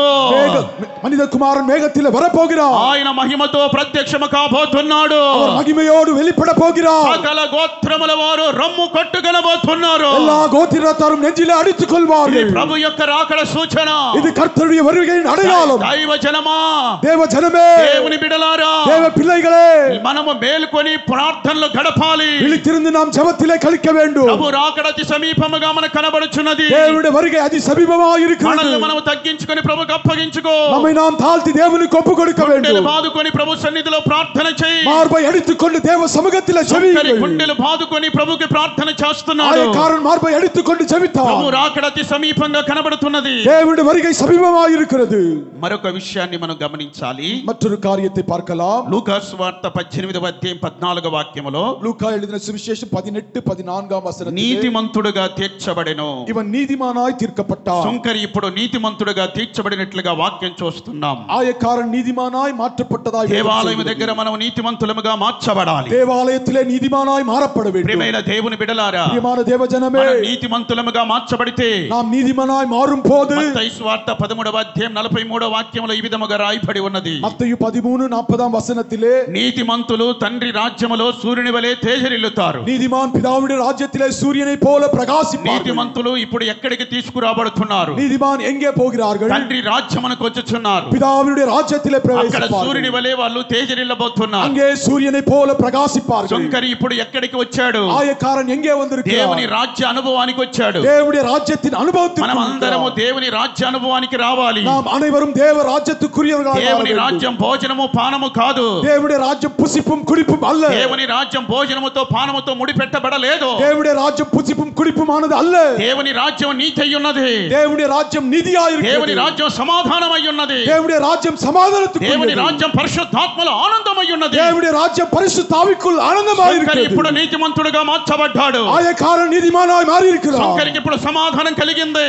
మనిద కుమారుడు మేఘத்திலே வரப்போகிறார். ఆయన మహిమతో ప్రత్యక్షము కాబోతున్నాడు. அவர் மகிமையோடு வெளிப்பட போகிறார். సకల గోత్రముల వారు రమ్ము కొట్టుకొనబోతున్నారు. எல்லா கோத்திரத்தாரும் நெஞ்சிலே அடித்துக் கொள்வார்கள். ప్రభు యొక్క రాకడ సూచన. ఇది కర్తరుடைய வருகையின் అడయాళం. దైవ జనమా, దేవ జనమే, దేవుని బిడ్డలారా, దేవ పిల్లైகளே, మనము మేల్కొని ప్రార్థనలు గడపాలి. విழித்திருந்து நாம் ஜெபத்திலே கழிக்க வேண்டும். ప్రభు రాకడ అతి సమీపముగా మనకు కనబడుచున్నది. దేవుని வருகை అతి సమీపமாக இருக்கிறது. మనల్ని మనము తగ్గించుకొని ప్రభువుకు అప్పగించుకో. நம்மை நாம் தாழ்த்தி தேவனுக்கு ஒப்பு கொடுக்க வேண்டும். బాదుకొని ప్రభు సన్నిధిలో ప్రార్థన చేయి. మార్బై అడితుకొండు దేవ సముఖத்திலே జెబియండి. గుండెలు బాదుకొని ప్రభువుకి ప్రార్థన చేస్తున్నాడు. ఆయకారన్ మార్బై అడితుకొండు జెబితాడు. ప్రభు రాకడ అతి సమీపంగా కనబడుతున్నది. దేవుని வருகை సమీపமாக இருக்கிறது. మరొక విషయాన్ని మనం గమనించాలి. మற்றொரு காரியத்தை பார்க்கலாம். లూకా సువార్త 18వ అధ్యాయం 14వ వాక్యములో లూకా எழுதின సువిశేషం 18:14 వచనத்தில் నీతిమంతుడుగా తీర్చబడెను. ఇవన్ నీతిమానాయ్ తీర్చబడ్డాడు. సుంకరి ఇప్పుడు నీతిమంతుడుగా తీర్చబడినట్లుగా వాక్యం చూస్తున్నాం. ఆయకారన్ నీతిమానాయ్ మాற்றப்பட்டதாய் దేవాలయం దగ్గర మనం నీతిమంతులముగా మార్చబడాలి. దేవాలయத்திலே నీతిమానాయ్ మారపడ வேண்டும். ప్రియమైన దేవుని బిడ్డలారా, ప్రియమైన దేవజనమే, మనం నీతిమంతులముగా మార్చబడితే நாம் நீதிமானாய் மாறும் போது మత్తయి సువార్త 13వ అధ్యాయం 43వ వాక్యములో ఈ విధముగా రాయబడి ఉన్నది. మత్తయి 13:40 వచనத்திலே నీతిమంతులు తండ్రి రాజ్యములో సూర్యుని వలె తేజరిల్లుతారు. నీతిమాన్ పితావుడి రాజ్యத்திலே సూర్యனை போல பிரகாசிப்பார்கள். నీతిమంతులు ఇప్పుడు ఎక్కడికి తీసుకురాబడుతున్నారు? నీతిమాన్ ఎంగే పోகிறார்கள்? తండ్రి రాజ్యమునకు వచ్చుచున్నారు. పితావుడి రాజ్యத்திலே అక్కడ ప్రవేశిస్తారు. సూర్యుని వలె వాళ్ళు తేజరిల్లబోతున్నారు. அங்கே సూర్యனை போல பிரகாசிப்பார்கள். సుంకరి ఇప్పుడు ఎక్కడికి వచ్చాడు? ఆయకారన్ ఎంగే வந்திருக்கிறார்? దేవుని రాజ్య అనుభవానికి వచ్చాడు. దేవుడి రాజ్యத்தின் అనుభవத்திற்கு మనం అందరము దేవుని రాజ్య అనుభవానికి రావాలి. நாம் அனைவரும் தேவ ராஜ்யத்துக்குரியவர்களாக దేవుని రాజ్యం భోజనము పానము కాదు. దేవుడి రాజ్యం పుసిப்பும் కుడిப்பும் அல்ல. దేవుని రాజ్యం భోజనముతో పానముతో ముడిపెట్టబడలేదు. దేవుడి రాజ్యం పుసిப்பும் కుడిப்புமானது அல்ல. దేవుని రాజ్యం నీతి అయ్యున్నది. దేవుడి రాజ్యం నీతియాய் இருக்கிறது. దేవుని రాజ్యం సమాధానం అయ్యున్నది. దేవుడి రాజ్యం సమాధానத்துக்கு దేవుని రాజ్యం పరిశుద్ధాత్మల ఆనందం అయ్యున్నది. దేవుడి రాజ్యం పరిశుద్ధ ఆవికుల్ ఆనందమాయి இருக்கிறது. ఇప్పుడు నీతిమంతుడుగా మార్చబడ్డాడు. ఆయకారన్ నీతిమానాய் మారి இருக்கிறார். సుంకరికి ఇప్పుడు సమాధానం కలిగింది.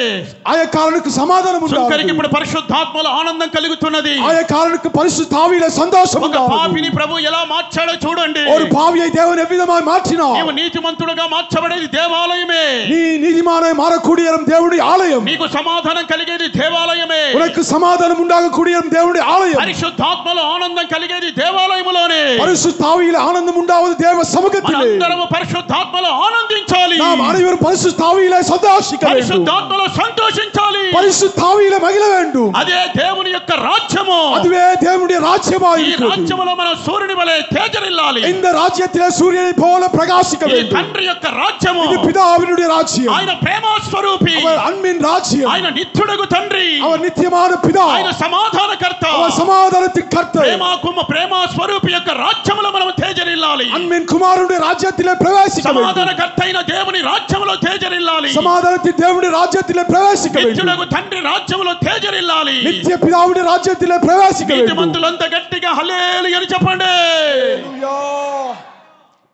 ఆయకారనుకు సమాధానం ఉంది. సుంకరికి ఇప్పుడు పరిశుద్ధాత్మల ఆనందం కలుగుతున్నది. ఆయకారనుకు పరిశుద్ధ ఆవిలో సంతోషం ఉంది. ఒక పాపిని ప్రభు ఎలా మార్చాడో చూడండి. ஒரு பாவியை தேவன் எவ்விதமாய் மாற்றினார். నీవు నీతిమంతుడుగా మార్చబడేది దేవాలయమే. நீ நீதிமானாய் மாறக்கூடிய இடம் தேவனுடைய ஆலயம். నీకు సమాధానం కలిగేది దేవాలయమే. உனக்கு சமாதானம் உண்டாகக்கூடிய இடம் தேவனுடைய ஆலயம். పరిశుద్ధాత్మలో ఆనందం కలిగేది దేవాలయములోనే. పరిశుద్ధ ఆవిలో ఆనందం ఉండాவது దేవ సముఖத்திலே. అందరము పరిశుద్ధాత్మలో ఆనందించాలి. நாம் அனைவரும் పరిశుద్ధ ఆవిలో సంతోషిக்க வேண்டும். పరిశుద్ధాత్మలో సంతోషించాలి. పరిశుద్ధ ఆవిలో మగిల வேண்டும். అదే దేవుని యొక్క రాజ్యము. அதுவே தேவனுடைய ராஜ்யமாய் ఈ இருக்கிறது. రాజ్యములో మనం సూర్యుని వలె తేజరిల్లాలి. இந்த ராஜ்யத்திலே சூரியனை போல பிரகாசிக்க ఈ வேண்டும். తండ్రి యొక్క రాజ్యము. இது பிதாவினுடைய ராஜ்யம். ఆయన ప్రేమ స్వరూపి. அவர் அன்பின் ராஜ்யம். ఆయన నిత్యుడగు తండ్రి. அவர் నిత్యமான పితా. ఆయన సమాధానకర్త. அவர் సమాధానத்தின் కర్త. ప్రేమ స్వరూపి యొక్క రాజ్యములో మనం తేజరిల్లాలి. అన్మిన్ కుమారుడి రాజ్యத்திலே ప్రవేశిக்க வேண்டும். సమాధానకర్త అయిన దేవుని రాజ్యములో తేజరిల్లాలి. సమాధానத்தின் దేవుని రాజ్యத்திலே ప్రవేశిக்க வேண்டும். నిత్యుడగు తండ్రి రాజ్యములో తేజరిల్లాలి. నిత్య పితావుడి రాజ్యத்திலே ప్రవేశిக்க வேண்டும். నీతిమంతులంతా గట్టిగా హల్లెలూయా అని చెప్పండి. హల్లెలూయా.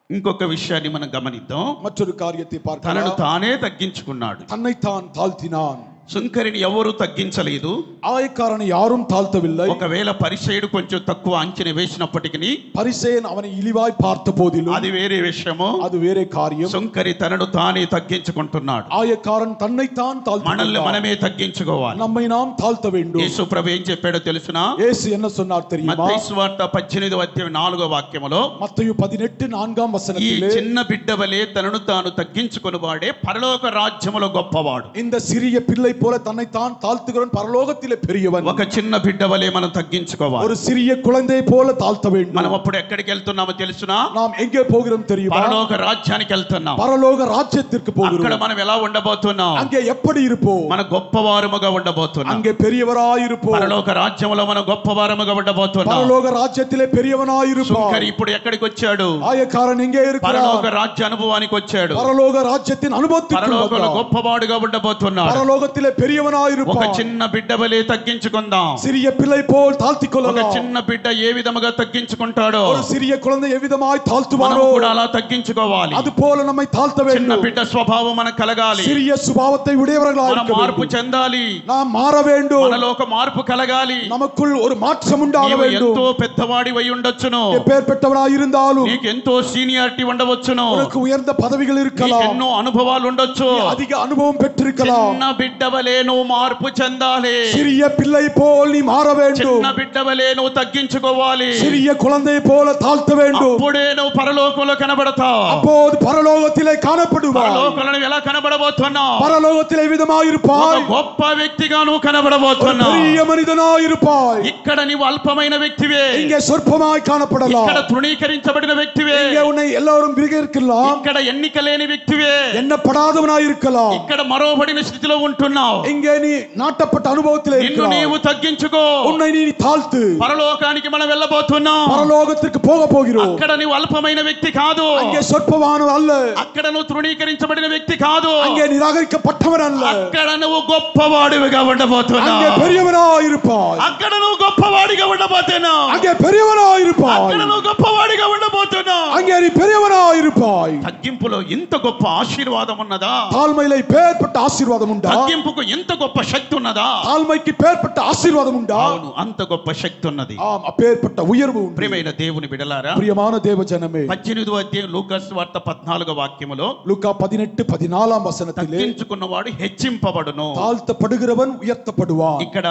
ఇంకొక విషయాన్ని మనం గమనిద్దాం. మற்றொரு காரியத்தை తనను பார்க்கலாம். తానే తగ్గించుకున్నాడు. தன்னைத்தான் தாழ்த்தினான். సుంకరిని ఎవరు తగ్గించలేదు. ఆయకారను யாரும் தாழ்த்தவில்லை. ఒకవేళ పరిసయ్యుడు కొంచెం తక్కువ అంచనా వేసినప్పటికీ పరిసయ్యన్ అవని ఇలివాయ్ பார்த்த போதிலும் అది వేరే విషయము. அது వేరే కార్యం. సుంకరి తనను తానే తగ్గించుకుంటున్నాడు. ఆయకారన్ తన్னைத்தான் మనల్ని தாழ்த்தினான். మనమే తగ్గించుకోవాలి. நம்மை நாம் தாழ்த்த வேண்டும். యేసు ప్రభు ఏం చెప్పాడో తెలుసునా? యేసు என்ன சொன்னார் தெரியுமா? మత్తయి సువార్త 18వ అధ్యాయం 4వ వాక్యములో మత్తయి 18:4 ఈ వచనத்திலே చిన్న బిడ్డ వలె తనను తాను తగ్గించుకొనువాడే పరలోక రాజ్యములో గొప్పవాడు. இந்த சிறிய பிள்ளை போல தன்னைத்தான் தாழ்த்துகிறவன் பரலோகத்திலே பெரியவன். ఒక చిన్న బిడ్డ వలె మనం తగ్గించుకోవాలి. ஒரு சிறிய குழந்தை போல தாழ்த்த வேண்டும். మనం అప్పుడు ఎక్కడికి వెళ్తున్నామో తెలుసునా? நாம் எங்கே போகிறோம் தெரியுமா? పరలోక రాజ్యానికి వెళ్తున్నాం. பரலோக ராஜ்யத்திற்கு అక్కడ போகிறோம். మనం ఎలా ఉండబోతున్నాం? அங்கே எப்படி இருப்போம்? మన గొప్పవారముగా ఉండబోతున్నాం. அங்கே பெரியவராய் இருப்போம். పరలోక రాజ్యములో మనం గొప్పవారముగా ఉండబోతున్నాం. பரலோக ராஜ்யத்திலே பெரியவனாய் இருப்பான். సుంకరి ఇప్పుడు ఎక్కడికి వచ్చాడు? ఆయకారన్ எங்கே இருக்கிறார்? పరలోక రాజ్య అనుభవానికి వచ్చాడు. பரலோக ராஜ்யத்தின் அனுபவத்திற்கு పరలోకంలో வந்தார். గొప్పవాడుగా ఉండబోతున్నాడు. பரலோகத்திலே பெரியவனாயிருப்பாய் ఒక చిన్న బిడ్డ వలె తగ్గించుకుందాం. சிறிய பிள்ளை போல் தாழ்த்திக் ఒక கொள்ளலாம். చిన్న బిడ్డ ఏ విధముగా తగ్గించుకుంటాడో ஒரு சிறிய குழந்தை எவ்விதமாய் మనం தாழ்த்துவாரோ కూడా అలా తగ్గించుకోవాలి. அது போல நம்மை தாழ்த்த చిన్న வேண்டும். బిడ్డ స్వభావం మనకు కలగాలి. சிறிய சுபாவத்தை உடையவர்களாய் మనం இருக்க మార్పు வேண்டும். చెందాలి. நாம் மாற வேண்டும். మనలో ఒక మార్పు కలగాలి. நமக்குள் ஒரு மாற்றம் உண்டாக నీవు வேண்டும். ఎంతో పెద్దవాడి అయి ఉండొచ్చును. எப்பேற்பட்டவனாய் இருந்தாலும் నీకు ఎంతో సీనియారిటీ ఉండవచ్చును. உனக்கு உயர்ந்த பதவிகள் నీకు இருக்கலாம். ఎన్నో అనుభవాలు ఉండొచ్చు. அதிக అனுభవం பெற்றிருக்கலாம். చిన్న బిడ్డ వలె నువ్వు మార్పు చెందాలి. சிறிய பிள்ளை போல் நீ மாற வேண்டும். చిన్న బిడ్డ వలె నువ్వు తగ్గించుకోవాలి. சிறிய குழந்தை போல தாழ்த்த வேண்டும். అప్పుడే నువ్వు పరలోకంలో కనబడతావు. அப்போது பரலோகத்திலே காணப்படுவாய். పరలోకంలో నువ్వు ఎలా కనబడబోతున్నావు? பரலோகத்திலே విధமாய் ఒక இருப்பாய். గొప్ప వ్యక్తిగా నువ్వు కనబడబోతున్నావు. பெரிய மனிதனாய் இருப்பாய். ఇక్కడ నీవు అల్పమైన వ్యక్తివే. இங்கே சொற்பமாய் காணப்படலாம். ఇక్కడ తృణీకరించబడిన వ్యక్తివే. இங்கே உன்னை எல்லாரும் விருகரிக்கலாம். ఇక్కడ ఎన్నిక లేని వ్యక్తివే. எண்ணப்படாதவனாய் இருக்கலாம். ఇక్కడ మరోబడిన స్థితిలో ఉంటున్నావు. இங்கே நீ நாட்டப்பட்ட அனுபவத்திலே నిన్ను இருக்கிறாய். నీవు తగ్గించుకో. உன்னை நீ தாழ்த்து. పరలోకానికి మనం వెళ్ళబోతున్నాం. பரலோகத்திற்கு போக போகிறோம். అక్కడ నీవు అల్పమైన వ్యక్తి కాదు. அங்கே சொற்பமானவன் அல்ல. అక్కడ నువ్వు తృణీకరించబడిన వ్యక్తి కాదు. அங்கே నిరాகరించబట్టవன் அல்ல. అక్కడ నువ్వు గొప్పవాడిగా ఉండబోతున్నావు. அங்கே பெரியவனாய் இருப்பாய். అక్కడ నువ్వు గొప్పవాడిగా ఉండబోతున్నావు. அங்கே பெரியவனாய் இருப்பாய். అక్కడ నువ్వు గొప్పవాడిగా ఉండబోతున్నావు. அங்கே நீ பெரியவனாய் இருப்பாய். తగ్గింపులో ఇంత గొప్ప ఆశీర్వాదం ఉన్నదా? தாழ்மையிலே பேர்பட்ட ஆசீர்வாதம் உண்டா? తగ్గింపుకు ఇంత గొప్ప శక్తి ఉన్నదా? தாழ்மைக்கு பேர்பட்ட ஆசீர்வாதம் உண்டா? అవును, అంత గొప్ప శక్తి ఉన్నది. ஆம், அப்பேற்பட்ட உயர்வு உண்டு. ప్రియమైన దేవుని బిడ్డలారా, பிரியமான தேவ ஜனமே, 18వ అధ్యాయం లూకాసు వార్త 14వ వాక్యములో லூக்கா 18:14 வசனத்திலே తగ్గించుకున్నవాడు హెచ్చింపబడును. தாழ்த்தப்படுகிறவன் உயர்த்தப்படுவான். ఇక్కడ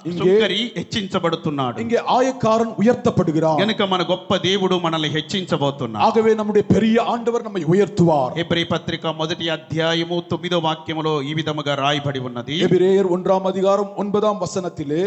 ఇంకే- సుంకరి హెచ్చించబడుతున్నాడు. இங்கே ஆயக்காரன் உயர்த்தப்படுகிறான். గనుక మన గొప్ప దేవుడు మనల్ని హెచ్చించబోతున్నాడు. ஆகவே நம்முடைய பெரிய ஆண்டவர் நம்மை உயர்த்துவார். హెబ్రీ పత్రిక 1వ అధ్యాయము 9వ వాక్యములో ఈ విధముగా రాయబడి ఉన్నది. எபிரேயர் 1ஆம் அதிகாரம் 9ஆம் வசனத்திலே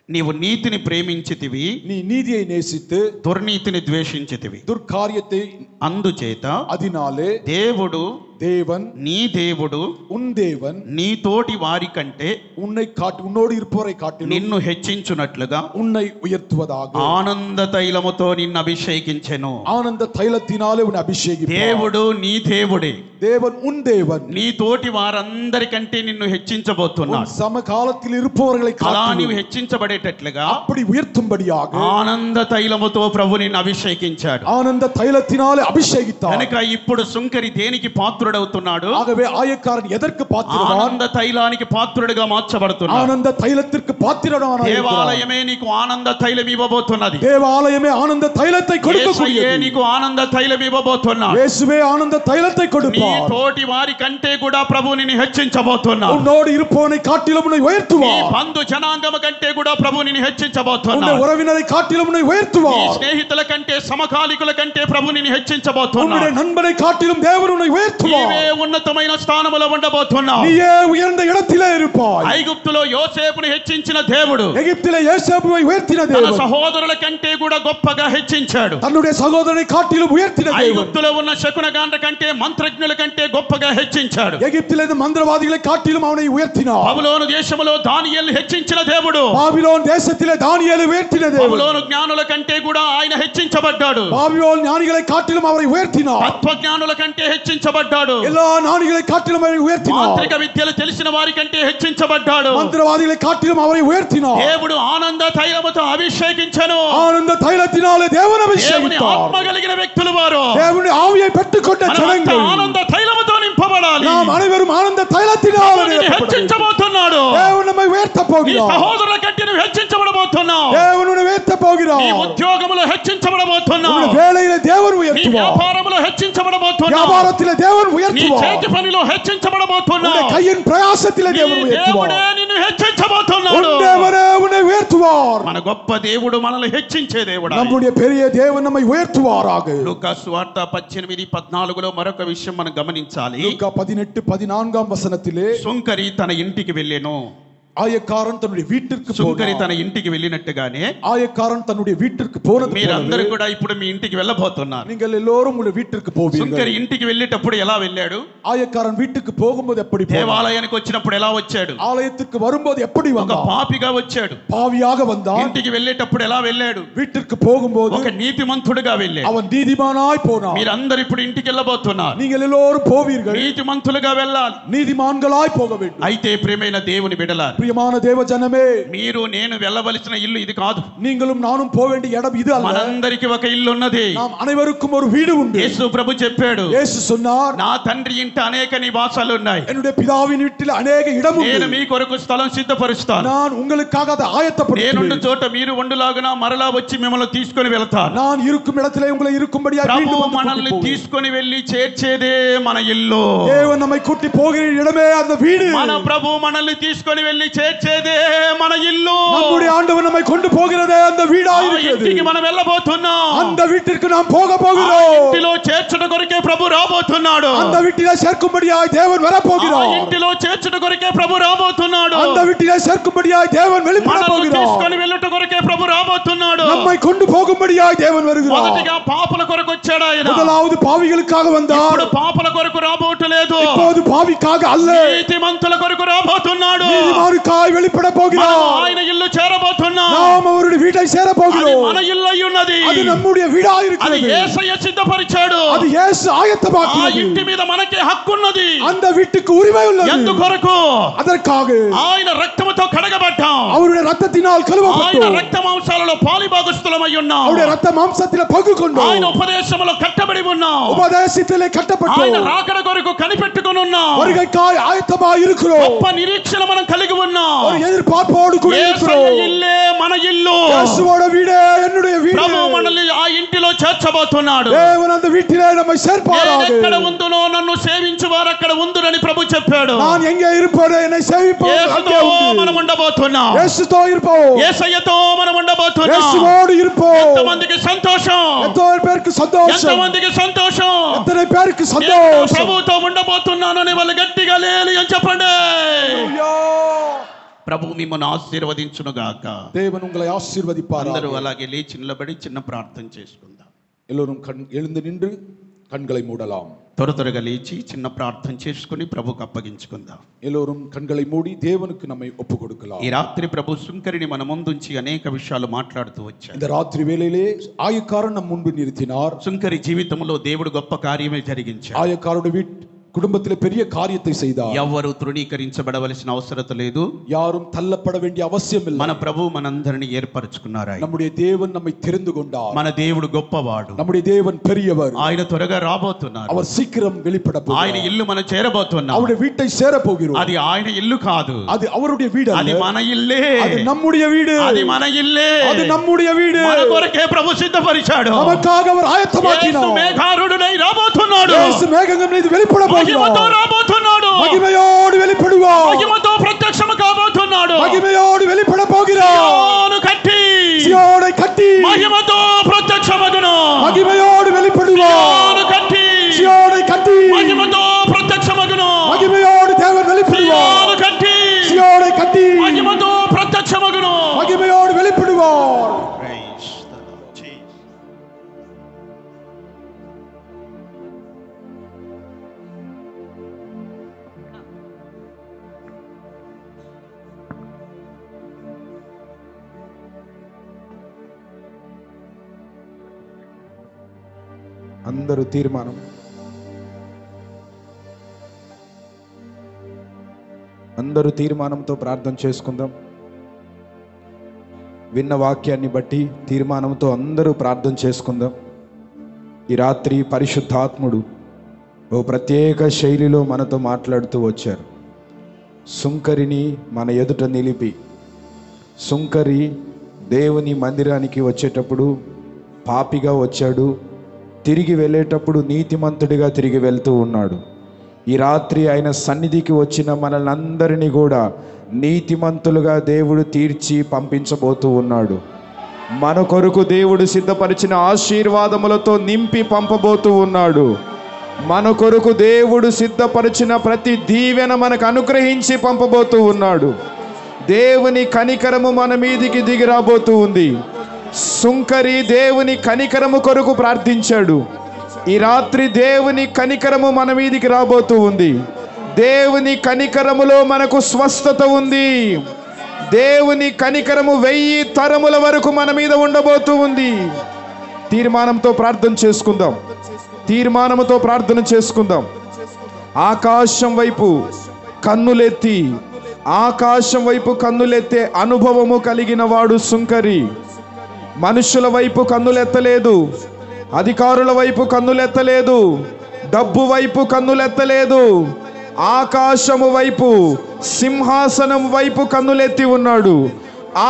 నీవు నీతిని ప్రేమించితివి, நீ நீதியை நேசித்து దుర్నీతిని ద్వేషించితివి. துர்காரியத்தை అందుచేత அதனாலே దేవుడు, தேவன் నీ దేవుడు உன் தேவன் నీ తోటి వారి కంటే உன்னோடு இருப்பவரை காட்டிலும் నిన్ను హెచ్చించునట్లుగా உன்னை உயர்த்துவதாக ఆనంద తైలముతో నిన్ను అభిషేకించెను. ஆனந்த தைலத்தினாலே உன்னை அபிஷேகிப்பார். దేవుడు నీ దేవుడే. தேவன் உன் தேவன் నీ తోటి వారందరికంటే నిన్ను హెచ్చించబోతున్నాడు. உன் சமகாலத்தில் இருப்பவர்களை అలా నీవు காட்டிலும் హెచ్చించబడేటట్లుగా அப்படி உயர்த்தும்படியாக ఆనంద తైలముతో ప్రభు నిన్ను అభిషేకించాడు. ஆனந்த தைலத்தினாலே அபிஷேகித்தார். కనుక ఇప్పుడు సుంకరి దేనికి పాత్రుడవుతున్నాడు? ஆகவே ஆயக்காரன் எதற்கு பாத்திரவான்? ఆనంద తైలానికి పాత్రుడిగా మార్చబడుతున్నాడు. ஆனந்த தைலத்திற்கு பாத்திரவானாய் இருக்கிறான். దేవాలయమే నీకు ఆనంద తైలం ఇవ్వబోతున్నది. தேவாலயமே ஆனந்த தைலத்தை యేసయ్యే கொடுக்கக்கூடியது. నీకు ఆనంద తైలం ఇవ్వబోతున్నాడు. இயேசுவே ஆனந்த தைலத்தை నీ கொடுப்பார். తోటి వారి కంటే కూడా ప్రభు నిన్ను హెచ్చించబోతున్నాడు. உன்னோடு இருப்பவனை காட்டிலும் உன்னை నీ உயர்த்துவார். బంధు జనాంగం కంటే కూడా ప్రభు నిన్ను உன்னை హెచ్చించబోతున్నాడు. உறவினரை காட்டிலும் உன்னை నీ உயர்த்துவார். స్నేహితుల కంటే సమకాలికుల కంటే ప్రభు నిన్ను హెచ్చించబోతున్నాడు. உன்னுடைய நண்பனை காட்டிலும் தேவன் உன்னை உயர்த்துவார். నీవే ఉన్నతమైన స్థానములో ఉండబోతున్నావు. நீயே உயர்ந்த இடத்திலே இருப்பாய். ఐగుప్తులో యోసేపును హెచ్చించిన దేవుడు எகிப்திலே யோசேப்புவை உயர்த்தின తన தேவன் సహోదరుల కంటే కూడా గొప్పగా హెచ్చించాడు. தன்னுடைய சகோதரனை காட்டிலும் உயர்த்தின தேவன். ఐగుప్తులో ఉన్న శకునగాండ్ర కంటే మంత్రజ్ఞుల కంటే గొప్పగా హెచ్చించాడు. எகிப்திலே இருந்த மந்திரவாதிகளை காட்டிலும் அவனை உயர்த்தினார். బబులోను దేశములో దానియేలును హెచ్చించిన దేవుడు. பாபிலோன் தேசத்திலே தானியேலை உயர்த்தின தேவன். బబులోను జ్ఞానుల కంటే కూడా ఆయన హెచ్చించబడ్డాడు. பாபிலோன் ஞானிகளை காட்டிலும் அவரை உயர்த்தினார். తత్వజ్ఞానుల కంటే హెచ్చించబడ్డాడు. எல்லா ஞானிகளை காட்டிலும் அவரை உயர்த்தினார். మాంత్రిక విద్యలు తెలిసిన వారి కంటే హెచ్చించబడ్డాడు. மந்திரவாதிகளை காட்டிலும் அவரை உயர்த்தினார். దేవుడు ఆనంద తైలముతో అభిషేకించెను. ஆனந்த தைலத்தினாலே தேவன் దేవుని அபிஷேகித்தார். ఆత్మ కలిగిన వ్యక్తులు వారు. தேவனுடைய ஆவியை பெற்றுக்கொண்ட మనమంతా ஜனங்கள் ఆనంద తైలముతో నింపబడాలి. நாம் అனைவரும் ఆనంద తైలத்தினாலே దేవుడు నిన్ను நிரப்பப்பட வேண்டும். హెచ్చించబోతున్నాడు. தேவன் நம்மை உயர்த்த నీ போகிறார். సహోదరుల కంటే నువ్వు హెచ్చించబడబోతున్నావు. தேவன் உன்னை உயர்த்த నీ போகிறார். ఉద్యోగములో హెచ్చించబడబోతున్నావు. உன்னுடைய வேலையிலே தேவன் నీ உயர்த்துவார். వ్యాపారములో హెచ్చించబడబోతున్నావు. வியாபாரத்திலே தேவன் నీ உயர்த்துவார். చేతి పనిలో హెచ్చించబడబోతున్నావు. உன்னுடைய கையின் பிரயாசத்திலே నీ தேவன் உயர்த்துவார். దేవుడే నిన్ను హెచ్చించబోతున్నాడు. உன் தேவனே உன்னை உயர்த்துவார். మన గొప్ప దేవుడు మనల్ని హెచ్చించే దేవుడు. நம்முடைய பெரிய தேவன் நம்மை உயர்த்துவாராக. లూకాసు వార్త 18:14లో మరొక విషయం మనం గమనించాలి. லூக்கா 18:14 வசனத்திலே సుంకరి తన ఇంటికి వెళ్ళెను. ஆயக்காரன் தன்னுடைய வீட்டிற்கு సుంకరి போனான். తన ఇంటికి వెళ్ళినట్టుగానే ஆயக்காரன் தன்னுடைய வீட்டிற்கு போனது మీరందరూ కూడా ఇప్పుడు మీ ఇంటికి వెళ్ళబోతున్నారు. நீங்கள் எல்லோரும் உங்களுடைய வீட்டிற்கு போவீர்கள். సుంకరి ఇంటికి వెళ్ళేటప్పుడు ఎలా వెళ్ళాడు? ஆயக்காரன் வீட்டுக்கு போகும்போது எப்படி போனான்? దేవాలయానికి వచ్చినప్పుడు ఎలా వచ్చాడు? ஆலயத்திற்கு வரும்போது எப்படி ఒక வந்தான்? పాపిగా వచ్చాడు. பாவியாக வந்தான். ఇంటికి వెళ్ళేటప్పుడు ఎలా వెళ్ళాడు? வீட்டிற்கு போகும்போது ఒక నీతిమంతుడిగా వెళ్ళాడు. அவன் நீதிமானாய் போனான். మీరందరూ ఇప్పుడు ఇంటికి వెళ్ళబోతున్నారు. நீங்கள் எல்லோரும் போவீர்கள். నీతిమంతులుగా వెళ్ళాలి. நீதிமான்களாய் போக வேண்டும். అయితే ప్రియమైన దేవుని బిడ్డలారా, பிரியமான தேவ ஜனமே, మీరు నేను వెళ్ళవలసిన ఇల్లు ఇది కాదు. நீங்களும் நானும் போக வேண்டிய இடம் இது அல்ல. మనందరికీ ఒక ఇల్లు ఉన్నది. நாம் அனைவருக்கும் ஒரு வீடு உண்டு. యేసు ప్రభు చెప్పాడు, இயேசு சொன்னார், నా తండ్రి ఇంట అనేక నివాసాలు ఉన్నాయి. என்னுடைய பிதாவின் வீட்டில் அநேக இடம் உண்டு. నేను మీ కొరకు స్థలం సిద్ధపరుస్తాను. நான் உங்களுக்காக அதை నేనున్న ஆயத்தப்படுத்துவேன். చోట మీరు ఉండులాగున మరలా వచ్చి మిమ్మల్ని తీసుకొని వెళ్తాను. நான் இருக்கும் இடத்திலே உங்களை இருக்கும்படியாக ప్రభు மீண்டும் வந்து మనల్ని கூட்டிப் போவேன். తీసుకొని వెళ్ళి చేర్చేదే మన ఇల్లు. தேவன் நம்மை கூட்டி போகிற இடமே அந்த வீடு. మన ప్రభు మనల్ని తీసుకొని వెళ్ళి చేర్చేదే మన ఇల్లు. நம்முடைய ஆண்டவர் நம்மை கொண்டு போகிறதே அந்த வீடாய் இருக்கிறது. ఇంటికి మనం వెళ్ళబోతున్నాం. அந்த வீட்டிற்கு நாம் போக ఆ போகிறோம். ఇంటిలో చేర్చడం కొరకే ప్రభు రాబోతున్నాడు. அந்த வீட்டிலே சேர்க்கும்படியாய் தேவன் வர ఆ போகிறார். ఇంటిలో చేర్చడం కొరకే ప్రభు రాబోతున్నాడు. அந்த வீட்டிலே சேர்க்கும்படியாய் தேவன் வெளிப்பட మనల్ని போகிறார். తీసుకొని వెళ్ళుట కొరకే ప్రభు రాబోతున్నాడు. நம்மை கொண்டு போகும்படியாய் தேவன் வருகிறார். మొదటిగా పాపల కొరకు వచ్చాడు ఆయన. முதலாவது பாவிகளுக்காக வந்தார். ఇప్పుడు పాపల కొరకు రాబోటలేదు. இப்போது பாவிக்காக அல்ல, నీతిమంతుల కొరకు రాబోతున్నాడు. நீதிமானுக்காய் வெளிப்பட మనం போகிறார். ఆయన ఇల్లు చేరబోతున్నాం. நாம் அவருடைய வீட்டை சேர అది போகிறோம். మన ఇల్లు అయి ఉన్నది. அது நம்முடைய வீடாய் అది இருக்கிறது. యేసయ్య సిద్ధపరిచాడు. அது இயேசு ఆ ஆயத்தமாக்கியது. ఇంటి మీద మనకే హక్కు ఉన్నది. அந்த வீட்டுக்கு உரிமை உள்ளது. ఎందుకొరకు? அதற்காக ఆయన రక్తముతో కడగబడ్డాం. அவருடைய ரத்தத்தினால் ఆయన கழுவப்பட்டோம். రక్త మాంసాలలో పాలిభాగస్తులమై ఉన్నాం. அவருடைய ரத்த மாம்சத்திலே பங்கு கொண்டோம். ఆయన ఉపదేశములో కట్టబడి ఉన్నాం. உபதேசத்திலே ఆయన கட்டப்பட்டோம். రాకడ కొరకు కనిపెట్టుకొని ఉన్నాం. வருகைக்காய் ஆயத்தமாய் இருக்கிறோம். గొప్ప నిరీక్షణ మనం కలిగి ఉన్నాం. ஒரு எதிர்பார்ப்போடு கூட యేసయ్య இருக்கிறோம். ఇల్లే మన ఇల్లు. இயேசுவோட வீடே என்னுடைய வீடு. ప్రభు మనల్ని ఆ ఇంటిలో చేర్చబోతున్నాడు. தேவன் அந்த வீட்டிலே நம்மை சேர்ப்பாராக. నేను ఎక్కడ ఉందునో నన్ను సేవించు వారు అక్కడ ఉందురని ప్రభు చెప్పాడు. நான் எங்கே இருப்பேனோ என்னை சேவிப்போம் యేసుతో அங்கே உண்டு. మనం ఉండబోతున్నాం. இயேசுతో இருப்போம். యేసయ్యతో మనం ఉండబోతున్నాం. இயேசுவோடு இருப்போம். ఎంతమందికి సంతోషం? எத்தனை பேருக்கு சந்தோஷம்? ఎంతమందికి సంతోషం? எத்தனை பேருக்கு నేను சந்தோஷம்? ప్రభుతో ఉండబోతున్నానని వాళ్ళు గట్టిగా లేలి అని చెప్పండి. ஹல்லேலூயா. ప్రభు మిమ్మల్ని ఆశీర్వదించును గాక. தேவன் உங்களை ஆசீர்வதிப்பாராக. అందరూ అలాగే లేచి నిలబడి చిన్న ప్రార్థన చేసుకుందాం. எல்லோரும் எழுந்து நின்று கண்களை மூடலாம். త్వరగా లేచి చిన్న ప్రార్థన చేసుకుని ప్రభుకు అప్పగించుకుందాం. எல்லோரும் கண்களை மூடி தேவனுக்கு நம்மை ஒப்பு கொடுக்கலாம். ఈ రాత్రి ప్రభు సుంకరిని మన ముందుంచి అనేక విషయాలు మాట్లాడుతూ వచ్చాడు. இந்த ராத்திரி வேளையிலே ஆயக்காரன் நம் முன்பு நிறுத்தினார். సుంకరి జీవితంలో దేవుడు గొప్ప కార్యమే జరిగించాడు. ஆயக்காரருடைய குடும்பத்திலே பெரிய காரியத்தை செய்தார். ఎవరు తృణీకరించబడవలసిన అవసరత లేదు. யாரும் தள்ளப்பட வேண்டிய அவசியம் இல்லை. మన ప్రభు మనందరిని ఏర్పరచుకున్నారు. நம்முடைய தேவன் நம்மை தெரிந்து கொண்டார். మన దేవుడు గొప్పవాడు. நம்முடைய தேவன் பெரியவர். ఆయన త్వరగా రాబోతున్నారు. அவர் சீக்கிரம் வெளிப்பட ఆయన போகிறார். ఇల్లు మనం చేరబోతున్నాం. அவருடைய வீட்டை சேர போகிறோம். అది ఆయన ఇల్లు కాదు. அது அவருடைய வீடு అది அல்ல. మన ఇల్లే. அது நம்முடைய வீடு. అది మన ఇల్లే. அது நம்முடைய வீடு. మన కొరకే ప్రభు సిద్ధపరిచాడు. நமக்காக அவர் ஆயத்தமாக்கினார். యేసు మేఘారూఢుడై రాబోతున్నాడు. యేసు మేఘం మీద வெளிப்பட మహిమతో போகிறார். రాబోతున్నాడు. மகிமையோடு வெளிப்படுவார். మహిమతో ప్రత్యక్షము కాబోతున్నాడు. மகிமையோடு வெளிப்பட போகிறார். సియోను కట్టి சியோனை கட்டி మహిమతో ప్రత్యక్షమగును. மகிமையோடு வெளிப்படுவார். సియోను కట్టి சியோனை கட்டி మహిమతో ప్రత్యక్షమగును. மகிமையோடு தேவன் வெளிப்படுவார். సియోను కట్టి சியோனை கட்டி మహిమతో ప్రత్యక్షమగును. மகிமையோடு வெளிப்படுவார். అందరూ తీర్మానంతో ప్రార్థన చేసుకుందాం. విన్న వాక్యాన్ని బట్టి తీర్మానంతో అందరూ ప్రార్థన చేసుకుందాం. ఈ రాత్రి పరిశుద్ధాత్ముడు ఓ ప్రత్యేక శైలిలో మనతో మాట్లాడుతూ వచ్చారు. సుంకరిని మన ఎదుట నిలిపి, సుంకరి దేవుని మందిరానికి వచ్చేటప్పుడు పాపిగా వచ్చాడు, తిరిగి వెళ్ళేటప్పుడు నీతిమంతుడిగా తిరిగి వెళ్తూ ఉన్నాడు. ఈ రాత్రి ఆయన సన్నిధికి వచ్చిన మనల్ని అందరినీ కూడా నీతిమంతులుగా దేవుడు తీర్చి పంపించబోతూ ఉన్నాడు. మన కొరకు దేవుడు సిద్ధపరిచిన ఆశీర్వాదములతో నింపి పంపబోతూ ఉన్నాడు. మన కొరకు దేవుడు సిద్ధపరిచిన ప్రతి దీవెన మనకు అనుగ్రహించి పంపబోతూ ఉన్నాడు. దేవుని కనికరము మన మీదికి దిగి రాబోతూ ఉంది. సుంకరి దేవుని కనికరము కొరకు ప్రార్థించాడు. ఈ రాత్రి దేవుని కనికరము మన మీదికి రాబోతూ ఉంది. దేవుని కనికరములో మనకు స్వస్థత ఉంది. దేవుని కనికరము 1000 తరముల వరకు మన మీద ఉండబోతూ ఉంది. తీర్మానంతో ప్రార్థన చేసుకుందాం. తీర్మానముతో ప్రార్థన చేసుకుందాం. ఆకాశం వైపు కన్నులెత్తి, ఆకాశం వైపు కన్నులెత్తే అనుభవము కలిగిన వాడు సుంకరి. మనుషుల వైపు కన్నులెత్తలేదు, అధికారుల వైపు కన్నులెత్తలేదు, డబ్బు వైపు కన్నులెత్తలేదు. ఆకాశము వైపు, సింహాసనం వైపు కన్నులెత్తి ఉన్నాడు.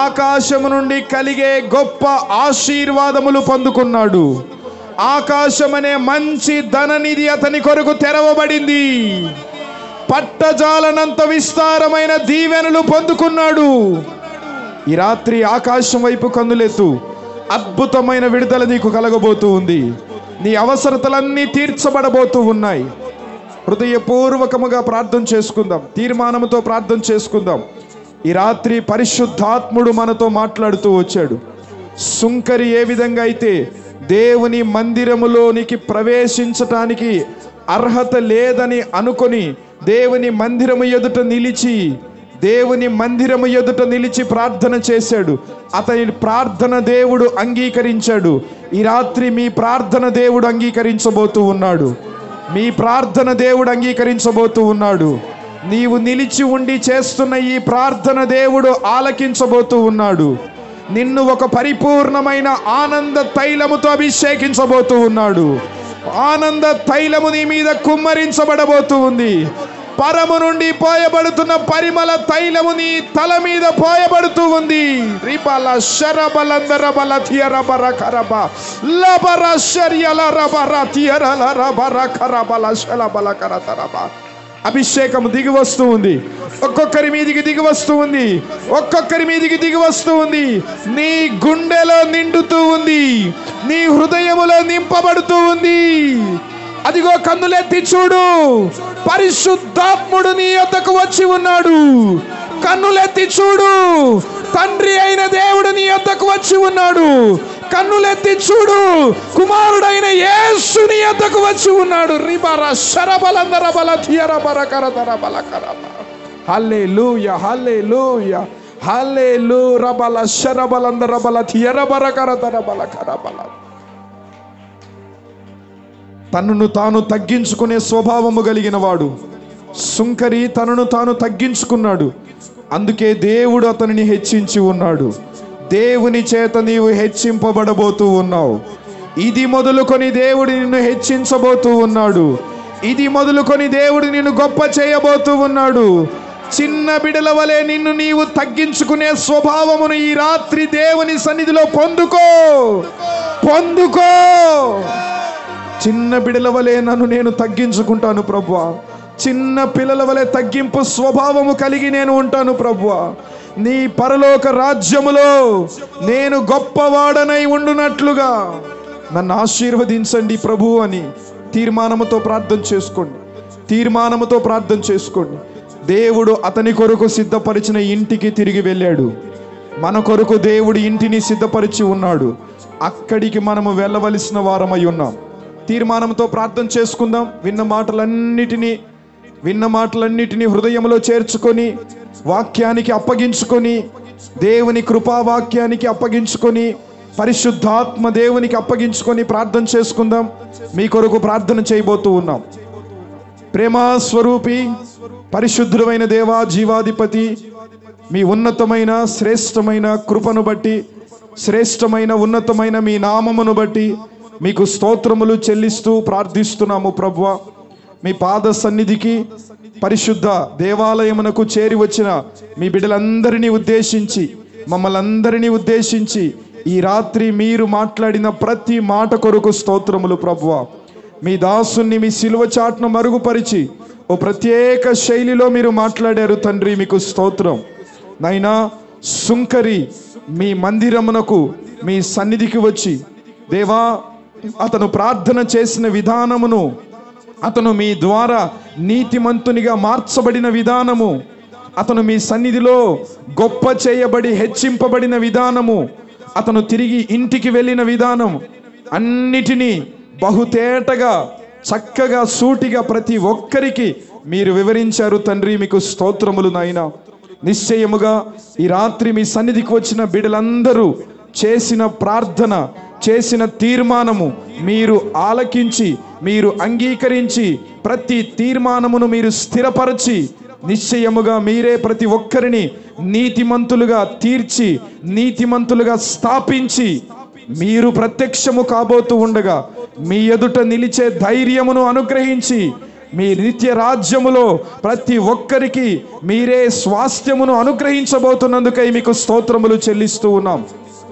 ఆకాశము నుండి కలిగే గొప్ప ఆశీర్వాదములు పొందుకున్నాడు. ఆకాశం అనే మంచి ధననిధి అతని కొరకు తెరవబడింది. పట్టజాలనంత విస్తారమైన దీవెనలు పొందుకున్నాడు. ఈ రాత్రి ఆకాశం వైపు కన్నులెత్తు. అద్భుతమైన విడుదల నీకు కలగబోతూ ఉంది. నీ అవసరతలన్నీ తీర్చబడబోతూ ఉన్నాయి. హృదయపూర్వకముగా ప్రార్థన చేసుకుందాం. తీర్మానముతో ప్రార్థన చేసుకుందాం. ఈ రాత్రి పరిశుద్ధాత్ముడు మనతో మాట్లాడుతూ వచ్చాడు. సుంకరి ఏ విధంగా అయితే దేవుని మందిరములోనికి ప్రవేశించటానికి అర్హత లేదని అనుకొని దేవుని మందిరము ఎదుట నిలిచి ప్రార్థన చేశాడు. అతని ప్రార్థన దేవుడు అంగీకరించాడు. ఈ రాత్రి మీ ప్రార్థన దేవుడు అంగీకరించబోతూ ఉన్నాడు. మీ ప్రార్థన దేవుడు అంగీకరించబోతూ ఉన్నాడు. నీవు నిలిచి ఉండి చేస్తున్న ఈ ప్రార్థన దేవుడు ఆలకించబోతూ ఉన్నాడు. నిన్ను ఒక పరిపూర్ణమైన ఆనంద తైలముతో అభిషేకించబోతూ ఉన్నాడు. ఆనంద తైలము నీ మీద కుమ్మరించబడబోతూ ఉంది. పరము నుండి పోయబడుతున్న పరిమళ తైలము నీ తల మీద పోయబడుతూ ఉంది. రిబల శరబలందర బల తియరబర కరబ లబర శరియల రబర తియరల రబర కరబల శలబల కరతరబ. అభిషేకం దిగి వస్తూ ఉంది. ఒక్కొక్కరి మీదికి దిగి వస్తూ ఉంది. ఒక్కొక్కరి మీదికి దిగి వస్తూ ఉంది. నీ గుండెలో నిండుతూ ఉంది. నీ హృదయములో నింపబడుతూ ఉంది. అదిగో కన్నులెత్తి చూడు, పరిశుద్ధాత్ముడు నీ యొద్దకు వచ్చి ఉన్నాడు. కన్నులెత్తి చూడు, తండ్రి అయిన దేవుడు నీ యొద్దకు వచ్చి ఉన్నాడు. కన్నులెత్తి చూడు, కుమారుడైన యేసు నీ యొద్దకు వచ్చి ఉన్నాడు. రిబర శరబలందర బల తియరబర కరదర బల కరబ. హల్లెలూయా, హల్లెలూయా, హల్లెలూయా. రబల శరబలందర బల తియరబర కరదర బల కరబల. తనను తాను తగ్గించుకునే స్వభావము కలిగిన వాడు సుంకరి. తనను తాను తగ్గించుకున్నాడు. అందుకే దేవుడు అతనిని హెచ్చించి ఉన్నాడు. దేవుని చేత నీవు హెచ్చింపబడబోతూ ఉన్నావు. ఇది మొదలుకొని దేవుడు నిన్ను హెచ్చించబోతూ ఉన్నాడు. ఇది మొదలుకొని దేవుడు నిన్ను గొప్ప చేయబోతూ ఉన్నాడు. చిన్న బిడల వలె నిన్ను నీవు తగ్గించుకునే స్వభావమును ఈ రాత్రి దేవుని సన్నిధిలో పొందుకో. చిన్న బిడల వలె నన్ను నేను తగ్గించుకుంటాను ప్రభువా. చిన్న పిల్లల వలె తగ్గింపు స్వభావము కలిగి నేను ఉంటాను ప్రభువా. నీ పరలోక రాజ్యములో నేను గొప్పవాడనై ఉండునట్లుగా నన్ను ఆశీర్వదించండి ప్రభు అని తీర్మానముతో ప్రార్థన చేసుకోండి. తీర్మానముతో ప్రార్థన చేసుకోండి. దేవుడు అతని కొరకు సిద్ధపరిచిన ఇంటికి తిరిగి వెళ్ళాడు. మన కొరకు దేవుడు ఇంటిని సిద్ధపరిచి ఉన్నాడు. అక్కడికి మనము వెళ్ళవలసిన వారమై ఉన్నాం. తీర్మానంతో ప్రార్థన చేసుకుందాం. విన్న మాటలన్నిటినీ హృదయంలో చేర్చుకొని, వాక్యానికి అప్పగించుకొని, దేవుని కృపావాక్యానికి అప్పగించుకొని, పరిశుద్ధాత్మ దేవునికి అప్పగించుకొని ప్రార్థన చేసుకుందాం. మీ కొరకు ప్రార్థన చేయబోతూ ఉన్నాం. ప్రేమా స్వరూపి పరిశుద్ధుడైన దేవా, జీవాధిపతి, మీ ఉన్నతమైన శ్రేష్టమైన కృపను బట్టి, శ్రేష్టమైన ఉన్నతమైన మీ నామమును బట్టి మీకు స్తోత్రములు చెల్లిస్తూ ప్రార్థిస్తున్నాము ప్రభువా. మీ పాద సన్నిధికి, పరిశుద్ధ దేవాలయమునకు చేరి వచ్చిన మీ బిడ్డలందరినీ ఉద్దేశించి, మమ్మల్ని అందరినీ ఉద్దేశించి ఈ రాత్రి మీరు మాట్లాడిన ప్రతి మాట కొరకు స్తోత్రములు ప్రభువా. మీ దాసుని మీ సిలువ చాటును మరుగుపరిచి ఓ ప్రత్యేక శైలిలో మీరు మాట్లాడారు తండ్రి, మీకు స్తోత్రం. నైనా సుంకరి మీ మందిరమునకు, మీ సన్నిధికి వచ్చి దేవా, అతను ప్రార్థన చేసిన విధానమును, అతను మీ ద్వారా నీతిమంతునిగా మార్చబడిన విధానము, అతను మీ సన్నిధిలో గొప్ప చేయబడి హెచ్చింపబడిన విధానము, అతను తిరిగి ఇంటికి వెళ్ళిన విధానం అన్నిటినీ బహుతేటగా చక్కగా సూటిగా ప్రతి ఒక్కరికి మీరు వివరించారు తండ్రి. మీకు స్తోత్రములు నాయనా. నిశ్చయముగా ఈ రాత్రి మీ సన్నిధికి వచ్చిన బిడ్డలందరూ చేసిన ప్రార్థన, చేసిన తీర్మానము మీరు ఆలకించి, మీరు అంగీకరించి, ప్రతి తీర్మానమును మీరు స్థిరపరచి, నిశ్చయముగా మీరే ప్రతి ఒక్కరిని నీతిమంతులుగా తీర్చి, నీతిమంతులుగా స్థాపించి, మీరు ప్రత్యక్షము కాబోతూ ఉండగా మీ ఎదుట నిలిచే ధైర్యమును అనుగ్రహించి, మీ నిత్య రాజ్యములో ప్రతి ఒక్కరికి మీరే స్వాస్థ్యమును అనుగ్రహించబోతున్నందుకై మీకు స్తోత్రములు చెల్లిస్తూ ఉన్నాం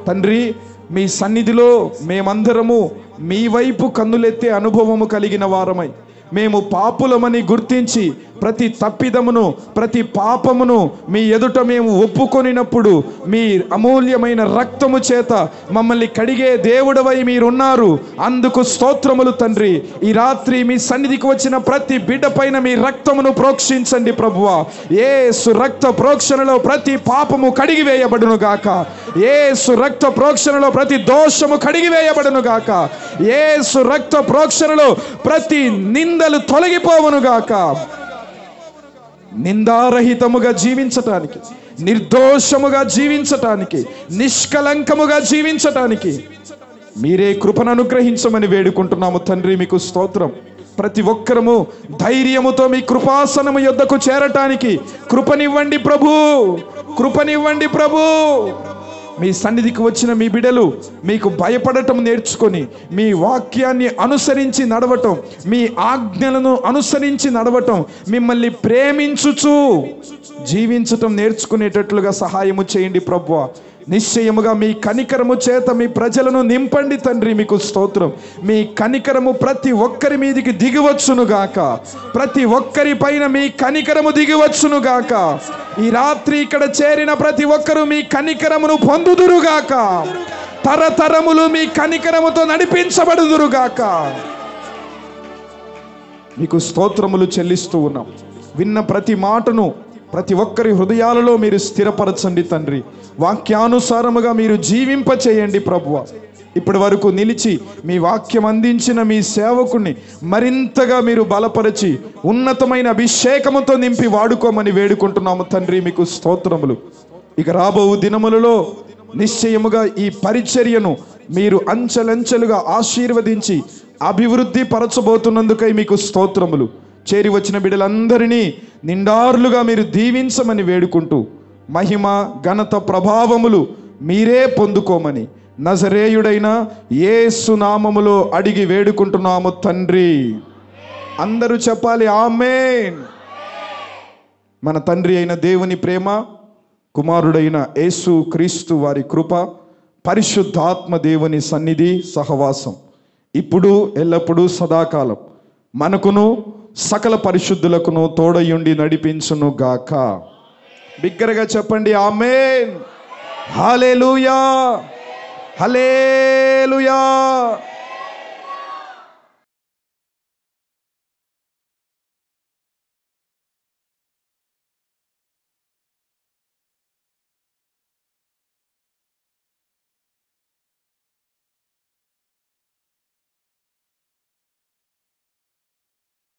తండ్రి. మీ సన్నిధిలో మేమందరము మీ వైపు కన్నులెత్తే అనుభవము కలిగిన వారమై, మేము పాపులమని గుర్తించి ప్రతి తప్పిదమును, ప్రతి పాపమును మీ ఎదుట మేము ఒప్పుకొనినప్పుడు మీ అమూల్యమైన రక్తము చేత మమ్మల్ని కడిగే దేవుడవై మీరున్నారు. అందుకు స్తోత్రములు తండ్రి. ఈ రాత్రి మీ సన్నిధికి వచ్చిన ప్రతి బిడ్డ పైన మీ రక్తమును ప్రోక్షించండి ప్రభువా. యేసు రక్త ప్రోక్షణలో ప్రతి పాపము కడిగి వేయబడును గాక. యేసు రక్త ప్రోక్షణలో ప్రతి దోషము కడిగి వేయబడును గాక. యేసు రక్త ప్రోక్షణలో ప్రతి నిందలు తొలగిపోవును గాక. నిందారహితముగా జీవించటానికి, నిర్దోషముగా జీవించటానికి, నిష్కలంకముగా జీవించటానికి మీరే కృపను అనుగ్రహించమని వేడుకుంటున్నాము తండ్రి. మీకు స్తోత్రం. ప్రతి ఒక్కరము ధైర్యముతో మీ కృపాసనము యొద్దకు చేరటానికి కృపనివ్వండి ప్రభు, కృపనివ్వండి ప్రభు. మీ సన్నిధికి వచ్చిన మీ బిడ్డలు మీకు భయపడటం నేర్చుకొని, మీ వాక్యాన్ని అనుసరించి నడవటం, మీ ఆజ్ఞలను అనుసరించి నడవటం, మిమ్మల్ని ప్రేమించుచు జీవించటం నేర్చుకునేటట్లుగా సహాయము చేయండి ప్రభువా. నిశ్చయముగా మీ కనికరము చేత మీ ప్రజలను నింపండి తండ్రి. మీకు స్తోత్రం. మీ కనికరము ప్రతి ఒక్కరి మీదికి దిగివచ్చునుగాక. ప్రతి ఒక్కరి పైన మీ కనికరము దిగివచ్చునుగాక. ఈ రాత్రి ఇక్కడ చేరిన ప్రతి ఒక్కరూ మీ కనికరమును పొందుదురుగాక. తరతరములు మీ కనికరముతో నడిపించబడుదురుగాక. మీకు స్తోత్రములు చెల్లిస్తూ ఉన్నాం. విన్న ప్రతి మాటను ప్రతి ఒక్కరి హృదయాలలో మీరు స్థిరపరచండి తండ్రి. వాక్యానుసారముగా మీరు జీవింపచేయండి ప్రభువ. ఇప్పటి వరకు నిలిచి మీ వాక్యం అందించిన మీ సేవకుణ్ణి మరింతగా మీరు బలపరిచి ఉన్నతమైన అభిషేకముతో నింపి వాడుకోమని వేడుకుంటున్నాము తండ్రి. మీకు స్తోత్రములు. ఇక రాబో దినములలో నిశ్చయముగా ఈ పరిచర్యను మీరు అంచెలంచెలుగా ఆశీర్వదించి అభివృద్ధి పరచబోతున్నందుకై మీకు స్తోత్రములు. చేరి వచ్చిన బిడ్డలందరినీ నిండార్లుగా మీరు దీవించమని వేడుకుంటూ మహిమ, ఘనత, ప్రభావములు మీరే పొందుకోమని నజరేయుడైన యేసు నామములో అడిగి వేడుకుంటున్నాము తండ్రి. అందరూ చెప్పాలి ఆమేన్. మన తండ్రి అయిన దేవుని ప్రేమ, కుమారుడైన యేసు క్రీస్తు వారి కృప, పరిశుద్ధాత్మ దేవుని సన్నిధి సహవాసం ఇప్పుడు ఎల్లప్పుడూ సదాకాలం మనకును సకల పరిశుద్ధులకును తోడయుండి నడిపించును గాక. బిగ్గరగా చెప్పండి ఆమేన్. హల్లెలూయా, హల్లెలూయా.